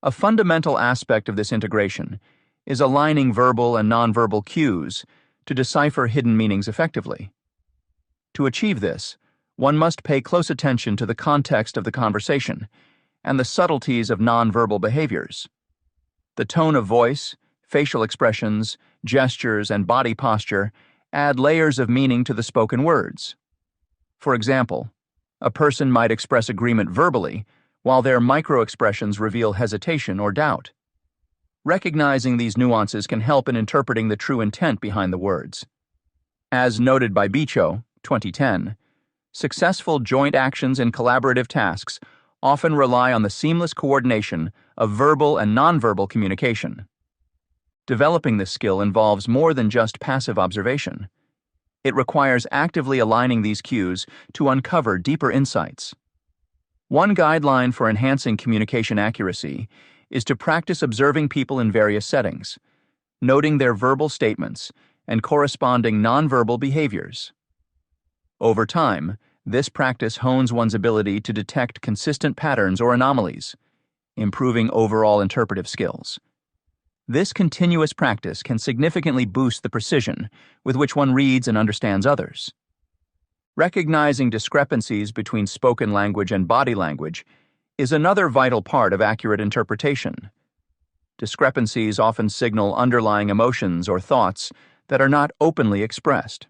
A fundamental aspect of this integration is aligning verbal and nonverbal cues to decipher hidden meanings effectively. To achieve this, one must pay close attention to the context of the conversation and the subtleties of nonverbal behaviors. The tone of voice, facial expressions, gestures, and body posture add layers of meaning to the spoken words. For example, a person might express agreement verbally, while their micro-expressions reveal hesitation or doubt. Recognizing these nuances can help in interpreting the true intent behind the words. As noted by Bicho, 2010, successful joint actions in collaborative tasks often rely on the seamless coordination of verbal and nonverbal communication. Developing this skill involves more than just passive observation. It requires actively aligning these cues to uncover deeper insights. One guideline for enhancing communication accuracy is to practice observing people in various settings, noting their verbal statements and corresponding nonverbal behaviors. Over time, this practice hones one's ability to detect consistent patterns or anomalies, improving overall interpretive skills. This continuous practice can significantly boost the precision with which one reads and understands others. Recognizing discrepancies between spoken language and body language is another vital part of accurate interpretation. Discrepancies often signal underlying emotions or thoughts that are not openly expressed.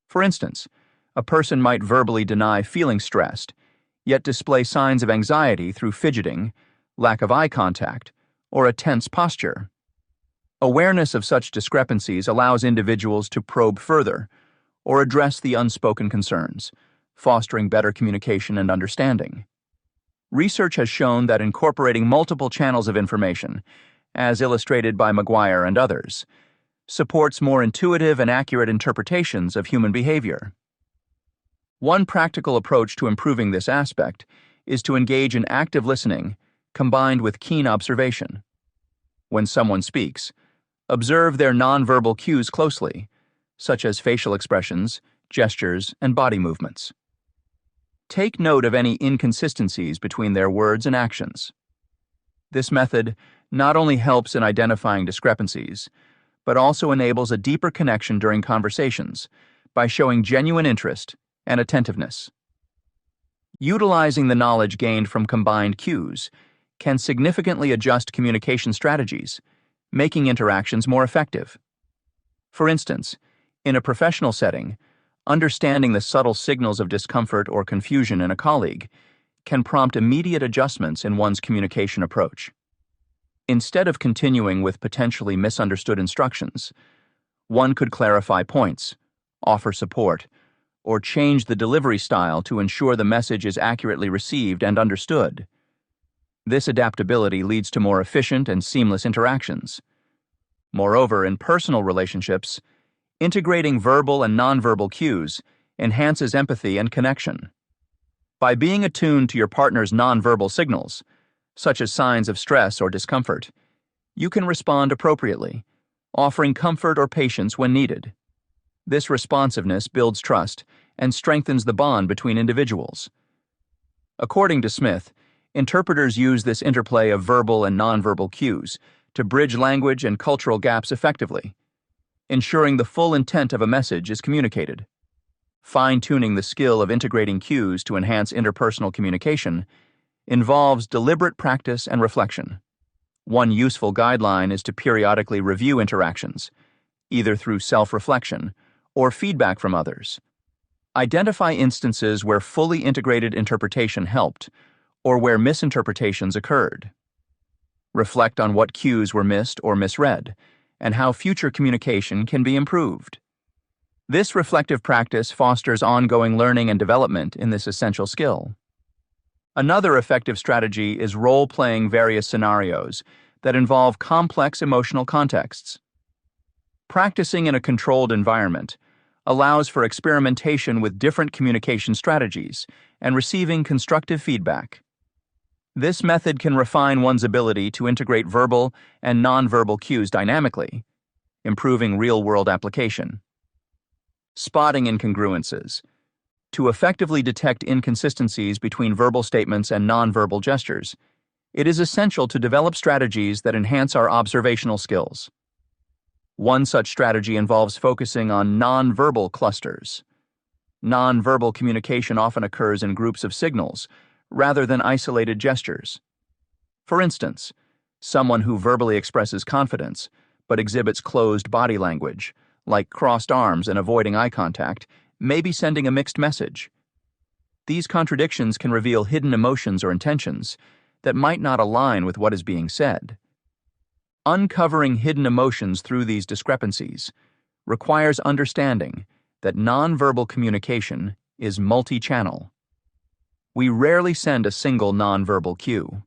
For instance, a person might verbally deny feeling stressed, yet display signs of anxiety through fidgeting, lack of eye contact, or a tense posture. Awareness of such discrepancies allows individuals to probe further or address the unspoken concerns, fostering better communication and understanding. Research has shown that incorporating multiple channels of information, as illustrated by McGuire and others, supports more intuitive and accurate interpretations of human behavior. One practical approach to improving this aspect is to engage in active listening combined with keen observation. When someone speaks, observe their nonverbal cues closely, such as facial expressions, gestures, and body movements. Take note of any inconsistencies between their words and actions. This method not only helps in identifying discrepancies, but also enables a deeper connection during conversations by showing genuine interest and attentiveness. Utilizing the knowledge gained from combined cues can significantly adjust communication strategies, making interactions more effective. For instance, in a professional setting, understanding the subtle signals of discomfort or confusion in a colleague can prompt immediate adjustments in one's communication approach. Instead of continuing with potentially misunderstood instructions, one could clarify points, offer support, or change the delivery style to ensure the message is accurately received and understood. This adaptability leads to more efficient and seamless interactions. Moreover, in personal relationships, integrating verbal and nonverbal cues enhances empathy and connection. By being attuned to your partner's nonverbal signals, such as signs of stress or discomfort, you can respond appropriately, offering comfort or patience when needed. This responsiveness builds trust and strengthens the bond between individuals. According to Smith, interpreters use this interplay of verbal and nonverbal cues to bridge language and cultural gaps effectively, ensuring the full intent of a message is communicated. Fine-tuning the skill of integrating cues to enhance interpersonal communication involves deliberate practice and reflection. One useful guideline is to periodically review interactions, either through self-reflection or feedback from others. Identify instances where fully integrated interpretation helped or where misinterpretations occurred. Reflect on what cues were missed or misread and how future communication can be improved. This reflective practice fosters ongoing learning and development in this essential skill. Another effective strategy is role-playing various scenarios that involve complex emotional contexts. Practicing in a controlled environment allows for experimentation with different communication strategies and receiving constructive feedback. This method can refine one's ability to integrate verbal and nonverbal cues dynamically, improving real-world application. Spotting incongruences. To effectively detect inconsistencies between verbal statements and nonverbal gestures, it is essential to develop strategies that enhance our observational skills. One such strategy involves focusing on nonverbal clusters. Nonverbal communication often occurs in groups of signals rather than isolated gestures. For instance, someone who verbally expresses confidence but exhibits closed body language, like crossed arms and avoiding eye contact, may be sending a mixed message. These contradictions can reveal hidden emotions or intentions that might not align with what is being said. Uncovering hidden emotions through these discrepancies requires understanding that nonverbal communication is multi-channel. We rarely send a single nonverbal cue.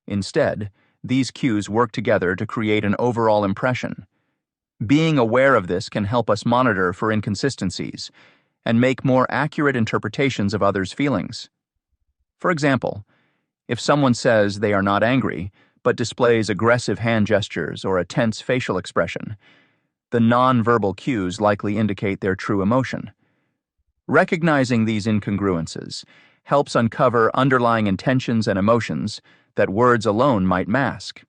Instead, these cues work together to create an overall impression. Being aware of this can help us monitor for inconsistencies and make more accurate interpretations of others' feelings. For example, if someone says they are not angry but displays aggressive hand gestures or a tense facial expression, the nonverbal cues likely indicate their true emotion. Recognizing these incongruences helps uncover underlying intentions and emotions that words alone might mask.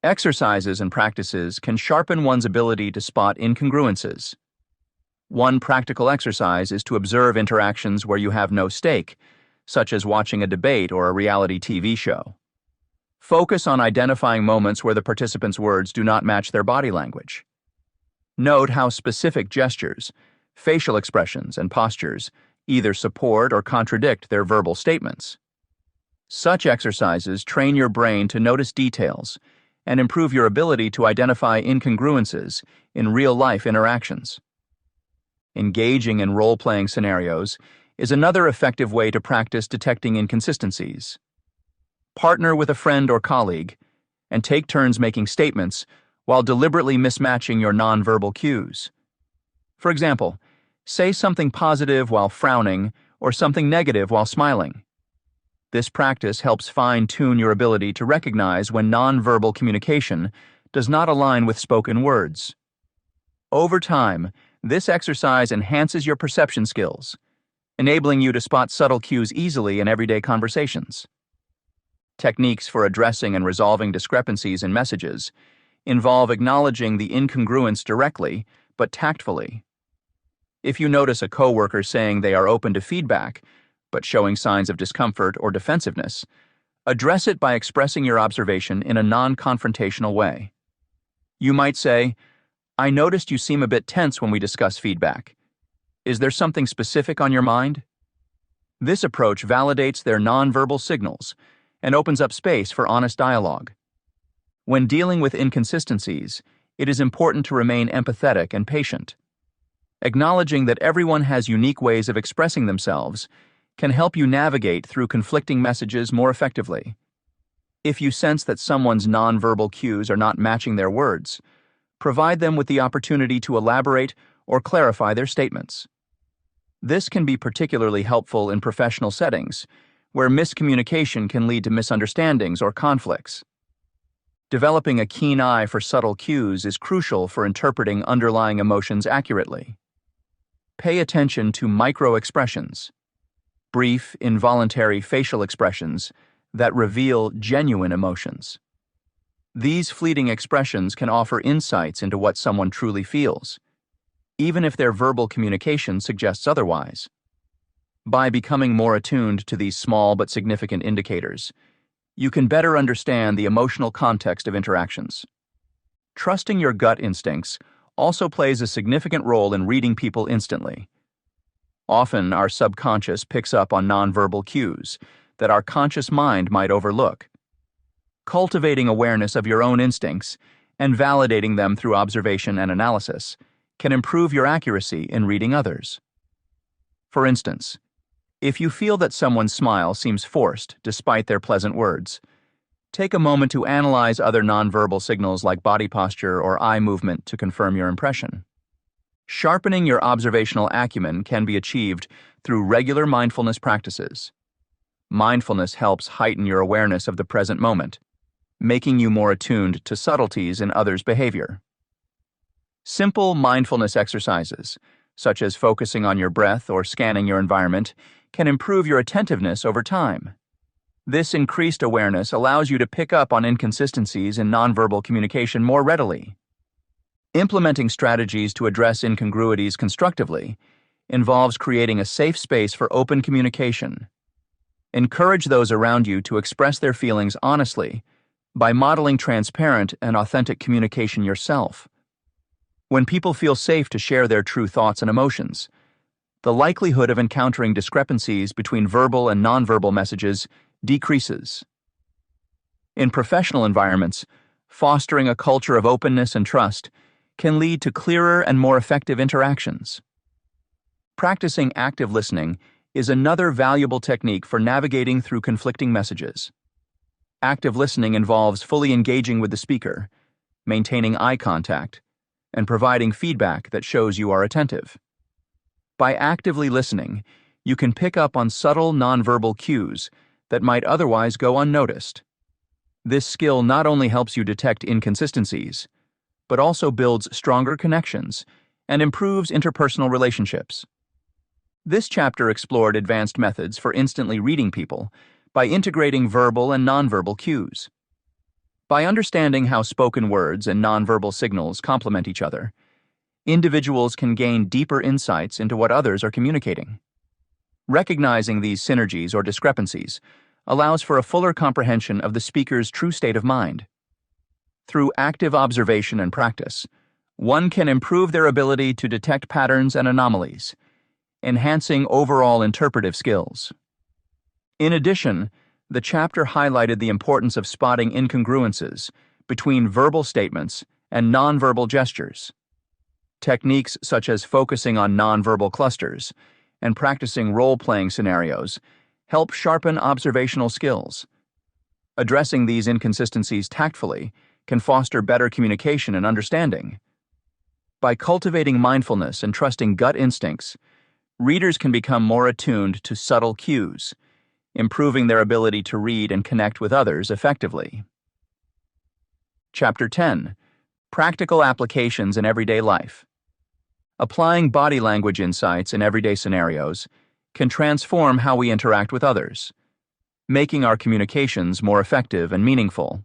Exercises and practices can sharpen one's ability to spot incongruences. One practical exercise is to observe interactions where you have no stake, such as watching a debate or a reality TV show. Focus on identifying moments where the participants' words do not match their body language. Note how specific gestures, facial expressions, and postures either support or contradict their verbal statements. Such exercises train your brain to notice details and improve your ability to identify incongruences in real-life interactions. Engaging in role-playing scenarios is another effective way to practice detecting inconsistencies. Partner with a friend or colleague and take turns making statements while deliberately mismatching your nonverbal cues. For example, say something positive while frowning or something negative while smiling. This practice helps fine-tune your ability to recognize when nonverbal communication does not align with spoken words. Over time, this exercise enhances your perception skills, enabling you to spot subtle cues easily in everyday conversations. Techniques for addressing and resolving discrepancies in messages involve acknowledging the incongruence directly but tactfully. If you notice a coworker saying they are open to feedback but showing signs of discomfort or defensiveness, address it by expressing your observation in a non-confrontational way. You might say, "I noticed you seem a bit tense when we discuss feedback. Is there something specific on your mind?" This approach validates their nonverbal signals and opens up space for honest dialogue. When dealing with inconsistencies, it is important to remain empathetic and patient. Acknowledging that everyone has unique ways of expressing themselves can help you navigate through conflicting messages more effectively. If you sense that someone's nonverbal cues are not matching their words, provide them with the opportunity to elaborate or clarify their statements. This can be particularly helpful in professional settings, where miscommunication can lead to misunderstandings or conflicts. Developing a keen eye for subtle cues is crucial for interpreting underlying emotions accurately. Pay attention to micro-expressions, brief, involuntary facial expressions that reveal genuine emotions. These fleeting expressions can offer insights into what someone truly feels, even if their verbal communication suggests otherwise. By becoming more attuned to these small but significant indicators, you can better understand the emotional context of interactions. Trusting your gut instincts also plays a significant role in reading people instantly. Often, our subconscious picks up on nonverbal cues that our conscious mind might overlook. Cultivating awareness of your own instincts and validating them through observation and analysis can improve your accuracy in reading others. For instance, if you feel that someone's smile seems forced despite their pleasant words, take a moment to analyze other nonverbal signals like body posture or eye movement to confirm your impression. Sharpening your observational acumen can be achieved through regular mindfulness practices. Mindfulness helps heighten your awareness of the present moment, making you more attuned to subtleties in others' behavior. Simple mindfulness exercises, such as focusing on your breath or scanning your environment, can improve your attentiveness over time. This increased awareness allows you to pick up on inconsistencies in nonverbal communication more readily. Implementing strategies to address incongruities constructively involves creating a safe space for open communication. Encourage those around you to express their feelings honestly by modeling transparent and authentic communication yourself. When people feel safe to share their true thoughts and emotions, the likelihood of encountering discrepancies between verbal and nonverbal messages decreases. In professional environments, fostering a culture of openness and trust can lead to clearer and more effective interactions. Practicing active listening is another valuable technique for navigating through conflicting messages. Active listening involves fully engaging with the speaker, maintaining eye contact, and providing feedback that shows you are attentive. By actively listening, you can pick up on subtle nonverbal cues that might otherwise go unnoticed. This skill not only helps you detect inconsistencies, but also builds stronger connections and improves interpersonal relationships. This chapter explored advanced methods for instantly reading people by integrating verbal and nonverbal cues. By understanding how spoken words and nonverbal signals complement each other, individuals can gain deeper insights into what others are communicating. Recognizing these synergies or discrepancies allows for a fuller comprehension of the speaker's true state of mind. Through active observation and practice, one can improve their ability to detect patterns and anomalies, enhancing overall interpretive skills. In addition, the chapter highlighted the importance of spotting incongruences between verbal statements and nonverbal gestures. Techniques such as focusing on nonverbal clusters and practicing role-playing scenarios help sharpen observational skills. Addressing these inconsistencies tactfully can foster better communication and understanding. By cultivating mindfulness and trusting gut instincts, readers can become more attuned to subtle cues, improving their ability to read and connect with others effectively. Chapter 10. Practical Applications in Everyday Life. Applying body language insights in everyday scenarios can transform how we interact with others, making our communications more effective and meaningful.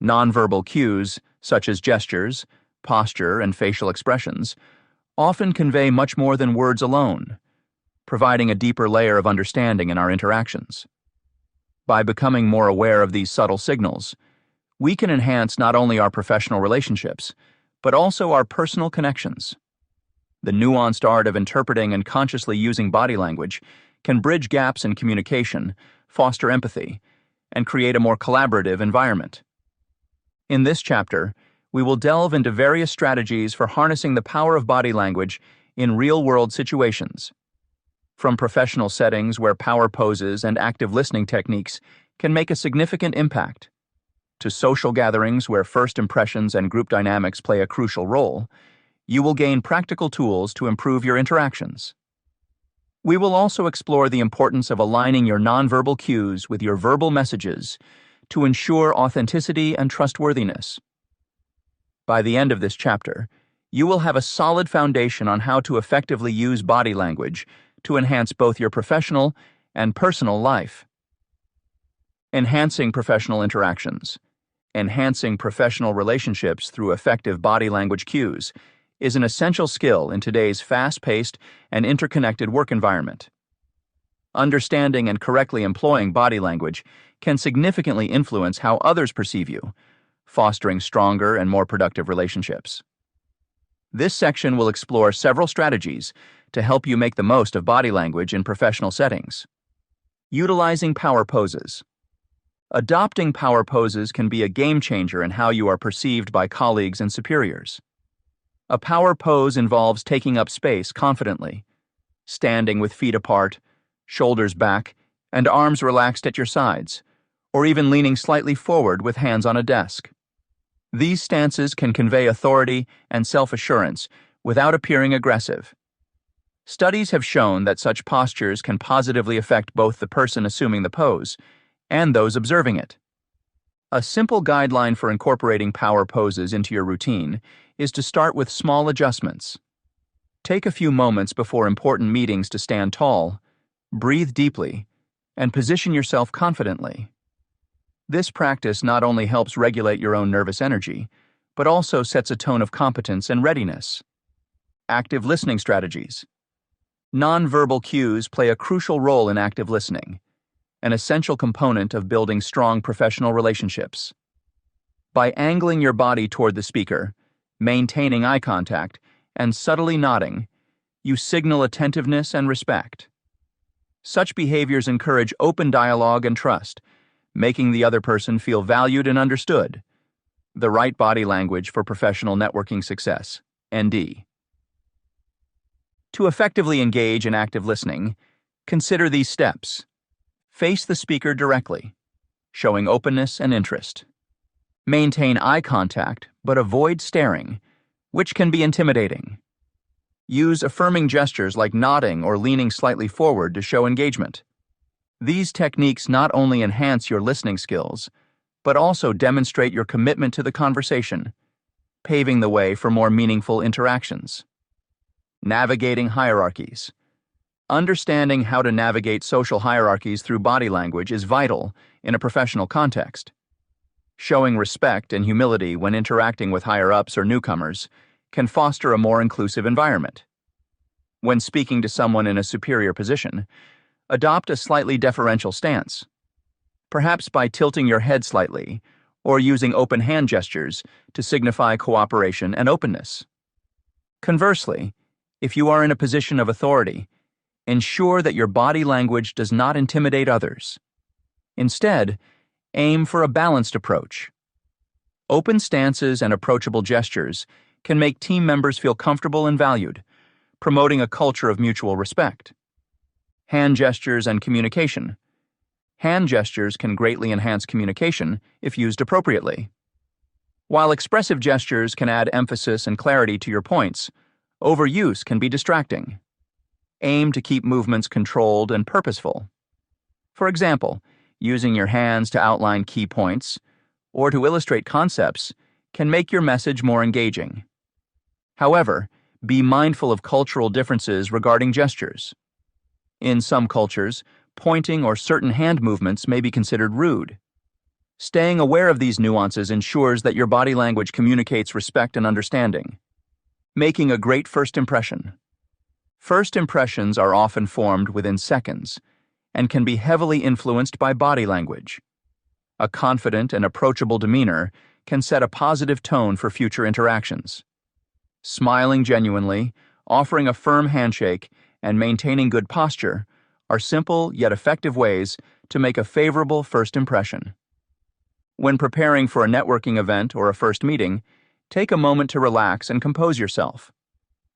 Nonverbal cues, such as gestures, posture, and facial expressions, often convey much more than words alone, providing a deeper layer of understanding in our interactions. By becoming more aware of these subtle signals, we can enhance not only our professional relationships, but also our personal connections. The nuanced art of interpreting and consciously using body language can bridge gaps in communication, foster empathy, and create a more collaborative environment. In this chapter, we will delve into various strategies for harnessing the power of body language in real-world situations. From professional settings where power poses and active listening techniques can make a significant impact, to social gatherings where first impressions and group dynamics play a crucial role, you will gain practical tools to improve your interactions. We will also explore the importance of aligning your nonverbal cues with your verbal messages to ensure authenticity and trustworthiness. By the end of this chapter, you will have a solid foundation on how to effectively use body language to enhance both your professional and personal life. Enhancing professional interactions. Enhancing professional relationships through effective body language cues is an essential skill in today's fast-paced and interconnected work environment. Understanding and correctly employing body language can significantly influence how others perceive you, fostering stronger and more productive relationships. This section will explore several strategies to help you make the most of body language in professional settings. Utilizing power poses. Adopting power poses can be a game changer in how you are perceived by colleagues and superiors. A power pose involves taking up space confidently, standing with feet apart, shoulders back, and arms relaxed at your sides, or even leaning slightly forward with hands on a desk. These stances can convey authority and self-assurance without appearing aggressive. Studies have shown that such postures can positively affect both the person assuming the pose and those observing it. A simple guideline for incorporating power poses into your routine is to start with small adjustments. Take a few moments before important meetings to stand tall, breathe deeply, and position yourself confidently. This practice not only helps regulate your own nervous energy, but also sets a tone of competence and readiness. Active listening strategies. Non-verbal cues play a crucial role in active listening, an essential component of building strong professional relationships. By angling your body toward the speaker, maintaining eye contact, and subtly nodding, you signal attentiveness and respect. Such behaviors encourage open dialogue and trust, making the other person feel valued and understood. The right body language for professional networking success, ND. To effectively engage in active listening, consider these steps. Face the speaker directly, showing openness and interest. Maintain eye contact, but avoid staring, which can be intimidating. Use affirming gestures like nodding or leaning slightly forward to show engagement. These techniques not only enhance your listening skills, but also demonstrate your commitment to the conversation, paving the way for more meaningful interactions. Navigating hierarchies. Understanding how to navigate social hierarchies through body language is vital in a professional context. Showing respect and humility when interacting with higher-ups or newcomers can foster a more inclusive environment. When speaking to someone in a superior position, adopt a slightly deferential stance, perhaps by tilting your head slightly or using open hand gestures to signify cooperation and openness. Conversely, if you are in a position of authority, ensure that your body language does not intimidate others. Instead, aim for a balanced approach. Open stances and approachable gestures can make team members feel comfortable and valued, promoting a culture of mutual respect. Hand gestures and communication. Hand gestures can greatly enhance communication if used appropriately. While expressive gestures can add emphasis and clarity to your points, overuse can be distracting. Aim to keep movements controlled and purposeful. For example, using your hands to outline key points or to illustrate concepts can make your message more engaging. However, be mindful of cultural differences regarding gestures. In some cultures, pointing or certain hand movements may be considered rude. Staying aware of these nuances ensures that your body language communicates respect and understanding. Making a great first impression. First impressions are often formed within seconds and can be heavily influenced by body language. A confident and approachable demeanor can set a positive tone for future interactions. Smiling genuinely, offering a firm handshake, and maintaining good posture are simple yet effective ways to make a favorable first impression. When preparing for a networking event or a first meeting, take a moment to relax and compose yourself.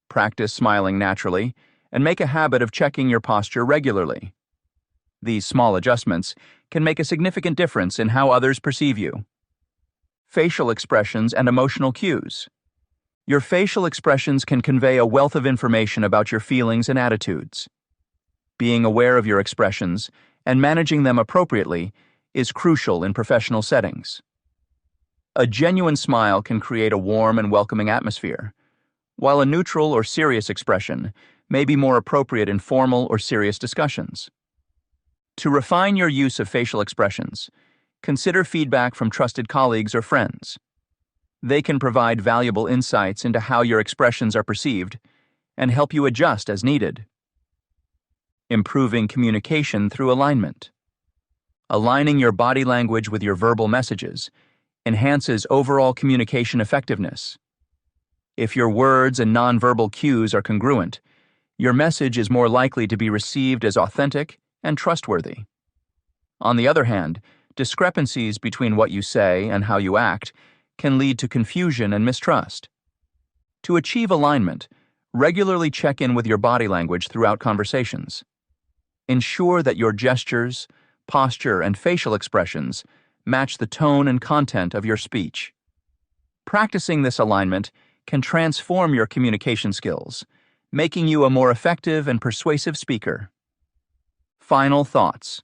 Practice smiling naturally and make a habit of checking your posture regularly. These small adjustments can make a significant difference in how others perceive you. Facial expressions and emotional cues. Your facial expressions can convey a wealth of information about your feelings and attitudes. Being aware of your expressions and managing them appropriately is crucial in professional settings. A genuine smile can create a warm and welcoming atmosphere, while a neutral or serious expression may be more appropriate in formal or serious discussions. To refine your use of facial expressions, consider feedback from trusted colleagues or friends. They can provide valuable insights into how your expressions are perceived and help you adjust as needed. Improving communication through alignment. Aligning your body language with your verbal messages enhances overall communication effectiveness. If your words and nonverbal cues are congruent, your message is more likely to be received as authentic and trustworthy. On the other hand, discrepancies between what you say and how you act can lead to confusion and mistrust. To achieve alignment, regularly check in with your body language throughout conversations. Ensure that your gestures, posture, and facial expressions match the tone and content of your speech. Practicing this alignment can transform your communication skills, making you a more effective and persuasive speaker. Final thoughts.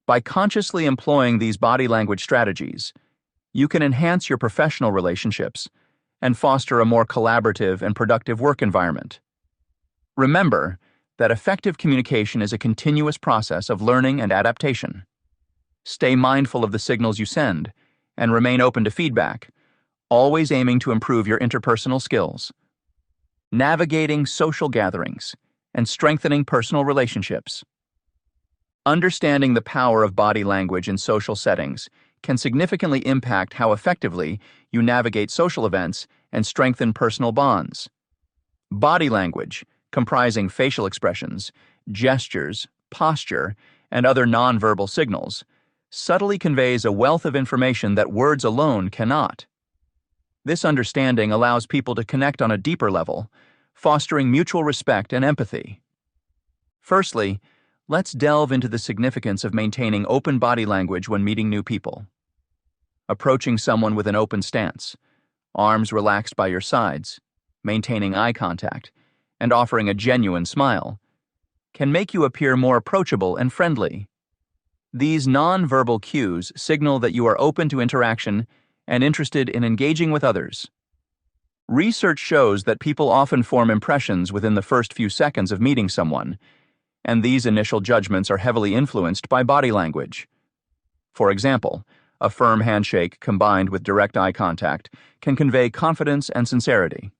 By consciously employing these body language strategies, you can enhance your professional relationships and foster a more collaborative and productive work environment. Remember that effective communication is a continuous process of learning and adaptation. Stay mindful of the signals you send and remain open to feedback, always aiming to improve your interpersonal skills. Navigating social gatherings and strengthening personal relationships. Understanding the power of body language in social settings can significantly impact how effectively you navigate social events and strengthen personal bonds. Body language, comprising facial expressions, gestures, posture, and other nonverbal signals, subtly conveys a wealth of information that words alone cannot. This understanding allows people to connect on a deeper level, fostering mutual respect and empathy. Firstly, let's delve into the significance of maintaining open body language when meeting new people. Approaching someone with an open stance, arms relaxed by your sides, maintaining eye contact, and offering a genuine smile, can make you appear more approachable and friendly. These non-verbal cues signal that you are open to interaction and interested in engaging with others. Research shows that people often form impressions within the first few seconds of meeting someone, and these initial judgments are heavily influenced by body language. For example, a firm handshake combined with direct eye contact can convey confidence and sincerity.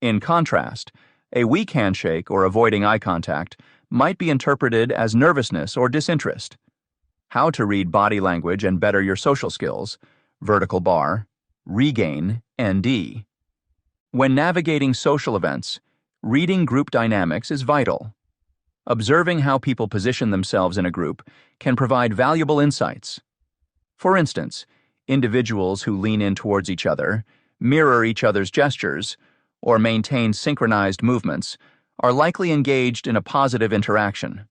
In contrast, a weak handshake or avoiding eye contact might be interpreted as nervousness or disinterest. How to read body language and better your social skills. Vertical bar, regain, ND. When navigating social events, reading group dynamics is vital. Observing how people position themselves in a group can provide valuable insights. For instance, individuals who lean in towards each other, mirror each other's gestures, or maintain synchronized movements are likely engaged in a positive interaction.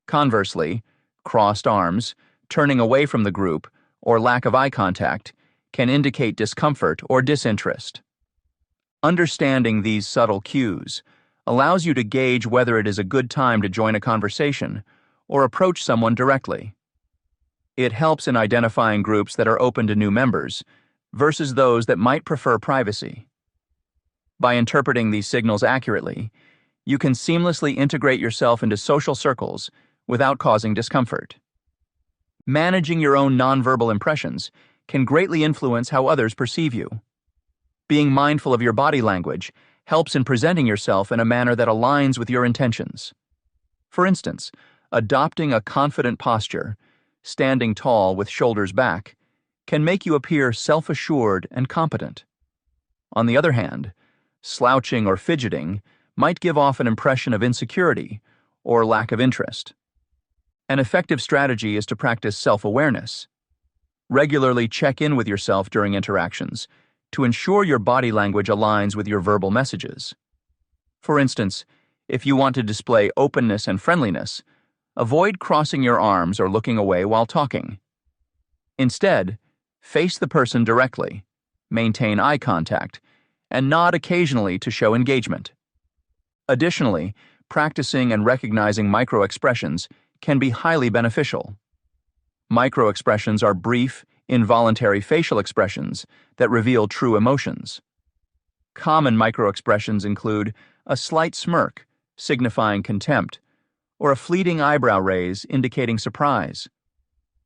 Conversely, crossed arms, turning away from the group, or lack of eye contact can indicate discomfort or disinterest. Understanding these subtle cues allows you to gauge whether it is a good time to join a conversation or approach someone directly. It helps in identifying groups that are open to new members versus those that might prefer privacy. By interpreting these signals accurately, you can seamlessly integrate yourself into social circles without causing discomfort. Managing your own nonverbal impressions can greatly influence how others perceive you. Being mindful of your body language helps in presenting yourself in a manner that aligns with your intentions. For instance, adopting a confident posture, standing tall with shoulders back, can make you appear self-assured and competent. On the other hand, slouching or fidgeting might give off an impression of insecurity or lack of interest. An effective strategy is to practice self-awareness. Regularly check in with yourself during interactions to ensure your body language aligns with your verbal messages. For instance, if you want to display openness and friendliness, avoid crossing your arms or looking away while talking. Instead, face the person directly, maintain eye contact, and nod occasionally to show engagement. Additionally, practicing and recognizing micro-expressions can be highly beneficial. Microexpressions are brief, involuntary facial expressions that reveal true emotions. Common microexpressions include a slight smirk, signifying contempt, or a fleeting eyebrow raise indicating surprise.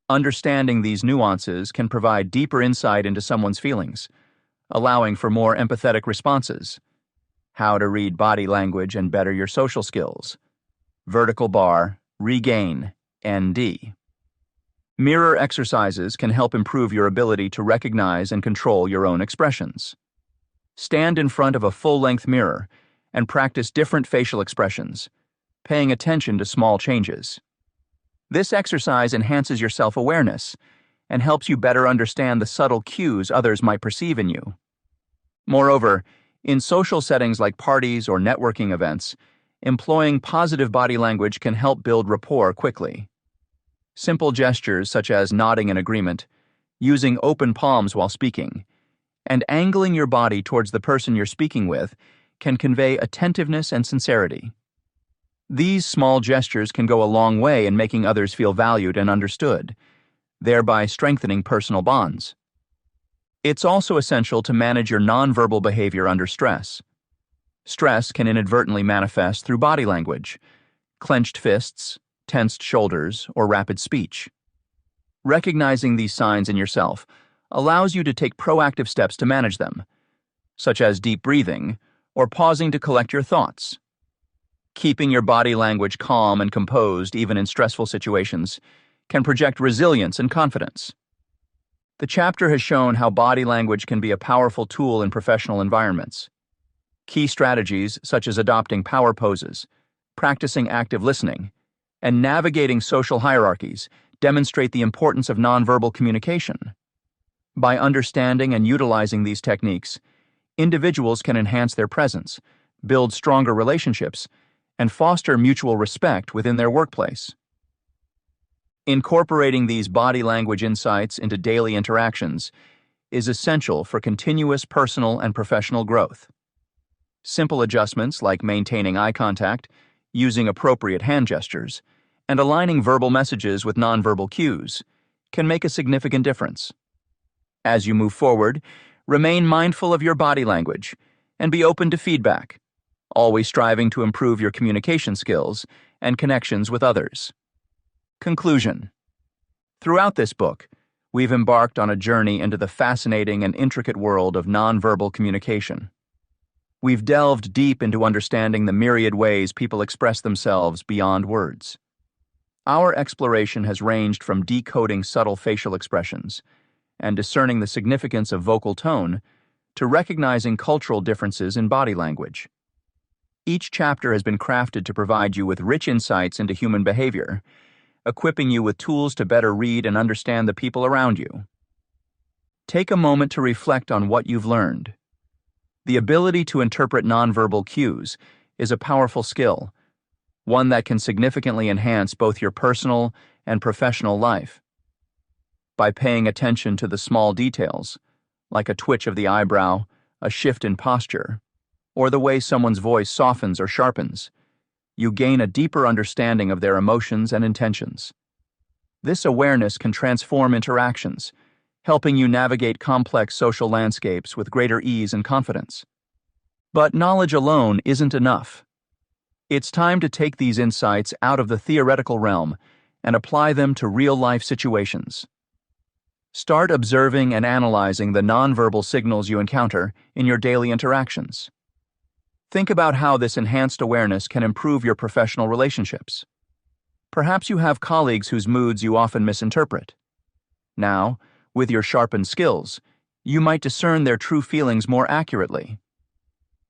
Understanding these nuances can provide deeper insight into someone's feelings, allowing for more empathetic responses. How to read body language and better your social skills. Vertical bar, regain, ND. Mirror exercises can help improve your ability to recognize and control your own expressions. Stand in front of a full-length mirror and practice different facial expressions, paying attention to small changes. This exercise enhances your self-awareness and helps you better understand the subtle cues others might perceive in you. Moreover, in social settings like parties or networking events, employing positive body language can help build rapport quickly. Simple gestures such as nodding in agreement, using open palms while speaking, and angling your body towards the person you're speaking with can convey attentiveness and sincerity. These small gestures can go a long way in making others feel valued and understood, thereby strengthening personal bonds. It's also essential to manage your nonverbal behavior under stress. Stress can inadvertently manifest through body language, clenched fists, tensed shoulders, or rapid speech. Recognizing these signs in yourself allows you to take proactive steps to manage them, such as deep breathing or pausing to collect your thoughts. Keeping your body language calm and composed even in stressful situations can project resilience and confidence. The chapter has shown how body language can be a powerful tool in professional environments. Key strategies such as adopting power poses, practicing active listening, and navigating social hierarchies demonstrate the importance of nonverbal communication. By understanding and utilizing these techniques, individuals can enhance their presence, build stronger relationships, and foster mutual respect within their workplace. Incorporating these body language insights into daily interactions is essential for continuous personal and professional growth. Simple adjustments like maintaining eye contact, using appropriate hand gestures, and aligning verbal messages with nonverbal cues can make a significant difference. As you move forward, remain mindful of your body language and be open to feedback, always striving to improve your communication skills and connections with others. Conclusion. Throughout this book, we've embarked on a journey into the fascinating and intricate world of nonverbal communication. We've delved deep into understanding the myriad ways people express themselves beyond words. Our exploration has ranged from decoding subtle facial expressions and discerning the significance of vocal tone to recognizing cultural differences in body language. Each chapter has been crafted to provide you with rich insights into human behavior, equipping you with tools to better read and understand the people around you. Take a moment to reflect on what you've learned. The ability to interpret nonverbal cues is a powerful skill, one that can significantly enhance both your personal and professional life. By paying attention to the small details, like a twitch of the eyebrow, a shift in posture, or the way someone's voice softens or sharpens, you gain a deeper understanding of their emotions and intentions. This awareness can transform interactions, helping you navigate complex social landscapes with greater ease and confidence. But knowledge alone isn't enough. It's time to take these insights out of the theoretical realm and apply them to real-life situations. Start observing and analyzing the nonverbal signals you encounter in your daily interactions. Think about how this enhanced awareness can improve your professional relationships. Perhaps you have colleagues whose moods you often misinterpret. Now, with your sharpened skills, you might discern their true feelings more accurately.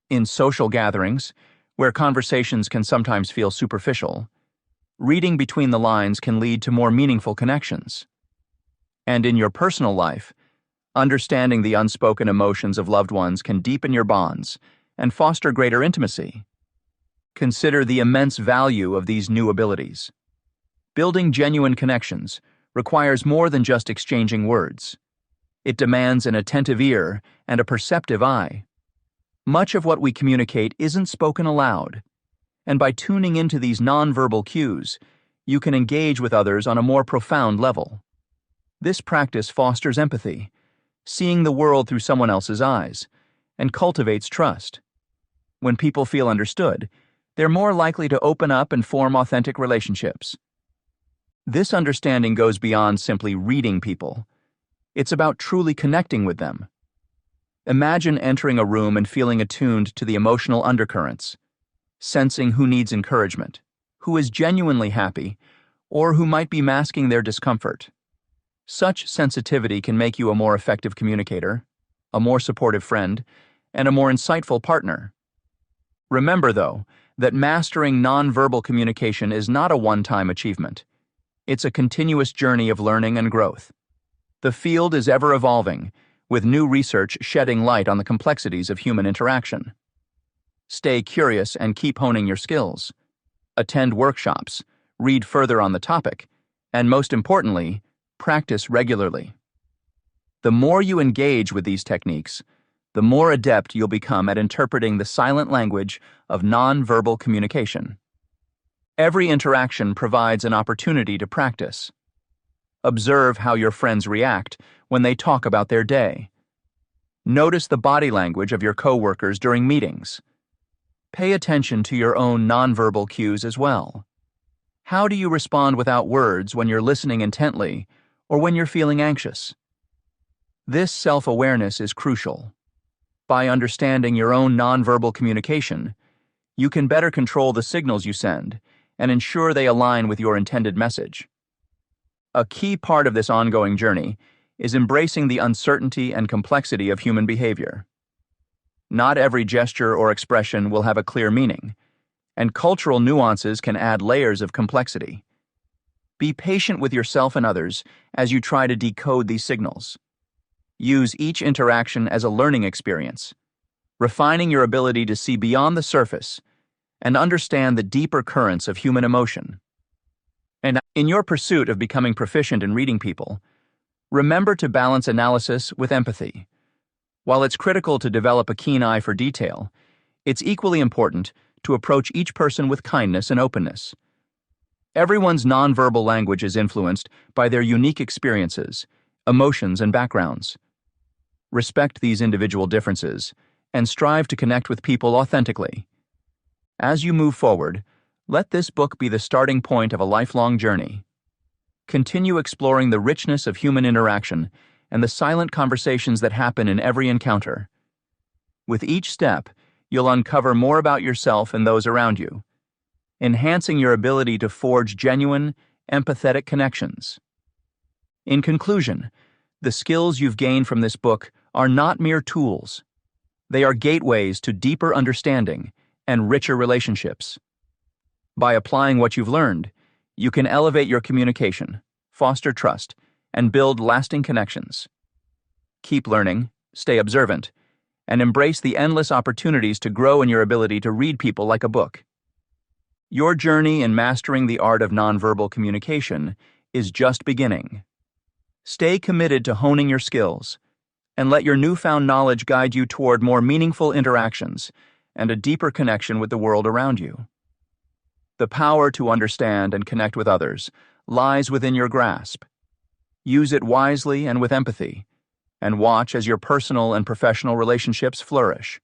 In social gatherings, where conversations can sometimes feel superficial, reading between the lines can lead to more meaningful connections. And in your personal life, understanding the unspoken emotions of loved ones can deepen your bonds and foster greater intimacy. Consider the immense value of these new abilities. Building genuine connections requires more than just exchanging words. It demands an attentive ear and a perceptive eye. Much of what we communicate isn't spoken aloud, and by tuning into these nonverbal cues, you can engage with others on a more profound level. This practice fosters empathy, seeing the world through someone else's eyes, and cultivates trust. When people feel understood, they're more likely to open up and form authentic relationships. This understanding goes beyond simply reading people. It's about truly connecting with them. Imagine entering a room and feeling attuned to the emotional undercurrents, sensing who needs encouragement, who is genuinely happy, or who might be masking their discomfort. Such sensitivity can make you a more effective communicator, a more supportive friend, and a more insightful partner. Remember, though, that mastering nonverbal communication is not a one-time achievement. It's a continuous journey of learning and growth. The field is ever evolving, with new research shedding light on the complexities of human interaction. Stay curious and keep honing your skills. Attend workshops, read further on the topic, and most importantly, practice regularly. The more you engage with these techniques, the more adept you'll become at interpreting the silent language of nonverbal communication. Every interaction provides an opportunity to practice. Observe how your friends react when they talk about their day. Notice the body language of your coworkers during meetings. Pay attention to your own nonverbal cues as well. How do you respond without words when you're listening intently or when you're feeling anxious? This self-awareness is crucial. By understanding your own nonverbal communication, you can better control the signals you send and ensure they align with your intended message. A key part of this ongoing journey is embracing the uncertainty and complexity of human behavior. Not every gesture or expression will have a clear meaning, and cultural nuances can add layers of complexity. Be patient with yourself and others as you try to decode these signals. Use each interaction as a learning experience, refining your ability to see beyond the surface and understand the deeper currents of human emotion. And in your pursuit of becoming proficient in reading people, remember to balance analysis with empathy. While it's critical to develop a keen eye for detail, it's equally important to approach each person with kindness and openness. Everyone's nonverbal language is influenced by their unique experiences, emotions, and backgrounds. Respect these individual differences and strive to connect with people authentically. As you move forward, let this book be the starting point of a lifelong journey. Continue exploring the richness of human interaction and the silent conversations that happen in every encounter. With each step, you'll uncover more about yourself and those around you, enhancing your ability to forge genuine, empathetic connections. In conclusion, the skills you've gained from this book are not mere tools. They are gateways to deeper understanding and richer relationships. By applying what you've learned, you can elevate your communication, foster trust, and build lasting connections. Keep learning, stay observant, and embrace the endless opportunities to grow in your ability to read people like a book. Your journey in mastering the art of nonverbal communication is just beginning. Stay committed to honing your skills, and let your newfound knowledge guide you toward more meaningful interactions and a deeper connection with the world around you. The power to understand and connect with others lies within your grasp. Use it wisely and with empathy, and watch as your personal and professional relationships flourish.